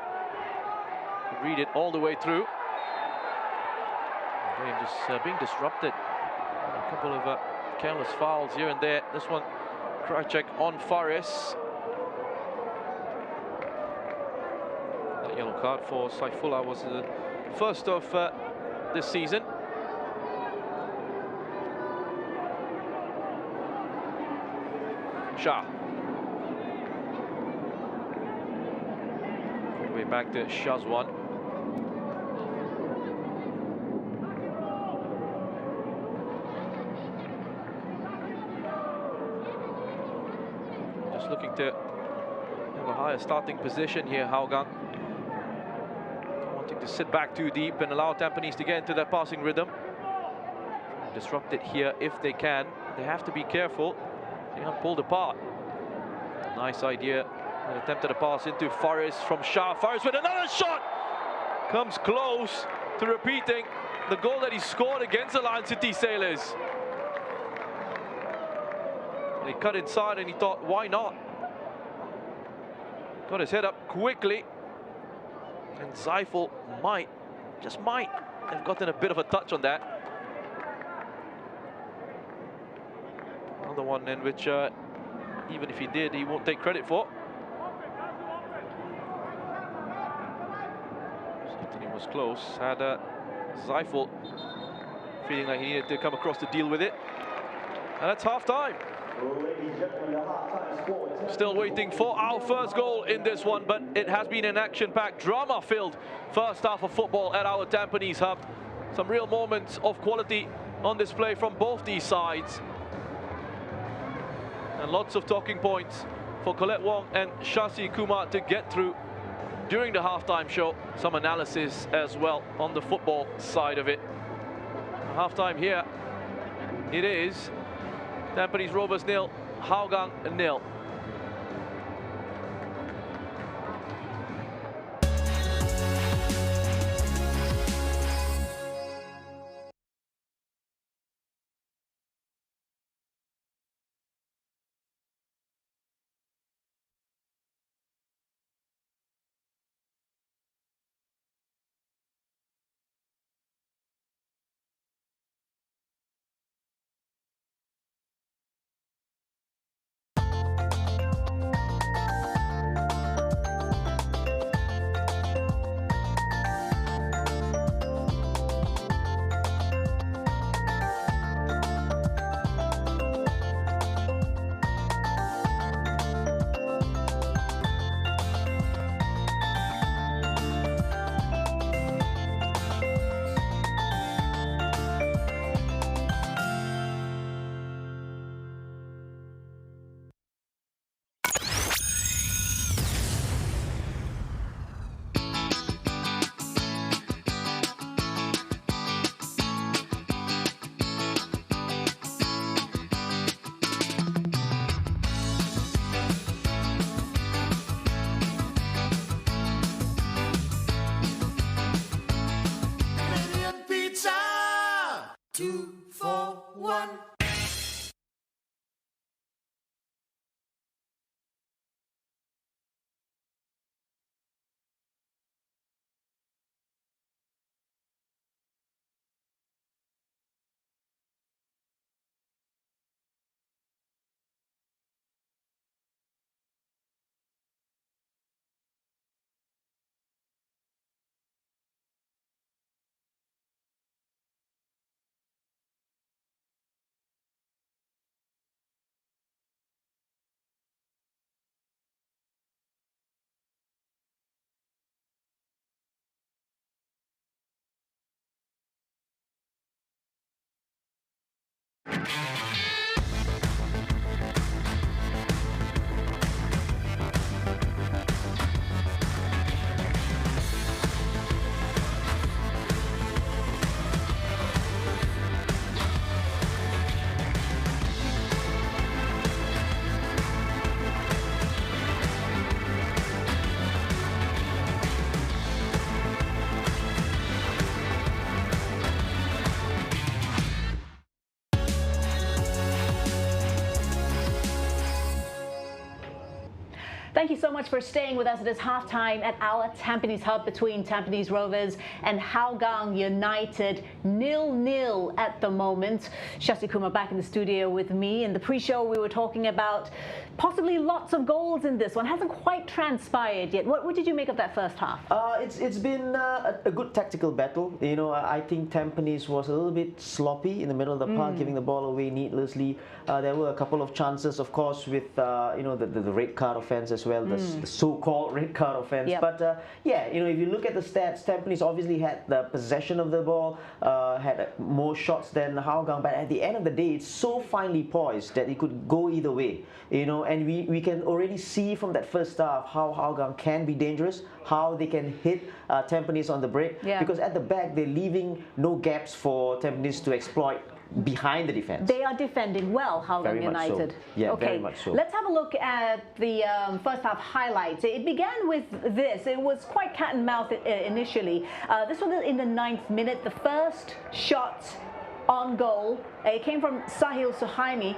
could read it all the way through. The game just being disrupted. A couple of careless fouls here and there. This one, Krajcek on Faris. That yellow card for Saifullah was the first of this season. Shah. All the way back to Shazwan. Looking to have a higher starting position here, Hougang. Not wanting to sit back too deep and allow Tampines to get into their passing rhythm. Disrupt it here if they can. They have to be careful. They aren't pulled apart. Nice idea. An attempt at a pass into Faris from Shah. Faris with another shot! Comes close to repeating the goal that he scored against the Lion City Sailors. He cut inside and he thought, why not? Got his head up quickly. And Zeifel might, just might, have gotten a bit of a touch on that. Another one in which, even if he did, he won't take credit for. Certainly was close. Had Zeifel feeling like he needed to come across to deal with it. And that's half-time. Still waiting for our first goal in this one, but it has been an action-packed, drama-filled first half of football at our Tampines Hub. Some real moments of quality on display from both these sides. And lots of talking points for Colette Wong and Shasi Kumar to get through during the halftime show. Some analysis as well on the football side of it. Halftime here, it is Tampines Rovers 0, Hougang 0. 2, 4, 1. Thank you so much for staying with us. It is halftime at our Tampines Hub between Tampines Rovers and Hougang United. 0-0 at the moment. Shasi Kumar back in the studio with me. In the pre-show, we were talking about possibly lots of goals in this one. Hasn't quite transpired yet. What did you make of that first half? It's been a good tactical battle. You know, I think Tampines was a little bit sloppy in the middle of the park, giving the ball away needlessly. There were a couple of chances, of course, with you know, the red card offence as well, the so-called red card offence. Yep. But yeah, you know, if you look at the stats, Tampines obviously had the possession of the ball, had more shots than Hougang. But at the end of the day, it's so finely poised that it could go either way. You know, and we can already see from that first half how Hougang can be dangerous, how they can hit Tampines on the break. Yeah. Because at the back, they're leaving no gaps for Tampines to exploit behind the defense. They are defending well, Hougang Very much so. United. Yeah, okay. very much so. Let's have a look at the first half highlights. It began with this. It was quite cat and mouse initially. This was in the 9th minute. The first shot on goal, it came from Sahil Suhaimi.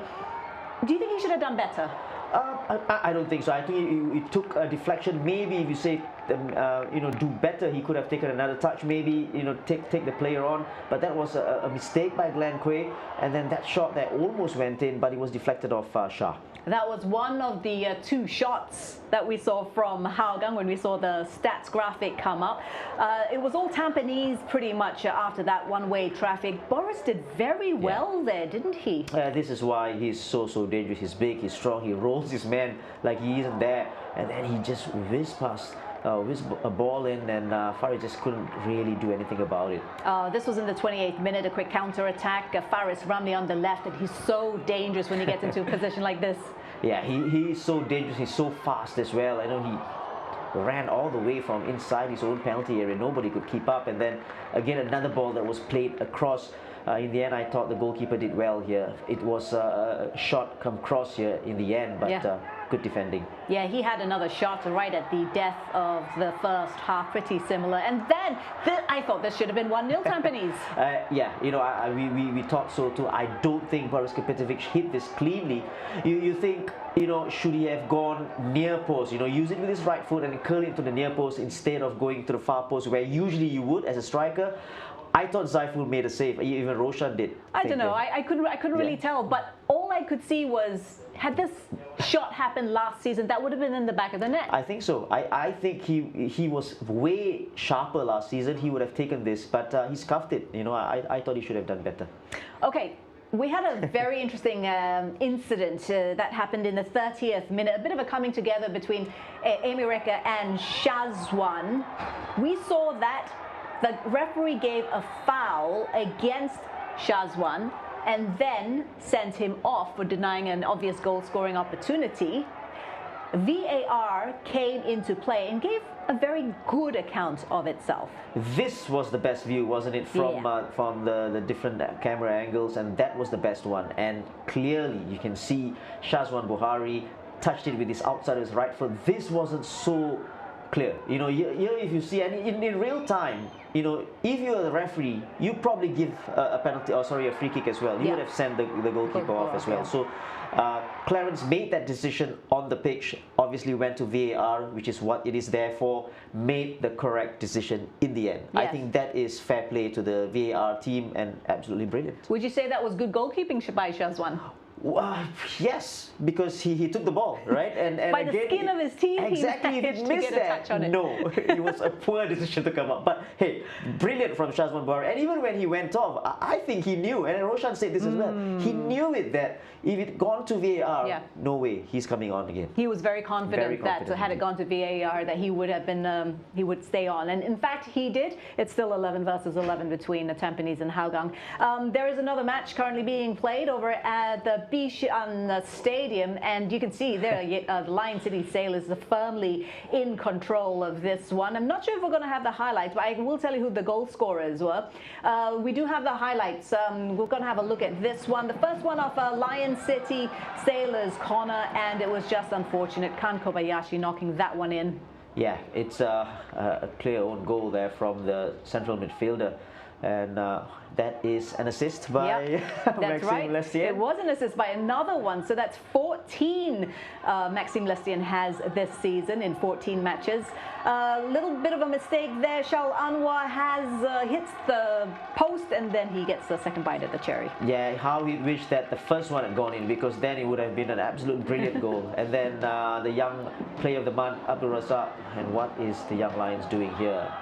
Do you think he should have done better? I don't think so. I think it took a deflection. Maybe if you say, you know, do better, he could have taken another touch. Maybe, you know, take the player on. But that was a mistake by Glenn Quay. And then that shot that almost went in, but it was deflected off Shah. That was one of the 2 shots that we saw from Hougang when we saw the stats graphic come up. It was all Tampines pretty much after that one-way traffic. Boris did very well there, didn't he? This is why he's so dangerous. He's big, he's strong, he rolls his man like he isn't there. And then he just whizzed past. Whizzed a ball in, and Faris just couldn't really do anything about it. This was in the 28th minute, a quick counter-attack. Faris Ramli on the left, and he's so dangerous when he gets into a position like this. Yeah, he's so dangerous, he's so fast as well. I know he ran all the way from inside his own penalty area. Nobody could keep up. And then, again, another ball that was played across. In the end, I thought the goalkeeper did well here. It was a shot come cross here in the end, but good defending. Yeah, he had another shot right at the death of the first half, pretty similar. And then, I thought this should have been 1-0 Tampines. Yeah, you know, we thought so too. I don't think Boris Kapitovic hit this cleanly. You think, you know, should he have gone near post? You know, use it with his right foot and curl it to the near post instead of going to the far post where usually you would as a striker. I thought Zaiful made a save. Even Roshan did. I don't know. I couldn't really tell. But all I could see was, had this shot happened last season, that would have been in the back of the net. I think so. I think he was way sharper last season. He would have taken this, but he scuffed it. You know, I thought he should have done better. Okay. We had a very interesting incident that happened in the 30th minute. A bit of a coming together between Amy Reka and Shazwan. We saw that the referee gave a foul against Shazwan and then sent him off for denying an obvious goal-scoring opportunity. VAR came into play and gave a very good account of itself. This was the best view, wasn't it, from the different camera angles, and that was the best one. And clearly you can see Shazwan Buhari touched it with his outside of his right foot. This wasn't so clear. You know, here if you see, and in real time, you know, if you're the referee, you probably give a penalty, or sorry, a free kick as well. You would have sent the goalkeeper off as well. Yeah. So Clarence made that decision on the pitch, obviously went to VAR, which is what it is there for, made the correct decision in the end. I Yes. think that is fair play to the VAR team and absolutely brilliant. Would you say that was good goalkeeping by Shazwan? Yes, because he took the ball, right? And By the skin of his teeth, exactly, he if he managed to missed get a that, touch on it. no, it was a poor decision to come up. But hey, brilliant from Shazwan Bar. And even when he went off, I think he knew, and Roshan said this as well, he knew it that if it gone to VAR, no way, he's coming on again. He was very confident, that had it indeed. gone to VAR, that he would have been, he would stay on. And in fact, he did. It's still 11 versus 11 between Tampines and Hougang. There is another match currently being played over at the Bishan Stadium, and you can see there the Lion City Sailors are firmly in control of this one. I'm not sure if we're going to have the highlights, but I will tell you who the goal scorers were. We do have the highlights. We're going to have a look at this one. The first one of Lion City Sailors corner, and it was just unfortunate. Kan Kobayashi knocking that one in. Yeah, it's a clear own goal there from the central midfielder. And that is an assist by That's Maxime right. Lestien. It was an assist by another one. So that's 14 Maxime Lestien has this season in 14 matches. A little bit of a mistake there. Shal Anwar has hits the post, and then he gets the second bite at the cherry. Yeah, how he wished that the first one had gone in, because then it would have been an absolute brilliant goal. And then the young player of the month, Abdul Razak. And what is the young Lions doing here?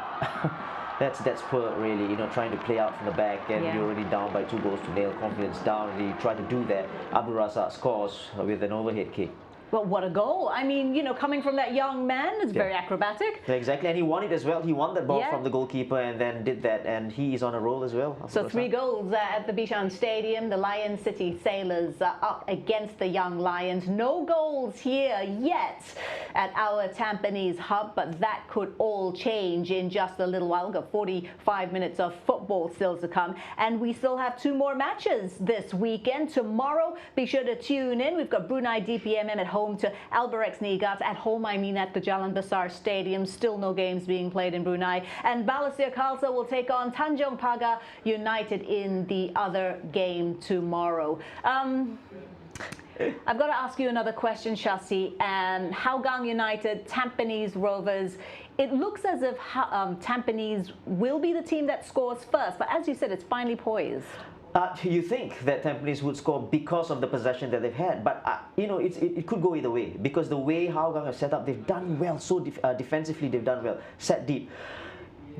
That's poor, really, you know, trying to play out from the back, and you're already down by 2-0, confidence down, and he tried to do that. Abdul Razak scores with an overhead kick. Well, what a goal. I mean, you know, coming from that young man, it's very acrobatic. Exactly, and he won it as well. He won that ball Yeah. from the goalkeeper and then did that, and he is on a roll as well. So 3 goals at the Bishan Stadium. The Lion City Sailors are up against the Young Lions. No goals here yet at our Tampines Hub, but that could all change in just a little while. We've got 45 minutes of football still to come, and we still have 2 more matches this weekend. Tomorrow, be sure to tune in. We've got Brunei DPMM at home to Albirex Niigata. At home, I mean at the Jalan Besar Stadium. Still no games being played in Brunei. And Balestier Khalsa will take on Tanjung Pagar United in the other game tomorrow. I've got to ask you another question, Shasi. Hougang United, Tampines Rovers. It looks as if Tampines will be the team that scores first, but as you said, it's finely poised. You think that Tampines would score because of the possession that they've had, but you know, it could go either way, because the way Hougang have set up, they've done well. So defensively, they've done well. Set deep.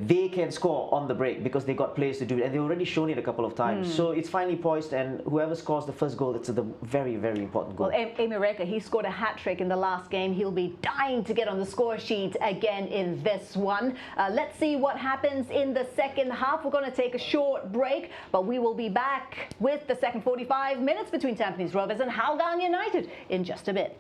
They can score on the break because they got players to do it, and they've already shown it a couple of times. So it's finely poised, and whoever scores the first goal, it's a very, very important goal. Well, Emireka, he scored a hat-trick in the last game. He'll be dying to get on the score sheet again in this one. Let's see what happens in the second half. We're going to take a short break, but we will be back with the second 45 minutes between Tampines Rovers and Hougang United in just a bit.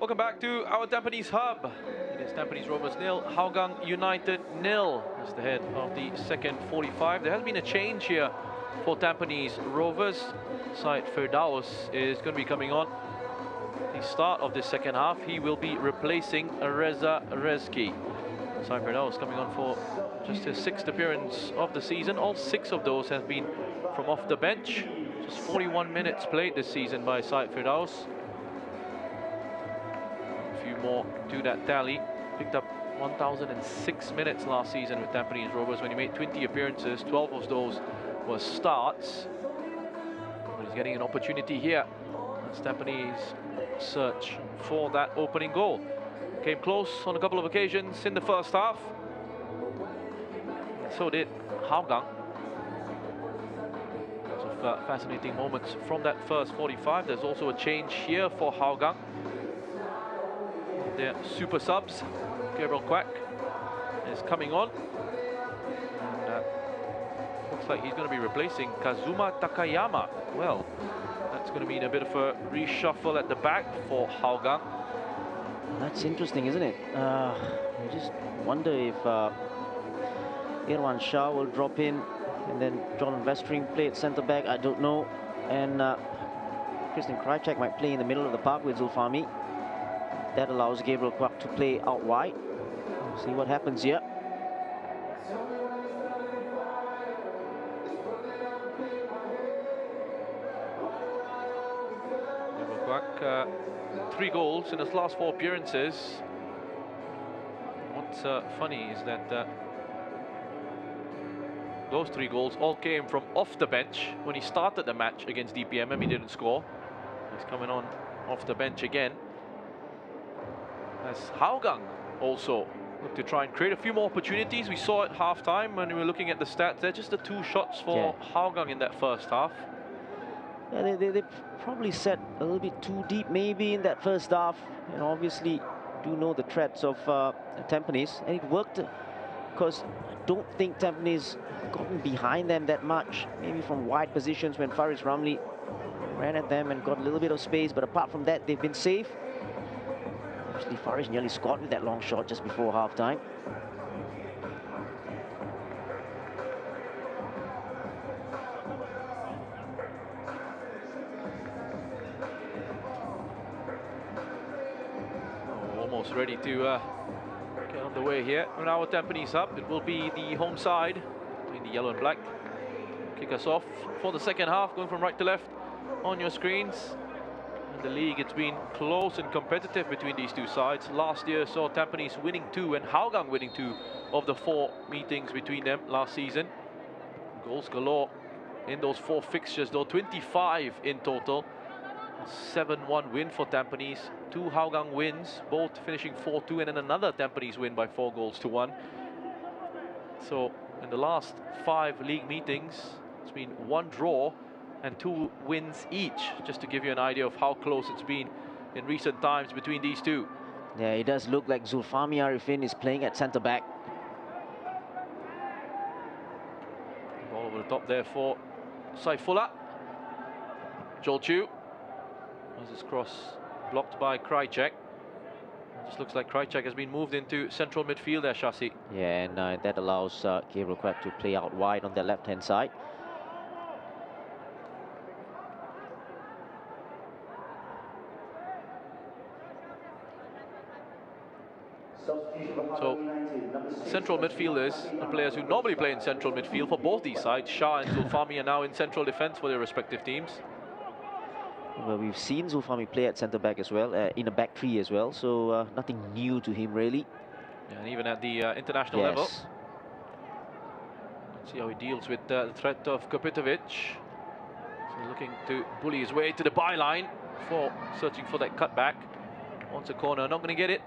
Welcome back to our Tampines Hub. It is Tampines Rovers 0, Hougang United 0. That's the head of the second 45. There has been a change here for Tampines Rovers. Side Firdaus is going to be coming on the start of the second half. He will be replacing Reza Rezki. Side Firdaus coming on for just his 6th appearance of the season. All 6 of those have been from off the bench. Just 41 minutes played this season by Side Firdaus. Few more to that tally. Picked up 1,006 minutes last season with Tampines Rovers when he made 20 appearances. 12 of those were starts. But he's getting an opportunity here as Tampines search for that opening goal. Came close on a couple of occasions in the first half. And so did Hougang. Lots of fascinating moments from that first 45. There's also a change here for Hougang. Their super subs, Gabriel Quack is coming on. And looks like he's going to be replacing Kazuma Takayama. Well, that's going to mean a bit of a reshuffle at the back for Hougang. That's interesting, isn't it? I just wonder if Irwan Shah will drop in and then John Vestring play at centre back. I don't know. And Christian Krychek might play in the middle of the park with Zulfami. That allows Gabriel Kwak to play out wide. See what happens here. Gabriel Kwak, 3 goals in his last 4 appearances. What's funny is that those 3 goals all came from off the bench. When he started the match against DPMM, he didn't score. He's coming on off the bench again. As Hougang also look to try and create a few more opportunities. We saw at half-time when we were looking at the stats. They're just the 2 shots for Hougang in that first half. Yeah, they probably set a little bit too deep maybe in that first half. And obviously do know the threats of Tampines. And it worked because I don't think Tampines gotten behind them that much. Maybe from wide positions when Faris Ramli ran at them and got a little bit of space. But apart from that, they've been safe. Actually, Faris nearly scored with that long shot just before half-time. Almost ready to get on the way here on our Tampines Hub. It will be the home side between the yellow and black. Kick us off for the second half, going from right to left on your screens. In the league, it's been close and competitive between these 2 sides. Last year saw Tampines winning 2 and Hougang winning 2 of the 4 meetings between them last season. Goals galore in those 4 fixtures, though 25 in total. 7-1 win for Tampines, 2 Hougang wins, both finishing 4-2, and then another Tampines win by 4 goals to 1. So in the last 5 league meetings, it's been 1 draw and 2 wins each, just to give you an idea of how close it's been in recent times between these 2. Yeah, it does look like Zulfami Arifin is playing at centre-back. Ball over the top there for Saifullah. Jolchu. As this cross blocked by Krychek. It just looks like Krychek has been moved into central midfield there, Shasi. Yeah, and that allows Gabriel Kwak to play out wide on the left-hand side. So central midfielders, the players who normally play in central midfield for both these sides, Shah and Zulfami, are now in central defence for their respective teams. Well, we've seen Zulfami play at centre-back as well, in a back 3 as well, so nothing new to him really. Yeah, and even at the international level. Let's see how he deals with the threat of Kopitovic. So looking to bully his way to the byline for searching for that cutback. Wants a corner, not going to get it.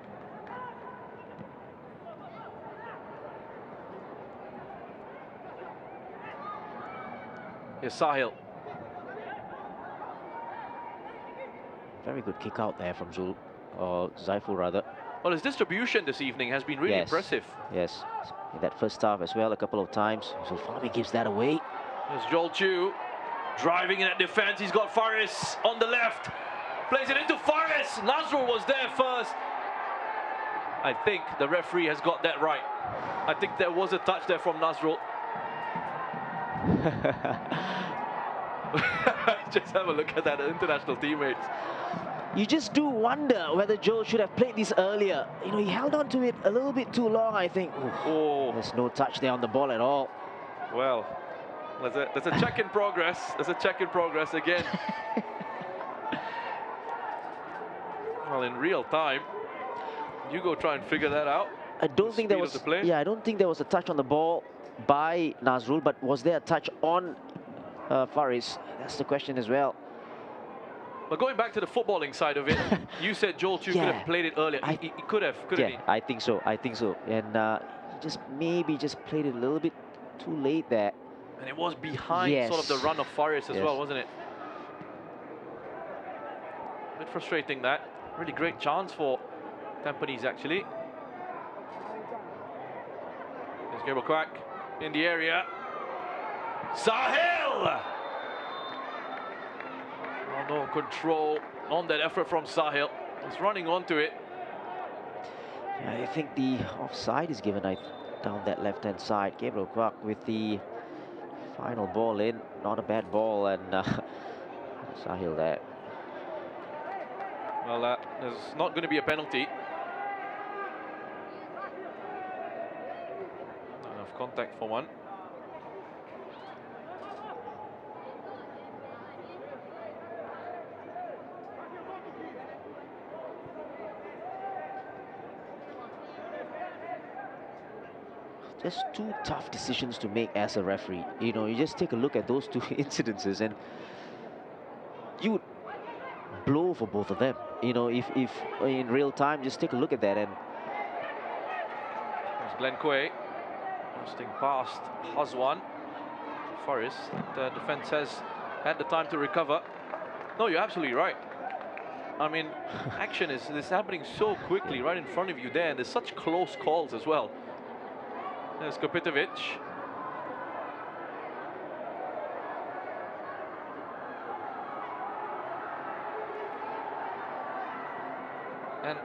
Here's Sahil. Very good kick out there from Zaiful rather. Well, his distribution this evening has been really impressive. Yes, in that first half as well, a couple of times. Zulfami gives that away. There's Joel Chu driving in at defense. He's got Faris on the left. Plays it into Faris. Nazrul was there first. I think the referee has got that right. I think there was a touch there from Nazrul. Just have a look at that, international teammates. You just do wonder whether Joel should have played this earlier. You know, he held on to it a little bit too long, I think. Oh, there's no touch there on the ball at all. Well, there's a check in progress. There's a check in progress again. Well, in real time, you go try and figure that out. I don't think there was. Yeah, I don't think there was a touch on the ball by Nazrul, but was there a touch on Faris? That's the question as well. But going back to the footballing side of it, you said Joel Chu could have played it earlier. He could have, couldn't he? I think so. I think so. And he just maybe just played it a little bit too late there. And it was behind sort of the run of Faris as well, wasn't it? A bit frustrating that. Really great chance for Tampines actually. There's Gabriel Quack in the area. Sahil! Oh, no control on that effort from Sahil. He's running onto it. Yeah, I think the offside is given down that left-hand side. Gabriel Quack with the final ball in. Not a bad ball, and Sahil there. Well, there's not going to be a penalty. Not enough contact for one. Just two tough decisions to make as a referee. You know, you just take a look at those two incidences and you would blow for both of them. You know, if in real time, just take a look at that. And there's Glenn Quay busting past Hazwan. Faris, the defense has had the time to recover. No, you're absolutely right. I mean, action is happening so quickly right in front of you there, and there's such close calls as well. There's Kopitovic. And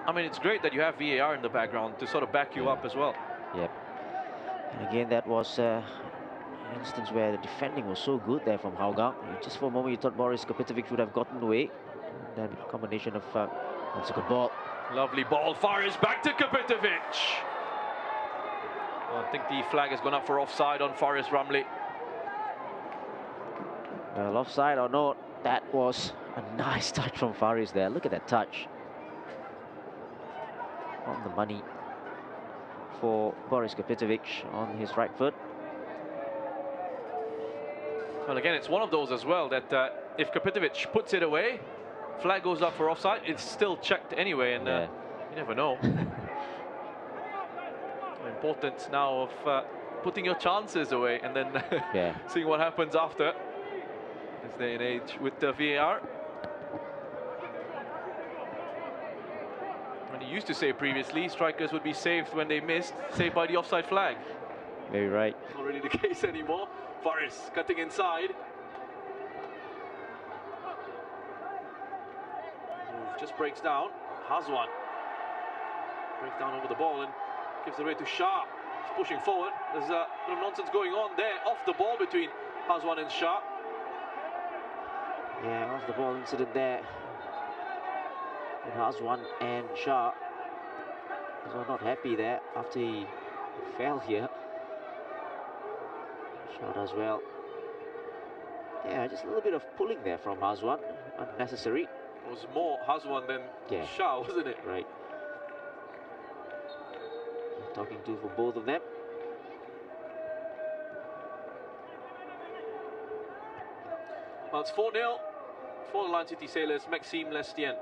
I mean, it's great that you have VAR in the background to sort of back you up as well. Yep. And again, that was an instance where the defending was so good there from Hougang. Just for a moment, you thought Boris Kopitovic would have gotten away. And then combination of that's a good ball. Lovely ball. Faris back to Kopitovic. Well, I think the flag has gone up for offside on Faris Ramli. Well, offside or not, that was a nice touch from Faris there. Look at that touch. On the money for Boris Kopitovic on his right foot. Well, again, it's one of those as well that if Kopitovic puts it away, flag goes up for offside, it's still checked anyway, and you never know. The importance now of putting your chances away and then seeing what happens after. This day and age with the VAR. And he used to say previously, strikers would be saved when they missed, saved by the offside flag. Very right. Not really the case anymore. Faris cutting inside. Move just breaks down. Hazwan breaks down over the ball and gives it away to Shah. He's pushing forward. There's a bit of nonsense going on there off the ball between Hazwan and Shah. Yeah, off the ball incident there. And Hazwan and Shah was not happy there after he fell here. Shah does well. Yeah, just a little bit of pulling there from Hazwan. Unnecessary. It was more Hazwan than Shah, wasn't it? Right. Talking to for both of them. Well, it's 4-0 for the Lion City Sailors, Maxime Lestien.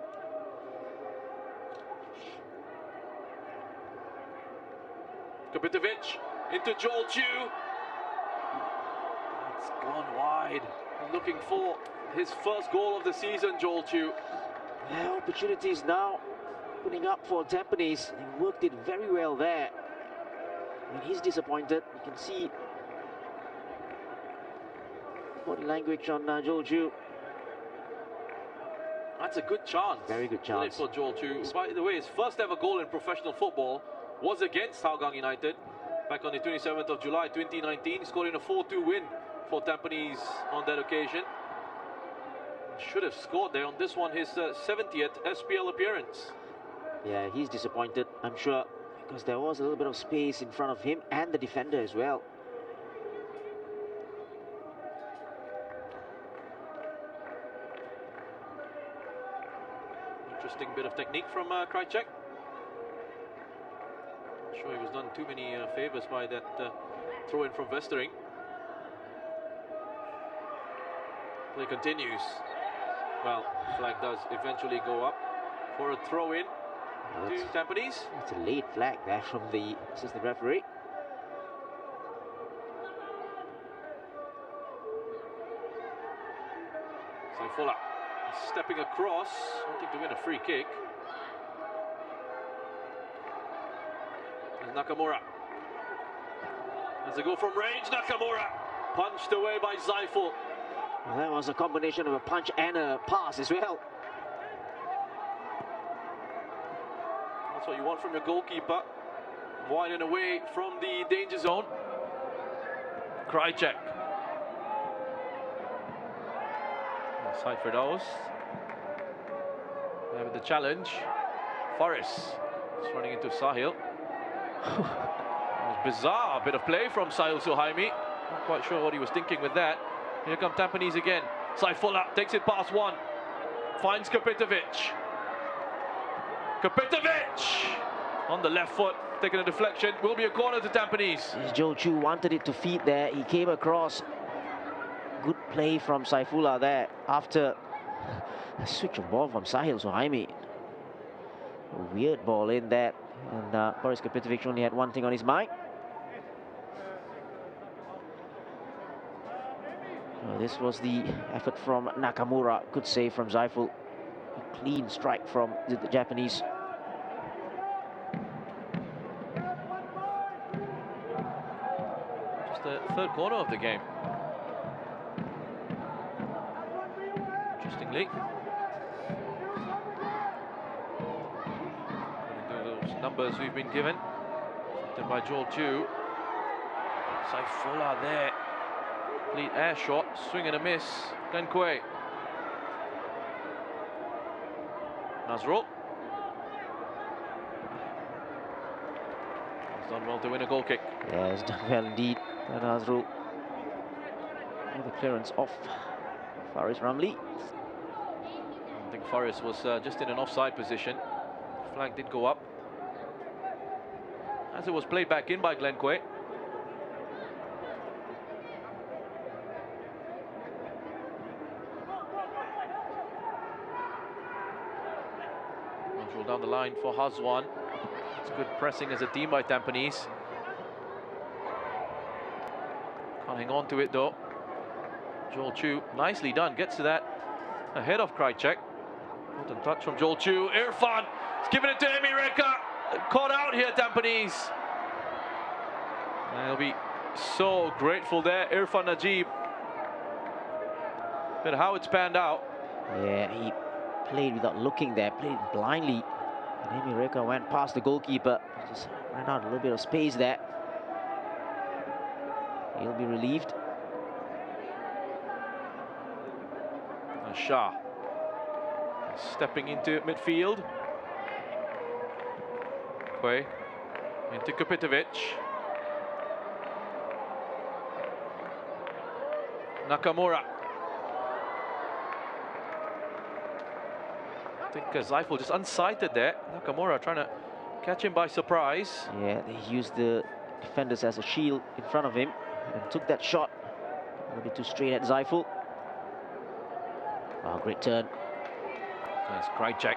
Kapitovic into Joel Chu. It's gone wide. Looking for his first goal of the season, Joel Chu. Yeah, opportunities now putting up for Tampines. They worked it very well there. When he's disappointed, you can see body language on Joel Chu. That's a good chance. Very good chance for Joel Chu. By the way, his first ever goal in professional football was against Hougang United back on the 27th of July 2019, scoring a 4-2 win for Tampines on that occasion. Should have scored there on this one, his 70th SPL appearance. Yeah, he's disappointed, I'm sure, because there was a little bit of space in front of him and the defender as well. Interesting bit of technique from Krajcek. Not sure he was done too many favors by that throw in from Westering. Play continues. Well, flag does eventually go up for a throw in to Tampines. It's a late flag there from the assistant referee. Saifola stepping across, wanting to win a free kick. There's Nakamura. As a go from range, Nakamura punched away by Zaiful. Well, that was a combination of a punch and a pass as well. That's what you want from your goalkeeper. Wide and away from the danger zone. Krajcek. Side for those. There with the challenge. Forrest is running into Sahil. Bizarre bit of play from Sahil Suhaimi. Not quite sure what he was thinking with that. Here come Tampines again. Saifola takes it past one. Finds Kapitovic. Kapitovic on the left foot, taking a deflection. Will be a corner to Tampines. Joel Chu wanted it to feed there. He came across. Good play from Saifullah there after a switch of ball from Sahil Suhaimi. A weird ball in there. And Boris Kapitovic only had one thing on his mind. This was the effort from Nakamura. Good save from Zaiful. A clean strike from the Japanese. Just the third corner of the game. Interestingly, according to those numbers we've been given, something by Joel Chu. Saifola there. Complete air shot, swing and a miss. Glenn Quay. Nazrul. He's done well to win a goal kick. Yeah, he's done well indeed. Nazrul. With the clearance off Faris Ramli. I think Forrest was just in an offside position. Flag did go up. As it was played back in by Glenn Quay. Down the line for Hazwan. It's good pressing as a team by Tampines. Can't hang on to it though. Joel Chu, nicely done, gets to that ahead of Krajcek. Important touch from Joel Chu. Irfan is giving it to Emi Reka. Caught out here, Tampines. They'll be so grateful there, Irfan Najib. But how it's panned out. Yeah, he played without looking there, played blindly. And Emi Reka went past the goalkeeper. Just ran out a little bit of space there. He'll be relieved. Shah stepping into midfield. Quay into Kapitovic. Nakamura. I think Zaiful just unsighted there. Nakamura trying to catch him by surprise. Yeah, they used the defenders as a shield in front of him and took that shot. A little bit too straight at Zaiful. Oh, great turn. That's Krajcek.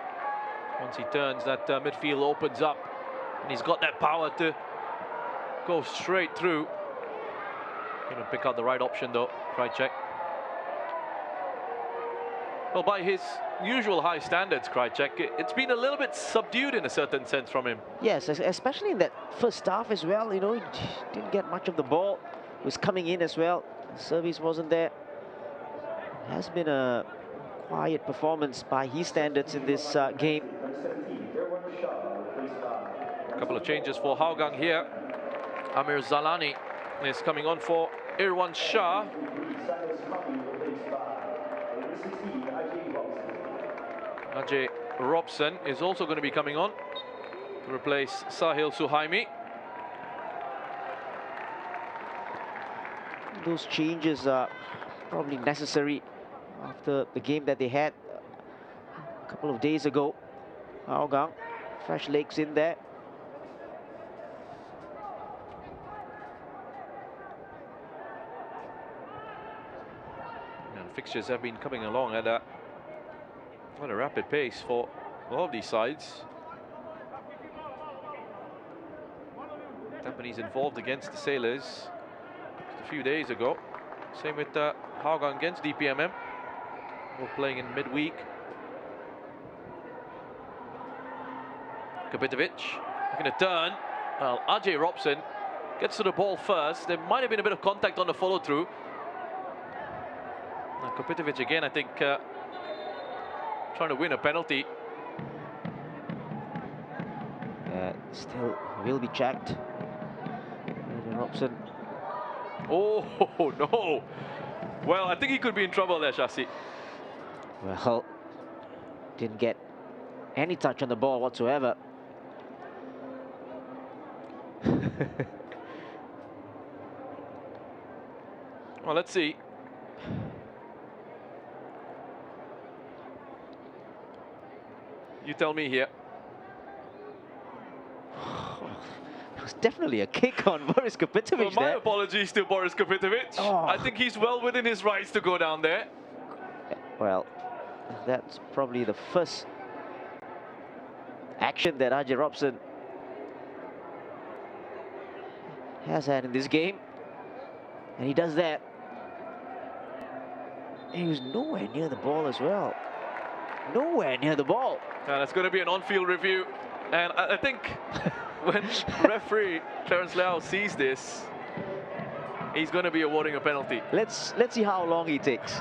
Once he turns, that midfield opens up, and he's got that power to go straight through. Gonna pick out the right option though, Krajcek. Well, by his usual high standards, Krajcek, it's been a little bit subdued in a certain sense from him. Yes, especially in that first half as well. You know, he didn't get much of the ball. He was coming in as well. The service wasn't there. It has been a quiet performance by his standards in this game. A couple of changes for Hougang here. Amir Zalani is coming on for Irwan Shah. Ajay Robson is also going to be coming on to replace Sahil Suhaimi. Those changes are probably necessary after the game that they had a couple of days ago. Hougang, fresh legs in there. And fixtures have been coming along at quite a rapid pace for all of these sides. Tampines involved against the Sailors just a few days ago. Same with Hougang against DPMM. Both playing in midweek. Kapitovic looking to turn. Well, Ajay Robson gets to the ball first. There might have been a bit of contact on the follow through. Kapitovic again, I think, trying to win a penalty. Still will be checked. Robson. Oh no! Well, I think he could be in trouble there, Shasi. Well, didn't get any touch on the ball whatsoever. Well, let's see. You tell me here. It was definitely a kick on Boris Kapitovic Well, my there. apologies to Boris Kapitovic. Oh. I think he's well within his rights to go down there. Well, that's probably the first action that Ajay Robson has had in this game. And he does that. He was nowhere near the ball as well. Nowhere near the ball. And it's going to be an on-field review. And I think when referee Clarence Liao sees this, he's going to be awarding a penalty. Let's see how long he takes.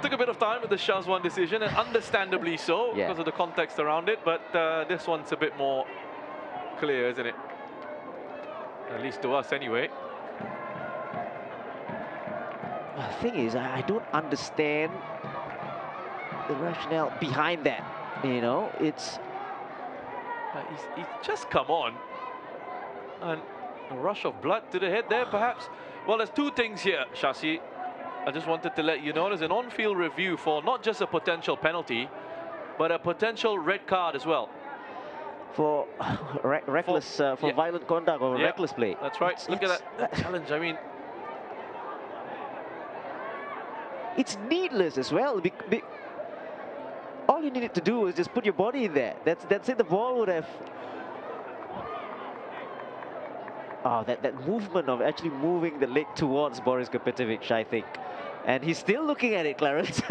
Took a bit of time with the Shazwan decision, and understandably so, Yeah. because of the context around it. But this one's a bit more clear, isn't it? At least to us, anyway. The thing is, I don't understand the rationale behind that. You know, it's He's just come on. And a rush of blood to the head there, perhaps. Well, there's two things here, Shasi. I just wanted to let you know there's an on-field review for not just a potential penalty, but a potential red card as well. for reckless, for yeah. violent conduct or Yeah, reckless play. That's right. Look at that challenge. I mean, it's needless as well. All you needed to do is just put your body in there. That's it. The ball would have. Oh, that movement of actually moving the leg towards Boris Kapitovic, I think. And he's still looking at it, Clarence.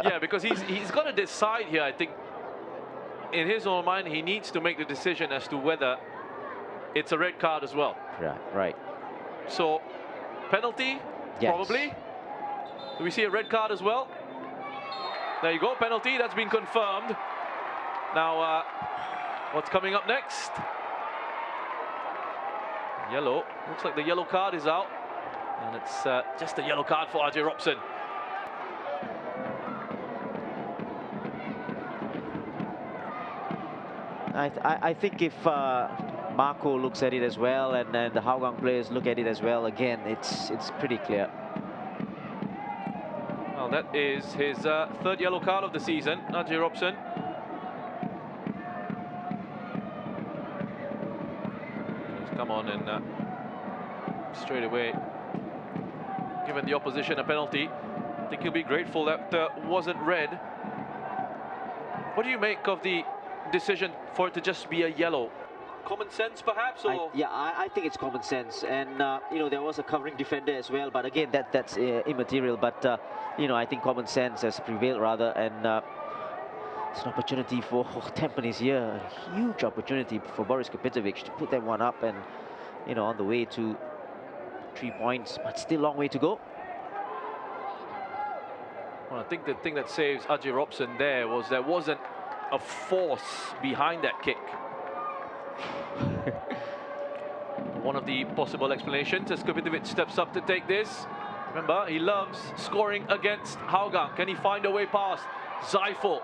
yeah, because he's got to decide here, I think. In his own mind, he needs to make the decision as to whether it's a red card as well. Right. So, penalty, Yes. probably. Do we see a red card as well? There you go, penalty, that's been confirmed. Now, what's coming up next? Yellow, looks like the yellow card is out. And it's just a yellow card for Ajay Robson. I think if Marco looks at it as well, and then the Hougang players look at it as well, again, it's pretty clear. Well, that is his third yellow card of the season, Ajay Robson. He's come on and straight away given the opposition a penalty. I think he'll be grateful that wasn't red. What do you make of the decision for it to just be a yellow? Common sense, perhaps? Or? I think it's common sense, and you know, there was a covering defender as well. But again, that's immaterial. But you know, I think common sense has prevailed rather, and it's an opportunity for Tampines here, a huge opportunity for Boris Kapitovic to put that one up, and you know, on the way to 3 points, but still a long way to go. Well, I think the thing that saves Ajay Robson there wasn't a force behind that kick. One of the possible explanations as Kapitovic steps up to take this. Remember, he loves scoring against Hougang. Can he find a way past Zaiful?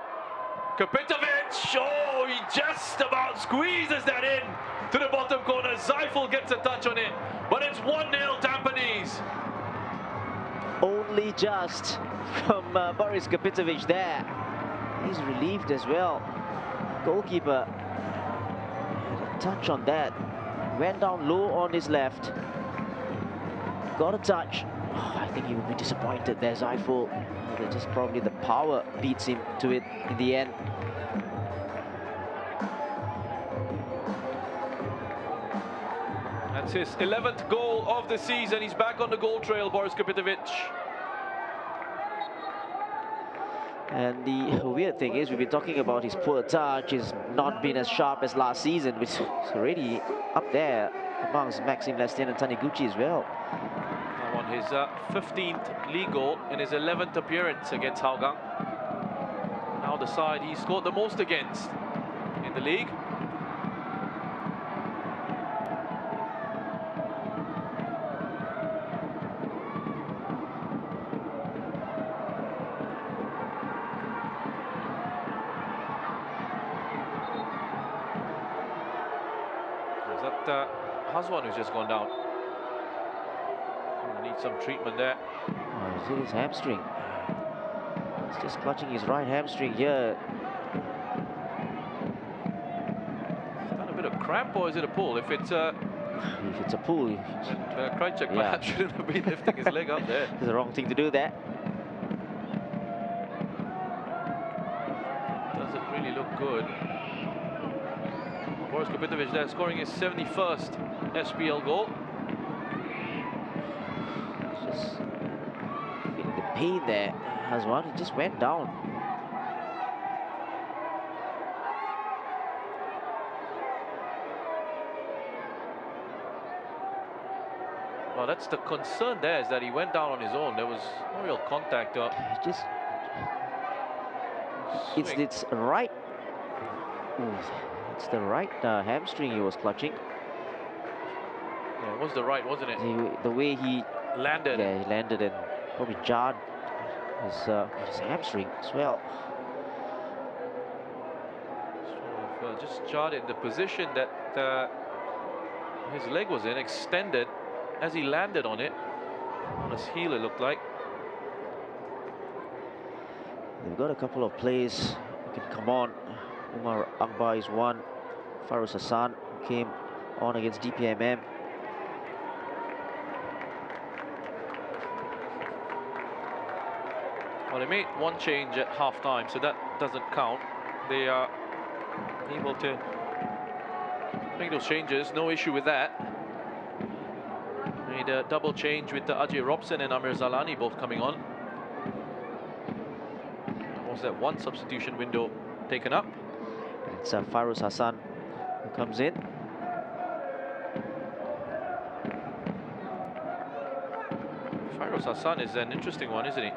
Kapitovic, oh, he just about squeezes that in to the bottom corner. Zaiful gets a touch on it, but it's 1-0 Tampines. Only just from Boris Kapitovic there. He's relieved as well. Goalkeeper had a touch on that. Went down low on his left. Got a touch. Oh, I think he would be disappointed there, Zaiful. Just probably the power beats him to it in the end. That's his 11th goal of the season. He's back on the goal trail, Boris Kapitovic. And the weird thing is, we've been talking about his poor touch. He's not been as sharp as last season, which is already up there amongst Maxim Lestienne and Taniguchi as well. Now on his 15th league goal in his 11th appearance against Hougang. Now the side he scored the most against in the league. Hazwan who's just gone down. Needs some treatment there. Oh, is it his hamstring? He's just clutching his right hamstring here. Is that a bit of cramp or is it a pull? If it's a pull, Krajcik perhaps shouldn't have been lifting his leg up there. It's the wrong thing to do there. Doesn't really look good. Boris Kapitovic there scoring his 71st SPL goal. Just feeling the pain there. Hazwan, he just went down. Well, that's the concern there, is that he went down on his own. There was no real contact. It's right. Ooh, it's the right hamstring he was clutching. Yeah, it was the right, wasn't it? The way he landed. Yeah, he landed and probably jarred his hamstring as well. Sort of, just jarred it in the position that his leg was in, extended as he landed on it. On his heel, it looked like. They've got a couple of plays who can come on. Umar Akbar is one. Farouz Hassan came on against DPMM. Well, they made one change at half-time, so that doesn't count. They are able to make those changes, no issue with that. Made a double change with Ajay Robson and Amir Zalani both coming on. Was that one substitution window taken up? It's Farouz Hassan who comes in. Farouz Hassan is an interesting one, isn't he?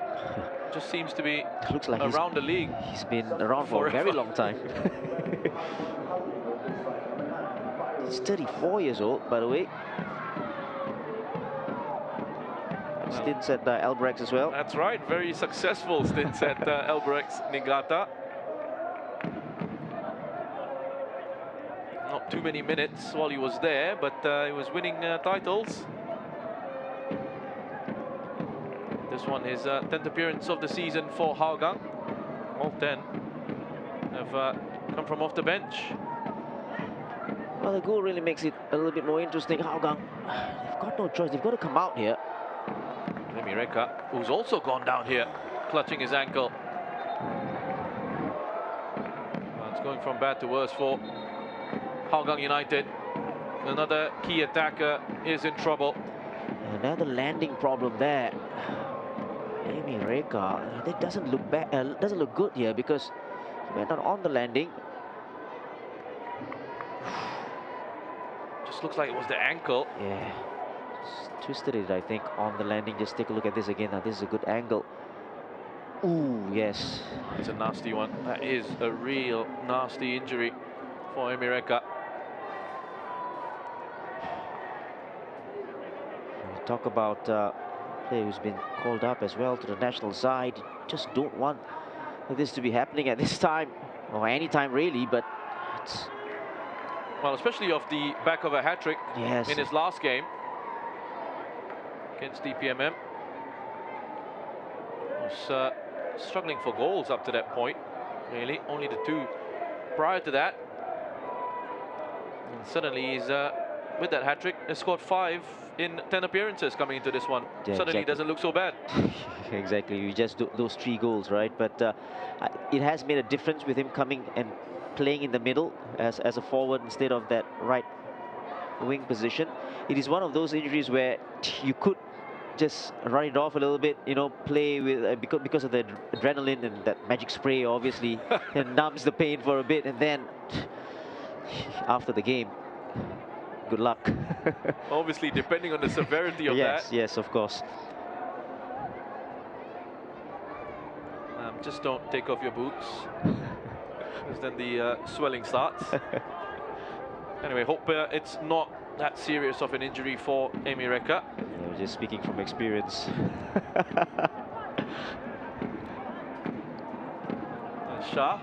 Just seems to be looks like around the league. He's been around for a very long time. He's 34 years old, by the way. Stints at Albrechts as well. That's right, very successful stints at Albrechts Niigata. Not too many minutes while he was there, but he was winning titles. This one is 10th appearance of the season for Hougang. All 10 have come from off the bench. Well, the goal really makes it a little bit more interesting. Hougang, they've got no choice. They've got to come out here. Emireka, who's also gone down here, clutching his ankle. Well, it's going from bad to worse for Hougang United. Another key attacker is in trouble. Another landing problem there. Emireka, that doesn't look bad. Doesn't look good here because he went on the landing. Just looks like it was the ankle. Yeah, just twisted it, I think, on the landing. Just take a look at this again. Now, this is a good angle. Ooh, yes. It's a nasty one. That is a real nasty injury for Emireka. We talk about player who's been called up as well to the national side. Just don't want this to be happening at this time, or any time really, but it's... Well, especially off the back of a hat-trick Yes. in his last game against DPMM. Was struggling for goals up to that point, really. Only the 2 prior to that. And suddenly he's, with that hat-trick, has scored 5 in 10 appearances coming into this one. Yeah, Suddenly exactly. it doesn't look so bad. Exactly, you just do those 3 goals, right? But it has made a difference with him coming and playing in the middle as a forward instead of that right wing position. It is one of those injuries where you could just run it off a little bit, you know, play with because of the adrenaline and that magic spray, obviously, and numbs the pain for a bit, and then after the game, good luck. Obviously, depending on the severity of that. Yes, of course. Just don't take off your boots, because then the swelling starts. Anyway, hope it's not that serious of an injury for Emireka. Yeah, just speaking from experience. Shah.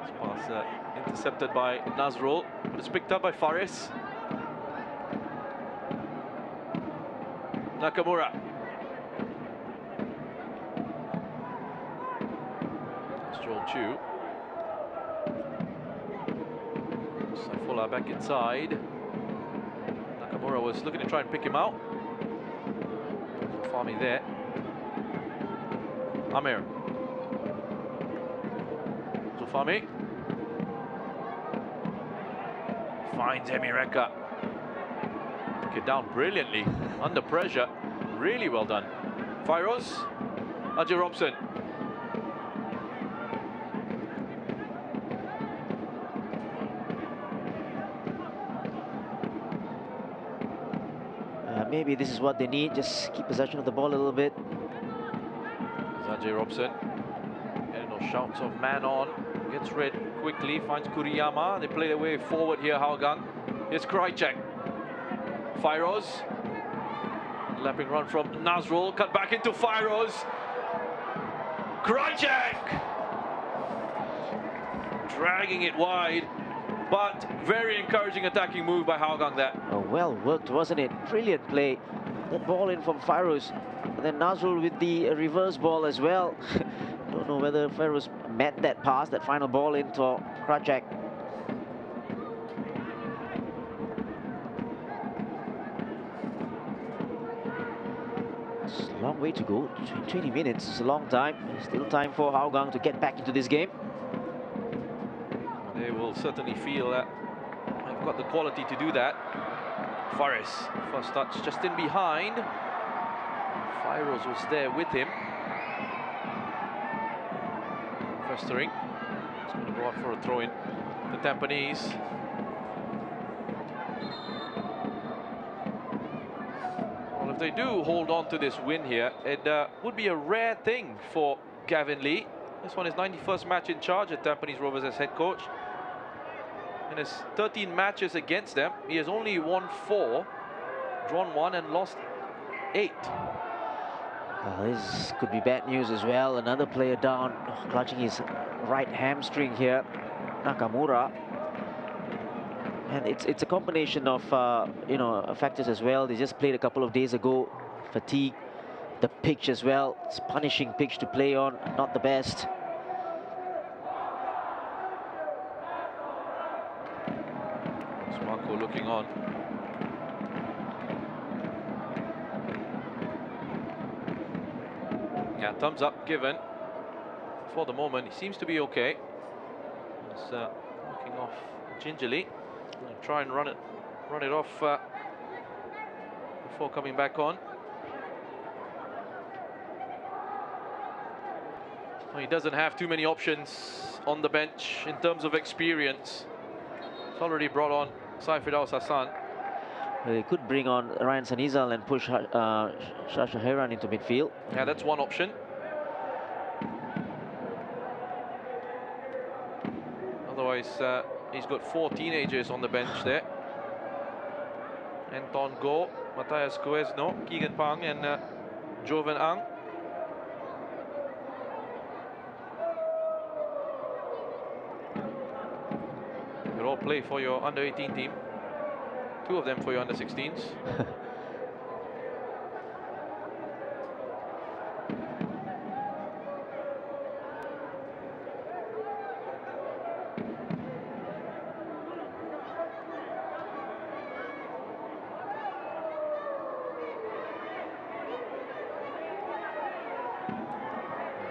This pass intercepted by Nazrul. It's picked up by Faris. Nakamura. Joel Chu. Saifullah back inside. Nakamura was looking to try and pick him out. Fahmi there. Amir. Zulfami. Finds Emireka. Took it down brilliantly. Under pressure. Really well done. Fairoz. Ajay Robson. Maybe this is what they need, just keep possession of the ball a little bit. Ajay Robson getting those shouts of man on, gets red quickly, finds Kuriyama. They play their way forward here, Hougang. Here's Krajcek. Fairoz. Lapping run from Nazrul, cut back into Fairoz. Krajcek! Dragging it wide, but very encouraging attacking move by Hougang there. Oh, well worked, wasn't it? Brilliant play. That ball in from Fairoz. And then Nazrul with the reverse ball as well. Don't know whether Fairoz met that pass, that final ball in for Krajcek. It's a long way to go. 20 minutes is a long time. Still time for Hougang to get back into this game. They will certainly feel that they've got the quality to do that. Faris, first touch just in behind. Fairoz was there with him. Festering. It's going to go out for a throw in to Tampines. Well, if they do hold on to this win here, it would be a rare thing for Gavin Lee. This one is 91st match in charge at Tampines Rovers as head coach. In his 13 matches against them, he has only won 4, drawn 1 and lost 8. Well, this could be bad news as well. Another player down, clutching his right hamstring here, Nakamura. And it's a combination of you know, factors as well. They just played a couple of days ago. Fatigue, the pitch as well. It's a punishing pitch to play on, not the best. Marco looking on. Yeah, thumbs up given. For the moment, he seems to be okay. He's walking off gingerly. Gonna try and run it off before coming back on. Well, he doesn't have too many options on the bench in terms of experience. He's already brought on Saifid Al-Hassan. They could bring on Ryan Sanizal and push Shasha Heran into midfield. Yeah, that's one option. Otherwise, he's got 4 teenagers on the bench there. Anton Go, Matthias Cuesno, Keegan Pang and Joven Ang. They all play for your under-18 team. 2 of them for your under-16s.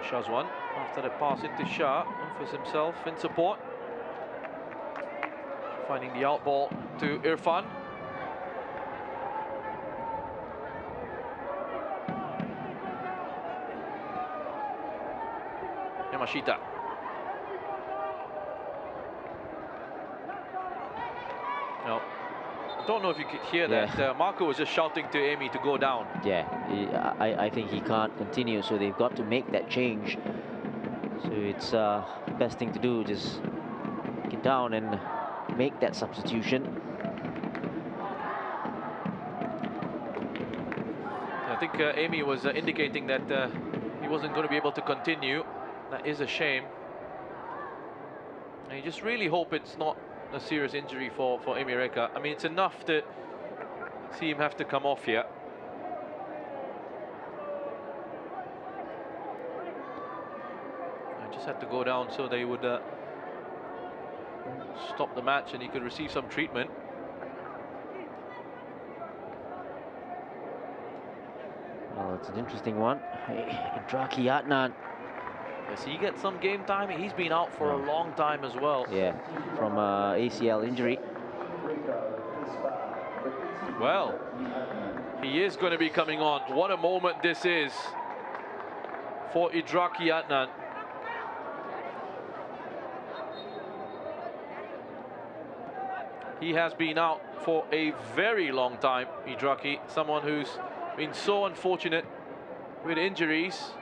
Shazwan, after the pass into Shah, offers himself in support. Finding the out ball to Irfan. Yamashita. No. I don't know if you could hear that. Marco was just shouting to Amy to go down. Yeah, I think he can't continue, so they've got to make that change. So it's best thing to do, just get down and make that substitution. I think Amy was indicating that he wasn't going to be able to continue. That is a shame. And you just really hope it's not a serious injury for Amy Reka. I mean, it's enough to see him have to come off here. I just had to go down so they would stop the match and he could receive some treatment. Well, it's an interesting one. Indraki Adnan. Does he get some game time? He's been out for a long time as well. Yeah, from ACL injury. Well, he is going to be coming on. What a moment this is for Indraki Adnan. He has been out for a very long time, Indraki. Someone who's been so unfortunate with injuries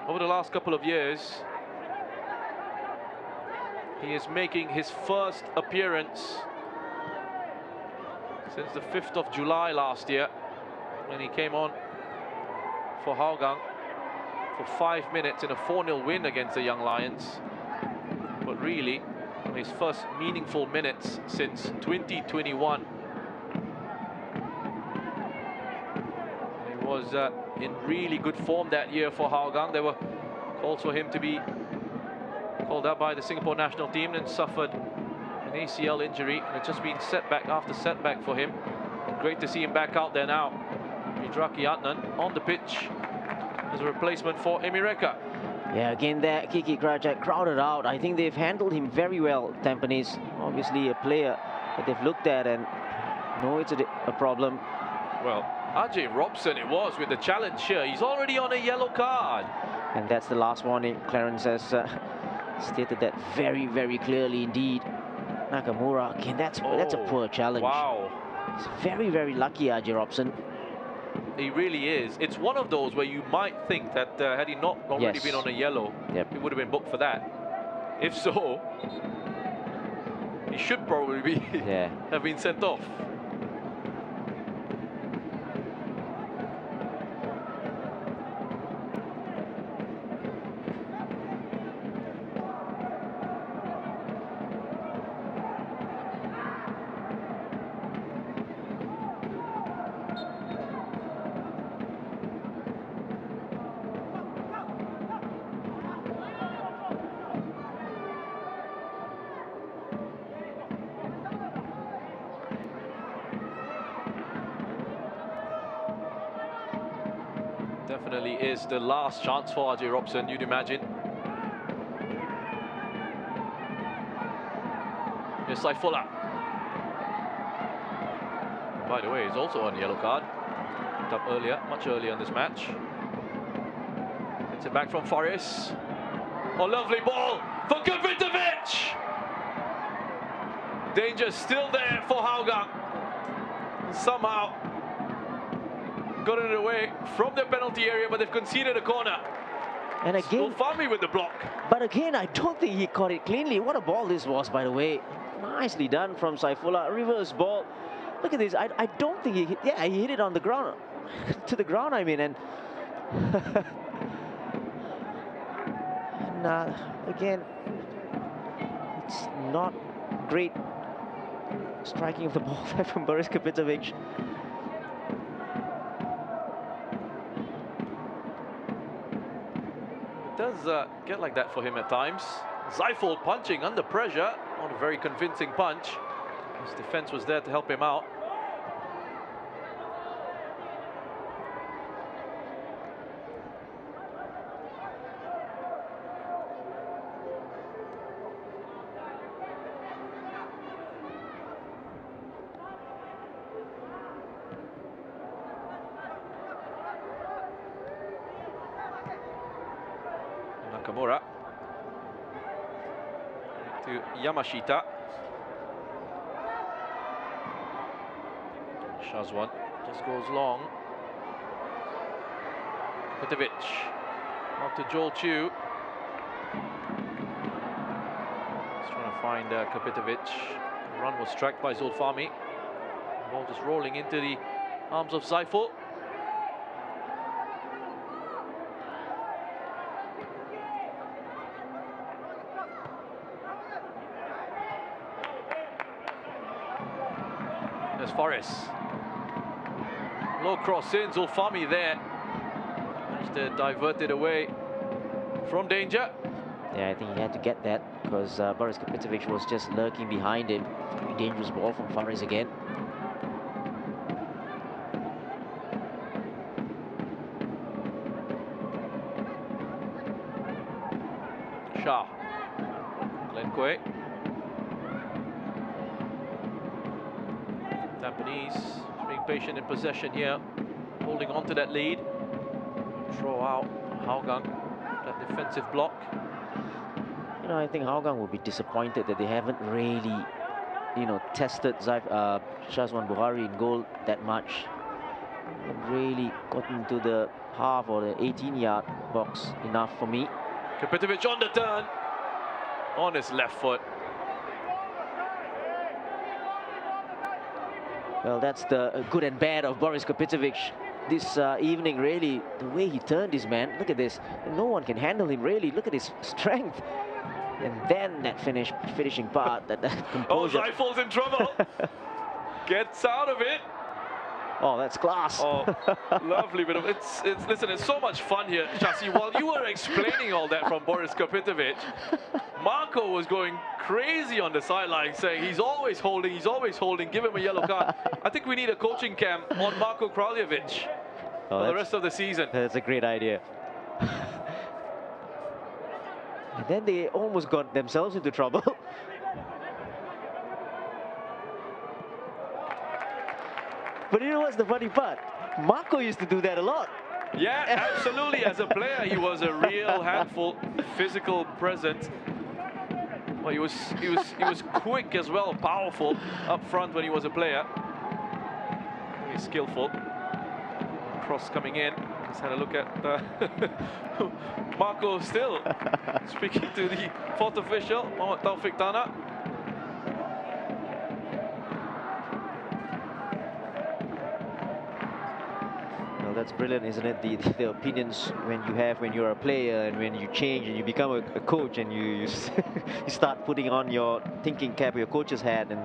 over the last couple of years. He is making his first appearance since the 5th of July last year, when he came on for Hougang for 5 minutes in a 4-0 win against the Young Lions. But really, his first meaningful minutes since 2021. He was in really good form that year for Hougang. There were calls for him to be called up by the Singapore national team and suffered an ACL injury, and it's just been setback after setback for him. Great to see him back out there now. Indraki Adnan on the pitch as a replacement for Amy Reka. Yeah, again there, Kiki Krajak crowded out. I think they've handled him very well, Tampines. Obviously a player that they've looked at and know it's a problem. Well, Ajay Robson it was with the challenge here. He's already on a yellow card. And that's the last warning. Clarence has stated that very, very clearly indeed. Nakamura, again, that's a poor challenge. Wow. He's very, very lucky, Ajay Robson. He really is. It's one of those where you might think that had he not already been on a yellow, he would have been booked for that. If so, he should probably be have been sent off. Definitely is the last chance for RJ Robson, you'd imagine. Here's Saifullah. By the way, he's also on yellow card. Picked up earlier, much earlier in this match. Gets it back from Forrest. Oh, lovely ball for Kapitovic! Danger still there for Hougang. Somehow got it away from the penalty area, but they've conceded a corner. And again, Ulfami with the block. but again, I don't think he caught it cleanly. What a ball this was, by the way. Nicely done from Saifullah. Reverse ball. Look at this. I don't think he hit. Yeah, he hit it on the ground. To the ground, I mean. And, and again, it's not great striking of the ball there from Boris Kapitovic. It does get like that for him at times. Zeifel punching under pressure. Not a very convincing punch. His defense was there to help him out. Nakamura to Yamashita. Shazwan just goes long. Kapitovic out to Joel Chu. Just trying to find Kapitovic. The run was tracked by Zulfami. The ball just rolling into the arms of Zeifel. There's Forrest. Low cross in, Zulfami there. Managed to divert it away from danger. Yeah, I think he had to get that because Boris Kapitovic was just lurking behind him. Very dangerous ball from Fares again. Shah. Glenn Kwe. Tampines being patient in possession here, holding on to that lead. Throw out Hougang, that defensive block. You know, I think Hougang will be disappointed that they haven't really, you know, tested Shazwan Buhari in goal that much. Haven't really gotten to the half or the 18-yard box enough for me. Kapitovic on the turn, on his left foot. Well, that's the good and bad of Boris Kapitovic this evening, really. The way he turned his man, look at this. No one can handle him, really. Look at his strength. And then that finishing part, that composure. Oh, Zeifel's in trouble. Gets out of it. Oh, that's class. Oh, lovely bit of listen, it's so much fun here, Chasi. While you were explaining all that from Boris Kapitovic, Marco was going crazy on the sideline, saying he's always holding, give him a yellow card. I think we need a coaching camp on Marko Kraljevic for the rest of the season. That's a great idea. And then they almost got themselves into trouble. But you know what's the funny part? Marco used to do that a lot. Yeah, absolutely. As a player, he was a real handful, physical presence. But he was quick as well, powerful up front when he was a player. He's skillful. Cross coming in. Just had a look at Marco still speaking to the fourth official, Mohamed Taufik Tana. Well, that's brilliant, isn't it? The opinions when you're a player and when you change and you become a coach and you you start putting on your thinking cap, your coach's hat, and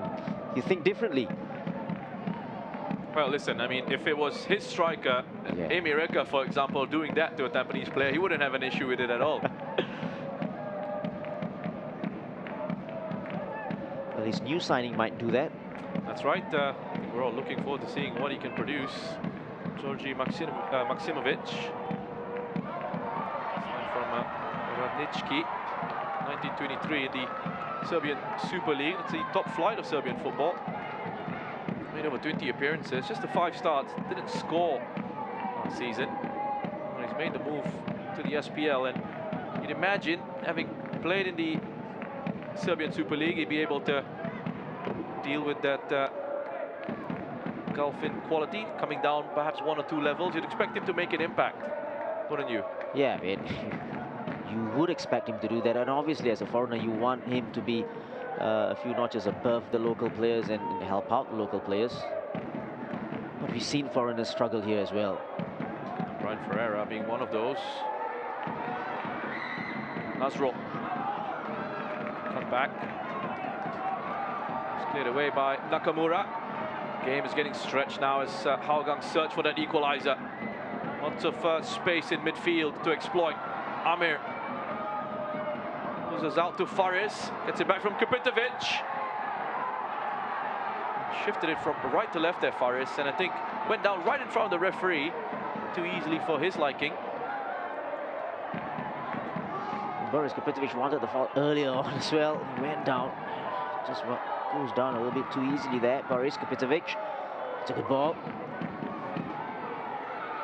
you think differently. Well, listen, I mean, if it was his striker, Amy Reka, for example, doing that to a Tampines player, he wouldn't have an issue with it at all. Well, his new signing might do that. That's right. I think we're all looking forward to seeing what he can produce. Georgi Maksimovic. From Radnički, 1923 in the Serbian Super League. It's the top flight of Serbian football. Made over 20 appearances, just the 5 starts. Didn't score last season. Well, he's made the move to the SPL, and you'd imagine, having played in the Serbian Super League, he'd be able to deal with that gulf in quality, coming down perhaps 1 or 2 levels. You'd expect him to make an impact, wouldn't you? Yeah, I mean, you would expect him to do that, and obviously as a foreigner you want him to be a few notches above the local players and help out the local players. But we've seen foreigners struggle here as well. Brian Ferreira being one of those. Nasro. Come back. It's cleared away by Nakamura. Game is getting stretched now as Hougang search for that equalizer. Lots of space in midfield to exploit. Amir loses out to Faris. Gets it back from Kapitovic. Shifted it from right to left there, Faris, and I think went down right in front of the referee. Too easily for his liking. Boris Kapitovic wanted the foul earlier on as well. He went down. Just goes down a little bit too easily there. Boris Kapitovic. It's a good ball.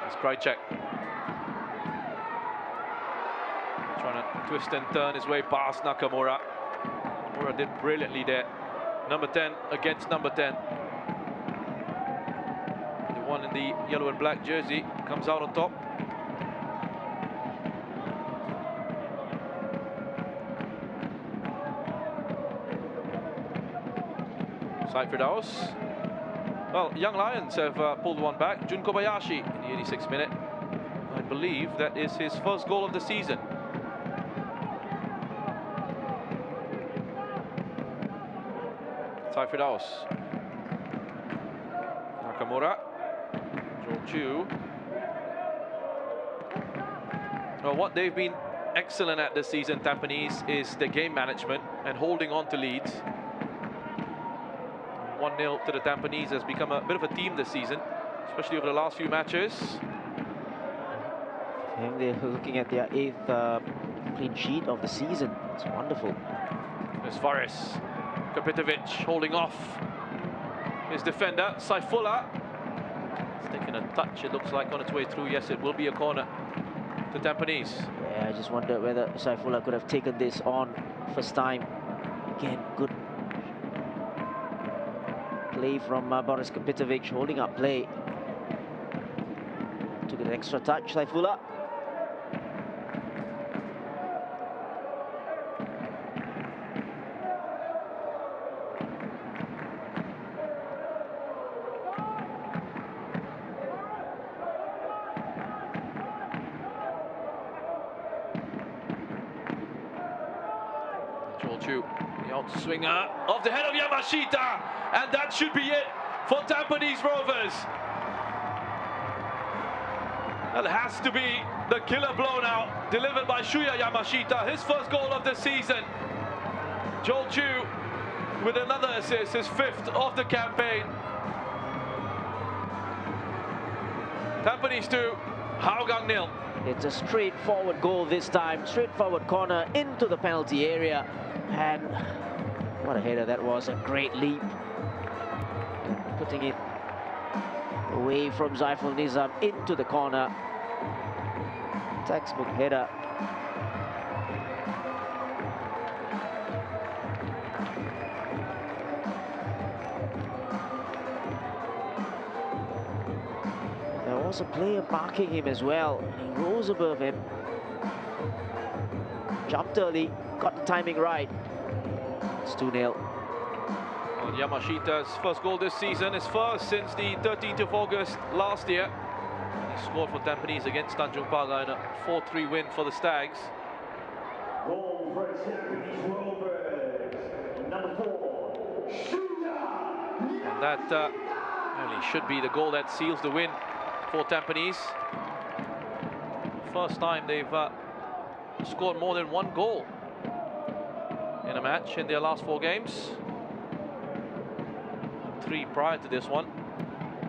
It's Krajcek. Trying to twist and turn his way past Nakamura. Nakamura did brilliantly there. Number 10 against number 10. The one in the yellow and black jersey comes out on top. Side Firdaus. Well, Young Lions have pulled one back. Jun Kobayashi in the 86th minute. I believe that is his first goal of the season. Side Firdaus. Nakamura. Joel Chu. Well, what they've been excellent at this season, Tampines, is the game management and holding on to leads. 1-0 to the Tampines has become a bit of a team this season, especially over the last few matches. And they're looking at their 8th clean sheet of the season. It's wonderful. There's Faris. Kapitovic holding off his defender, Saifullah. It's taken a touch, it looks like, on its way through. Yes, it will be a corner to Tampines. Yeah, I just wonder whether Saifullah could have taken this on first time. Again, good play from Boris Kapitovic, holding up play. Took an extra touch, Saifullah. Joel Chu, the outswinger off the head of Yamashita, and that should be it for Tampines Rovers. That has to be the killer blow now, delivered by Shuya Yamashita, his first goal of the season. Joel Chu with another assist, his 5th of the campaign. Tampines 2, Hougang 0. It's a straightforward goal this time, straightforward corner into the penalty area. And what a header that was, a great leap. Putting it away from Zaiful Nizam into the corner. Textbook header. There was a player marking him as well. He rose above him. Jumped early, got the timing right. It's 2-0. Well, Yamashita's first goal this season, his first since the 13th of August last year. He scored for Tampines against Tanjung Pagar in a 4-3 win for the Stags. Goal for Tampines Rovers, number 4, And that really should be the goal that seals the win for Tampines. First time they've scored more than 1 goal in a match in their last 4 games. 3 prior to this one.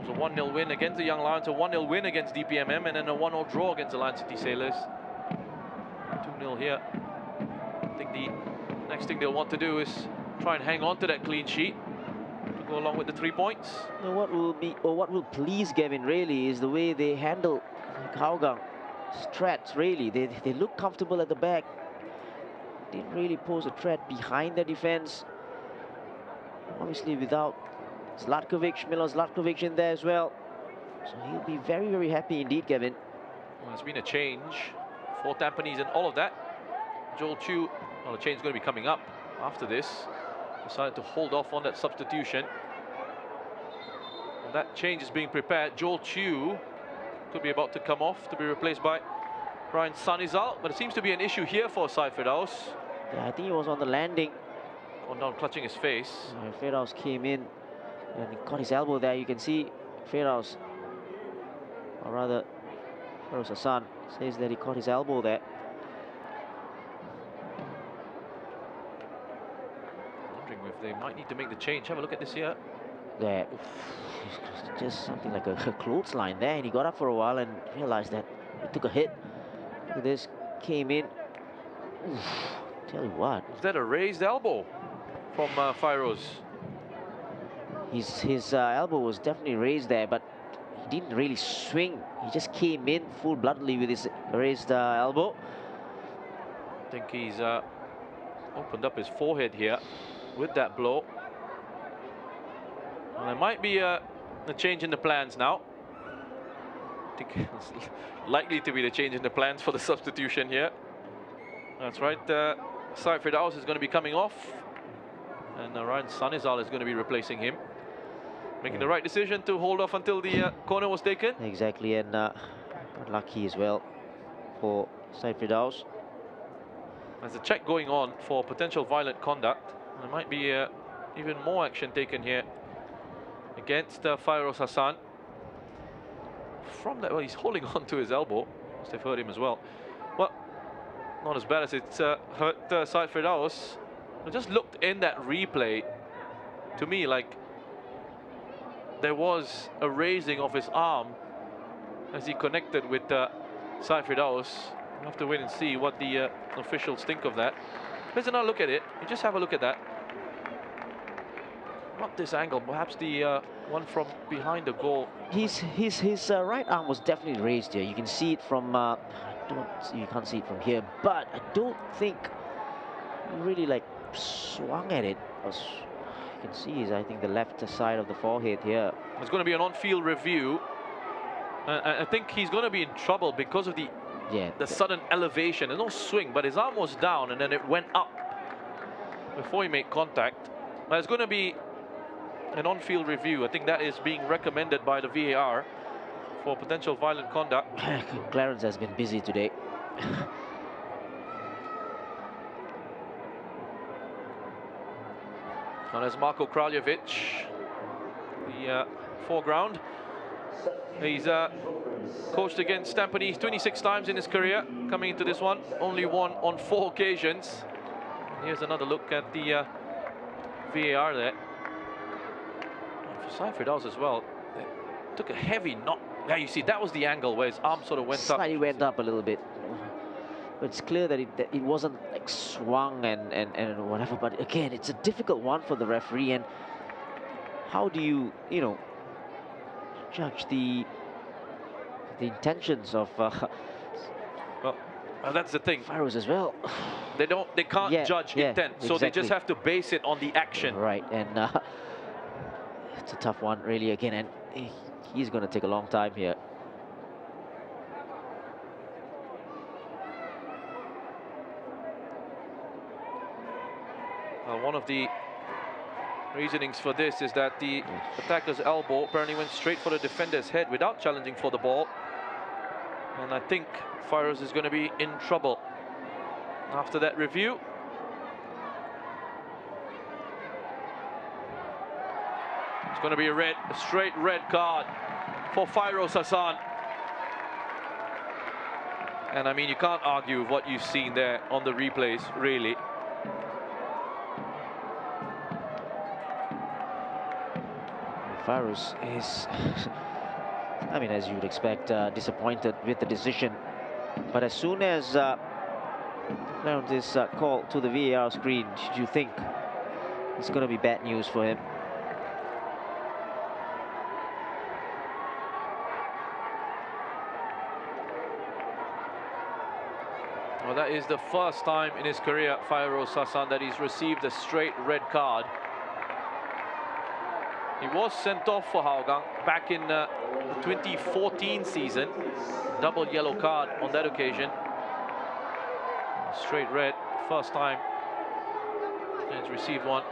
It was a 1-0 win against the Young Lions, a 1-0 win against DPMM, and then a 1-0 draw against the Lion City Sailors. 2-0 here. I think the next thing they'll want to do is try and hang on to that clean sheet to go along with the 3 points. Now what will please Gavin really is the way they handle Hougang threats. Really, they look comfortable at the back. Didn't really pose a threat behind the defense. Obviously, without Milos Zlatkovic in there as well, so he'll be very, very happy indeed, Gavin. Well, there's been a change for Tampines and all of that. Joel Chu, well, the change is going to be coming up after this. Decided to hold off on that substitution. And that change is being prepared. Joel Chu could be about to come off to be replaced by Ryan Sanizal, but it seems to be an issue here for Saif Firdaus. Yeah, I think he was on the landing. Gone down clutching his face. Firdaus came in and he caught his elbow there. You can see Firdaus, or rather Feroz Hassan, says that he caught his elbow there. Wondering if they might need to make the change. Have a look at this here. There, just something like a clothesline there, and he got up for a while and realized that he took a hit. Look at this, came in. Oof, tell you what. Is that a raised elbow from Firoz? His elbow was definitely raised there, but he didn't really swing. He just came in full-bloodedly with his raised elbow. I think he's opened up his forehead here with that blow. Well, there might be a change in the plans now. I think it's likely to be the change in the plans for the substitution here. That's right. Saif Firdaus is going to be coming off, and Ryan Sanizal is going to be replacing him. Making the right decision to hold off until the corner was taken. Exactly, and lucky as well for Saif Firdaus. There's a check going on for potential violent conduct. There might be even more action taken here against Firoz Hassan. From that, well, he's holding on to his elbow. Must have hurt him as well. Well, not as bad as it's hurt Saif Firdaus. I just looked in that replay. To me, like, there was a raising of his arm as he connected with Saif Firdaus. We'll have to wait and see what the officials think of that. Let's not look at it. You just have a look at that. Not this angle, perhaps the one from behind the goal. His right arm was definitely raised here. You can see it from. You can't see it from here, but I don't think he really like swung at it. You can see I think the left side of the forehead here. There's going to be an on-field review. I think he's going to be in trouble because of the sudden elevation. There's no swing, but his arm was down and then it went up before he made contact. There's going to be an on-field review. I think that is being recommended by the VAR for potential violent conduct. Clarence has been busy today. Now there's Marko Kraljevic, the foreground. He's coached against Tampines 26 times in his career. Coming into this one, only won on 4 occasions. Here's another look at the VAR there. And for Saif Firdaus as well, they took a heavy knock. Yeah, you see, that was the angle where his arm sort of went up. Slightly went up a little bit. But it's clear that it wasn't like swung and whatever. But again, it's a difficult one for the referee. And how do you judge the intentions of well, that's the thing. Firoz as well. They can't judge intent, so they just have to base it on the action. Right, and it's a tough one, really. Again, and he's going to take a long time here. One of the reasonings for this is that the attacker's elbow apparently went straight for the defender's head without challenging for the ball. And I think Firoz is going to be in trouble after that review. It's going to be a straight red card for Firoz Hassan. And I mean, you can't argue with what you've seen there on the replays, really. Fairuz is, I mean, as you would expect, disappointed with the decision. But as soon as round is called to the VAR screen, you think it's going to be bad news for him. Well, that is the first time in his career, Fairoz Hassan, that he's received a straight red card. He was sent off for Hougang back in the 2014 season. Double yellow card on that occasion. Straight red, first time he's received one.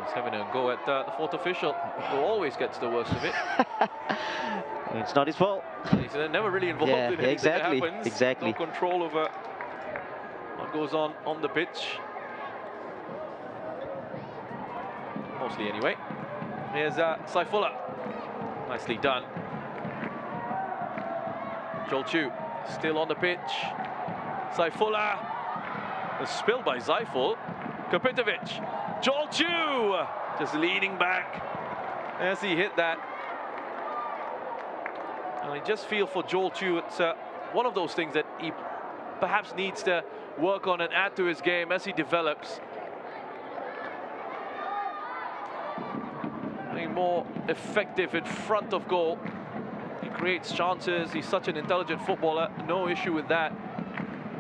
He's having a go at the fourth official, who always gets the worst of it. It's not his fault. He's never really involved in anything exactly, that happens. exactly. No control over what goes on the pitch. Mostly anyway. Here's Saifullah. Nicely done. Joel Chu still on the pitch. Saifullah. A spill by Zaiful. Kapitovic. Joel Chu just leaning back as he hit that. And I just feel for Joel Chu, it's one of those things that he perhaps needs to work on and add to his game as he develops. Being more effective in front of goal. He creates chances. He's such an intelligent footballer. No issue with that.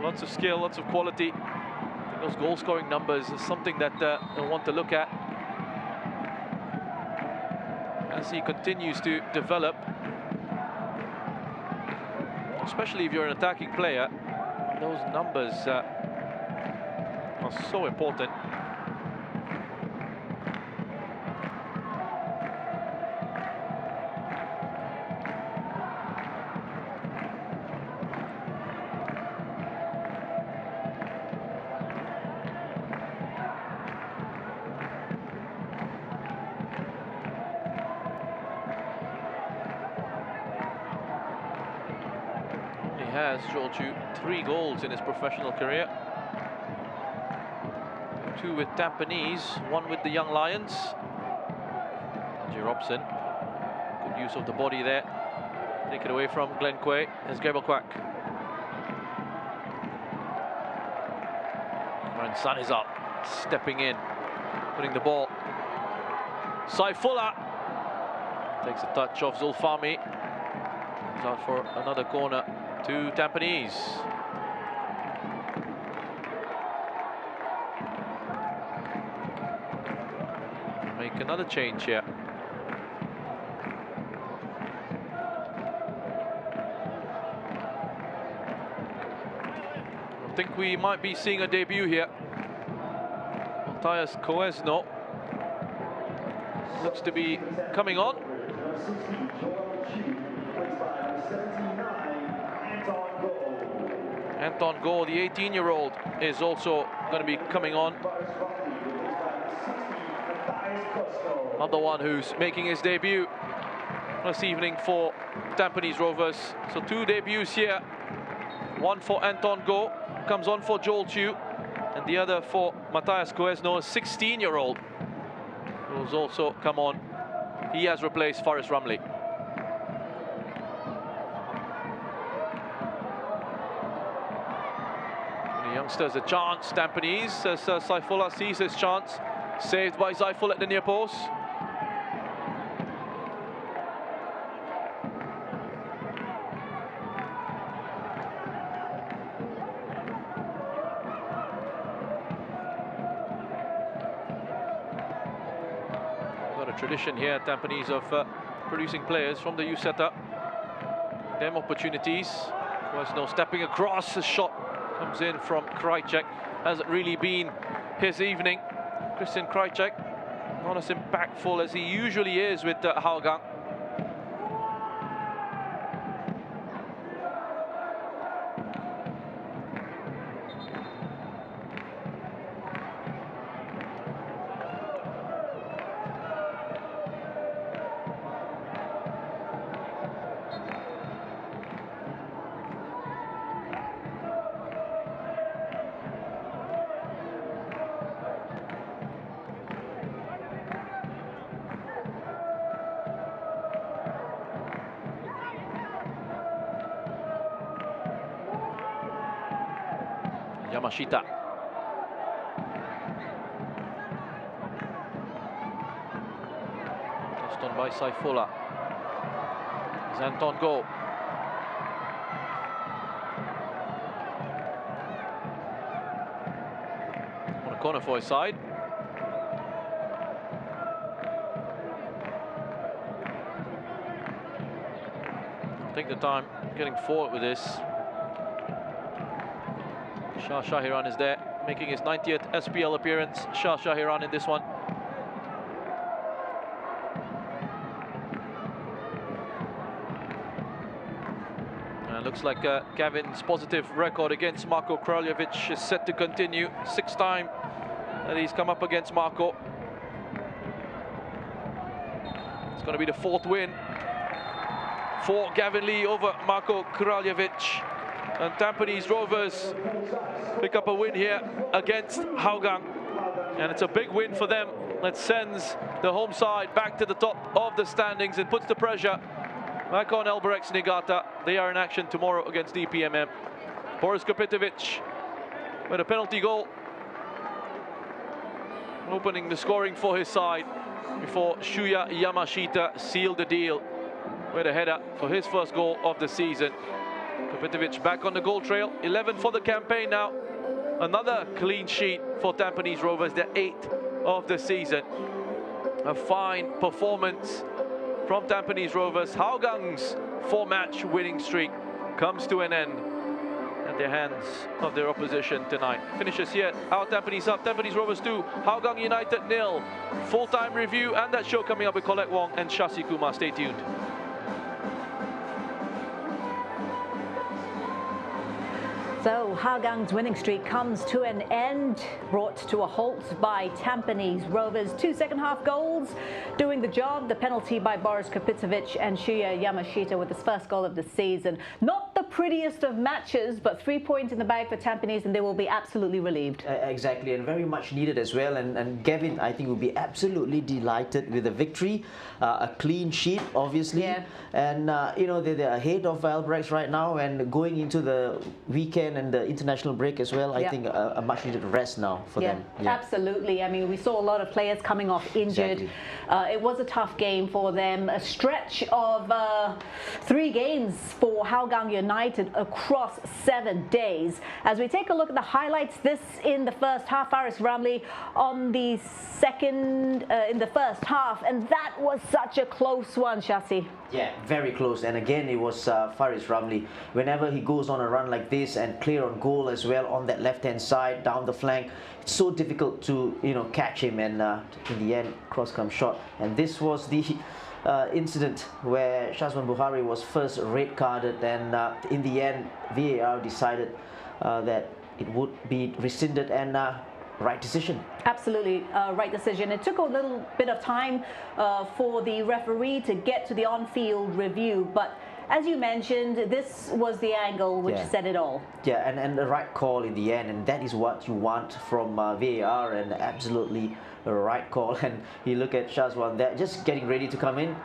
Lots of skill, lots of quality. I think those goal-scoring numbers is something that they'll want to look at as he continues to develop. Especially if you're an attacking player, those numbers are so important. Has Joel Chu 3 goals in his professional career. 2 with Tampines, 1 with the Young Lions. J. Robson, good use of the body there. Take it away from Glenn Quay. Here's Gabriel Quack. Ryan Sun is up, stepping in, putting the ball. Saifullah takes a touch off Zulfami. Comes out for another corner to Tampines. Make another change here. I think we might be seeing a debut here. Matthias Koesno looks to be coming on. Anton Go, the 18-year-old, is also going to be coming on. Another one who's making his debut this evening for Tampines Rovers. So 2 debuts here. One for Anton Go, comes on for Joel Chu, and the other for Matthias Koesno, a 16-year-old, who's also come on. He has replaced Faris Ramli. Youngsters a chance. Tampines as Saifullah sees his chance. Saved by Zaiful at the near post. Got a tradition here at Tampines of producing players from the youth setup. Them opportunities. Was no stepping across. A shot comes in from Krajcek. Hasn't really been his evening. Christian Krajcek, not as impactful as he usually is with Hougang. Yamashita. Just on by Saifullah. Zanton go. On a corner for his side. Take the time getting forward with this. Shah Shahiran is there, making his 90th SPL appearance. Shah Shahiran in this one. And looks like Gavin's positive record against Marko Kraljevic is set to continue. 6th time that he's come up against Marko. It's going to be the 4th win for Gavin Lee over Marko Kraljevic. And Tampines Rovers pick up a win here against Hougang. And it's a big win for them. That sends the home side back to the top of the standings and puts the pressure back on Albirex Niigata. They are in action tomorrow against DPMM. Boris Kapitovic with a penalty goal, opening the scoring for his side before Shuya Yamashita sealed the deal with a header for his first goal of the season. Kapitovic back on the goal trail, 11 for the campaign now. Another clean sheet for Tampines Rovers, their 8th of the season. A fine performance from Tampines Rovers. Hougang's 4-match winning streak comes to an end at the hands of their opposition tonight. Finishes here, our Tampines Hub, Tampines Rovers 2, Hougang United 0. Full-time review and that show coming up with Colette Wong and Shashi Kumar. Stay tuned. So Hougang's winning streak comes to an end, brought to a halt by Tampines Rovers. 2 second-half goals doing the job. The penalty by Boris Kapitovic and Shuya Yamashita with his first goal of the season. Not the prettiest of matches, but 3 points in the bag for Tampines, and they will be absolutely relieved. Exactly, and very much needed as well. And Gavin, I think, will be absolutely delighted with the victory. A clean sheet, obviously. Yeah. And, you know, they're ahead of Albirex right now, and going into the weekend and the international break as well, I think a much needed rest now for them. Yeah, absolutely. I mean, we saw a lot of players coming off injured. Exactly. It was a tough game for them. A stretch of 3 games for Hougang United across 7 days. As we take a look at the highlights, this in the first half, Faris Ramli on the second in the first half, and that was such a close one, Shashi. Yeah, very close. And again, it was Faris Ramli. Whenever he goes on a run like this and clear on goal as well on that left-hand side, down the flank, it's so difficult to, you know, catch him. And in the end, cross-come shot. And this was the incident where Shazwan Buhari was first red-carded, and in the end, VAR decided that it would be rescinded, and right decision. Absolutely right decision. It took a little bit of time for the referee to get to the on-field review, but as you mentioned, this was the angle which said it all. Yeah, and the right call in the end, and that is what you want from VAR, and absolutely the right call. And you look at Shazwan there, just getting ready to come in,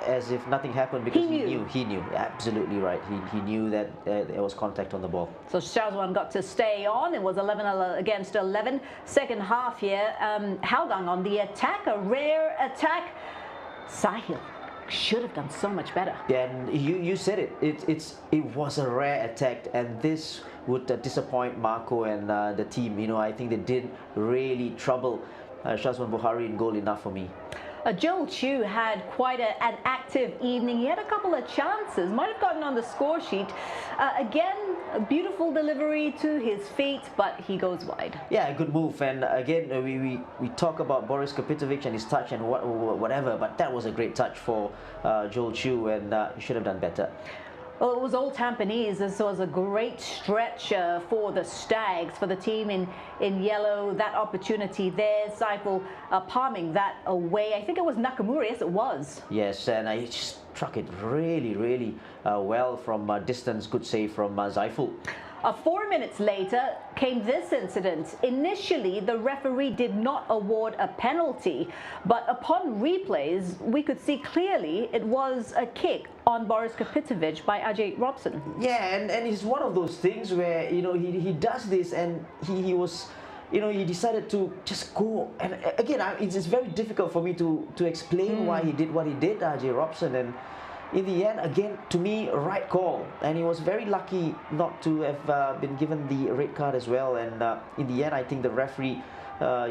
as if nothing happened, because he knew, absolutely right. He knew that there was contact on the ball. So Shazwan got to stay on. It was 11 against 11. Second half here, Hougang on the attack, a rare attack. Sahil should have done so much better. Yeah, and you said it. It was a rare attack, and this would disappoint Marko and the team. You know, I think they didn't really trouble Shazwan Buhari in goal enough for me. Joel Chu had quite an active evening. He had a couple of chances, might have gotten on the score sheet. Again, a beautiful delivery to his feet, but he goes wide. Yeah, good move. And again, we talk about Boris Kapitovic and his touch and whatever, but that was a great touch for Joel Chu, and he should have done better. Well, it was all Tampines. This was a great stretch for the Stags, for the team in yellow. That opportunity there, Saiful palming that away. I think it was Nakamura. Yes, it was. Yes, and he struck it really well from distance. Good save from Saiful. 4 minutes later came this incident. Initially, the referee did not award a penalty, but upon replays, we could see clearly it was a kick on Boris Kapitovic by Ajay Robson. Yeah, and it's one of those things where, you know, he does this and he was, you know, he decided to just go. And again, it's very difficult for me to explain why he did what he did, Ajay Robson. And in the end, again, to me, right call. And he was very lucky not to have been given the red card as well. And in the end, I think the referee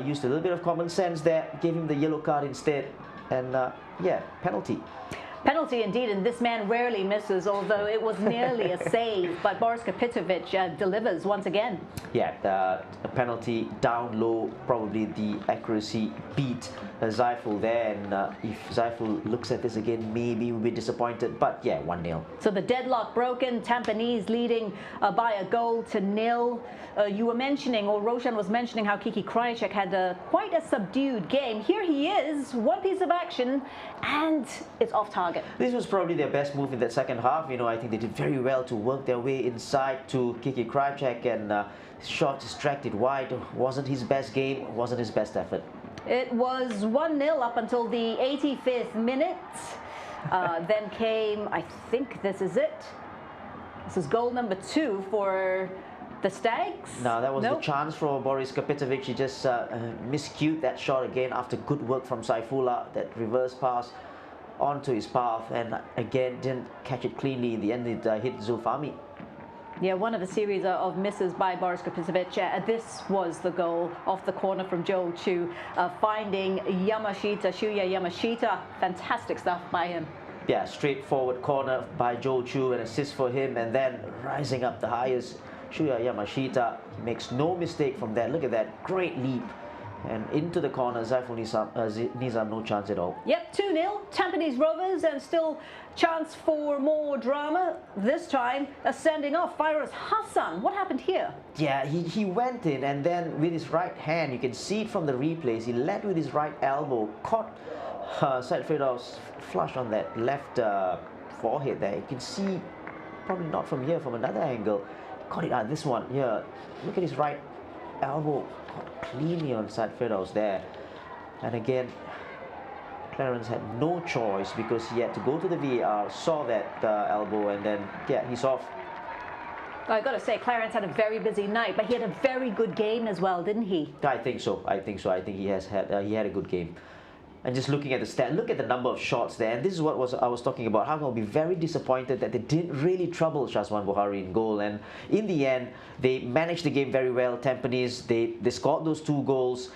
used a little bit of common sense there, gave him the yellow card instead. And yeah, penalty. Penalty indeed, and this man rarely misses, although it was nearly a save. But Boris Kapitovic delivers once again. Yeah, a penalty down low, probably the accuracy beat Zaiful there. And if Zaiful looks at this again, maybe we'll be disappointed. But yeah, 1-0. So the deadlock broken, Tampines leading by a goal to 0. You were mentioning, or Roshan was mentioning, how Kiki Krajicek had quite a subdued game. Here he is, one piece of action, and it's off target. This was probably their best move in that second half. You know, I think they did very well to work their way inside to Kiki Krajicek, and shot distracted wide. Wasn't his best game, wasn't his best effort. It was 1-0 up until the 85th minute. Then came, I think this is it. This is goal number 2 for the Stags. No, that was the chance for Boris Kapitovic. He just miscued that shot again after good work from Saifullah. That reverse pass onto his path, and again didn't catch it cleanly. In the end, it hit Zulfami. Yeah, one of a series of misses by Boris Kapitovic. This was the goal off the corner from Joel Chu, finding Yamashita, Shuya Yamashita. Fantastic stuff by him. Yeah, straightforward corner by Joel Chu, an assist for him, and then rising up the highest, Shuya Yamashita. He makes no mistake from that. Look at that, great leap. And into the corner, Zaiful Nizam, no chance at all. Yep, 2-0, Tampines Rovers, and still chance for more drama. This time, a sending off, Fairuz Hassan. What happened here? Yeah, he went in, and then with his right hand, you can see it from the replays, he led with his right elbow, caught Syed Firdaus flush on that left forehead there. You can see, probably not from here, from another angle, caught it out, this one here. Look at his right elbow, caught cleanly on Syed Firdaus there. And again, Clarence had no choice because he had to go to the VAR, saw that elbow, and then, yeah, he's off. Well, I got to say, Clarence had a very busy night, but he had a very good game as well, didn't he? I think so. I think he has had he had a good game. And just looking at the stat, look at the number of shots there. And this is what I was talking about. How can we be very disappointed that they didn't really trouble Shazwan Buhari in goal. And in the end, they managed the game very well. Tampines, they scored those 2 goals.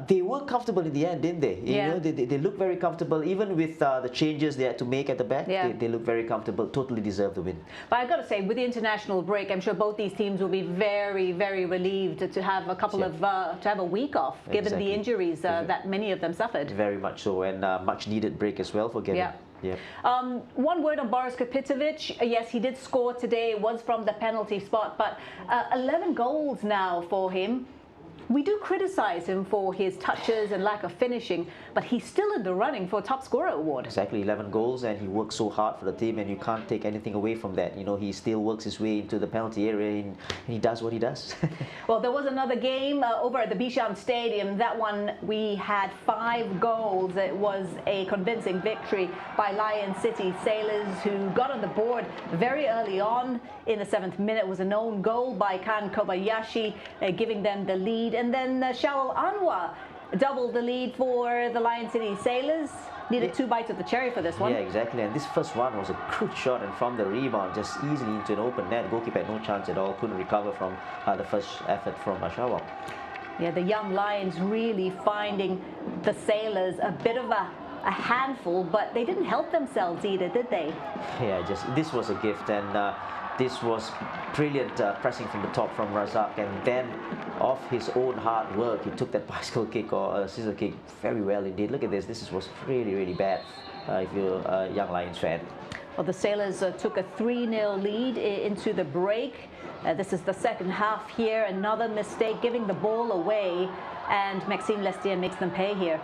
They were comfortable in the end, didn't they? You know, they looked very comfortable, even with the changes they had to make at the back. Yeah. They looked very comfortable, totally deserved the win. But I've got to say, with the international break, I'm sure both these teams will be very, very relieved to have a couple of to have a week off, given the injuries that many of them suffered. Very much so, and much needed break as well for Gavin. Yeah. One word on Boris Kapitovic. Yes, he did score today. It was from the penalty spot, but 11 goals now for him. We do criticize him for his touches and lack of finishing, but he's still in the running for top scorer award. Exactly, 11 goals, and he works so hard for the team, and you can't take anything away from that. You know, he still works his way into the penalty area, and he does what he does. Well, there was another game over at the Bisham Stadium. That one, we had 5 goals. It was a convincing victory by Lion City Sailors, who got on the board very early on. In the 7th minute was an own goal by Khan Kobayashi, giving them the lead. And then Shawal Anwar doubled the lead for the Lion City Sailors. Needed 2 bites of the cherry for this one. Yeah, exactly. And this first one was a good shot, and from the rebound, just easily into an open net. Goalkeeper had no chance at all. Couldn't recover from the first effort from Shawal. Yeah, the young Lions really finding the Sailors a bit of a handful, but they didn't help themselves either, did they? Yeah, this was a gift, and this was brilliant pressing from the top from Razak, and then off his own hard work, he took that bicycle kick or scissor kick very well indeed. Look at this. This was really, really bad if you're a young Lions fan. Well, the Sailors took a 3-0 lead into the break. This is the second half here. Another mistake, giving the ball away, and Maxime Lestienne makes them pay here.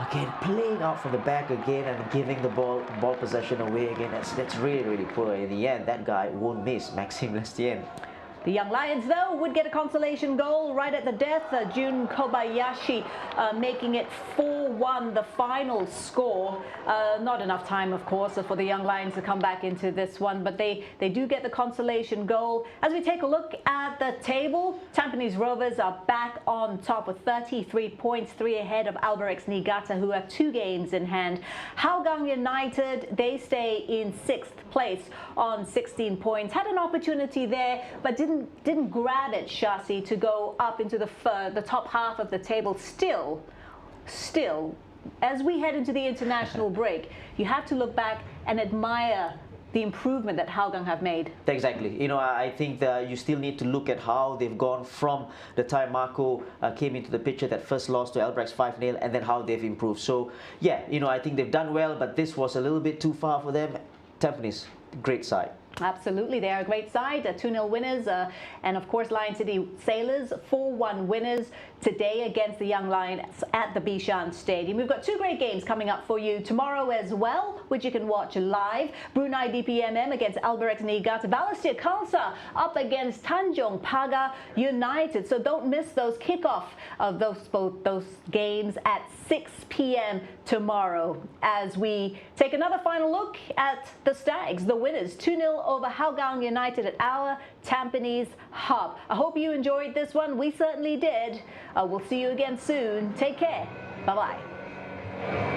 Again, playing out from the back again and giving the ball possession away again. That's really, really poor. In the end, that guy won't miss, Maxime Lestienne. The Young Lions, though, would get a consolation goal right at the death. Jun Kobayashi making it 4-1, the final score. Not enough time, of course, for the Young Lions to come back into this one, but they do get the consolation goal. As we take a look at the table, Tampines Rovers are back on top with 33 points, 3 ahead of Albirex Niigata, who have 2 games in hand. Hougang United, they stay in 6th place on 16 points. Had an opportunity there, but didn't grab it, Shasi, to go up into the top half of the table. Still, as we head into the international break, you have to look back and admire the improvement that Hougang have made. Exactly. You know, I think that you still need to look at how they've gone from the time Marco came into the picture, that first loss to Albirex 5-0, and then how they've improved. So, yeah, you know, I think they've done well, but this was a little bit too far for them. Tampines, great side. Absolutely, they are a great side, 2-0 winners, and of course Lion City Sailors 4-1 winners today against the Young Lions at the Bishan Stadium. We've got 2 great games coming up for you tomorrow as well, which you can watch live. Brunei DPMM against Albirex Niigata, Balestier Khalsa up against Tanjong Pagar United. So don't miss those kickoff of those games at 6 p.m. tomorrow, as we take another final look at the Stags, the winners, 2-0 over Hougang United at our Tampines Hub. I hope you enjoyed this one. We certainly did. We'll see you again soon. Take care. Bye-bye.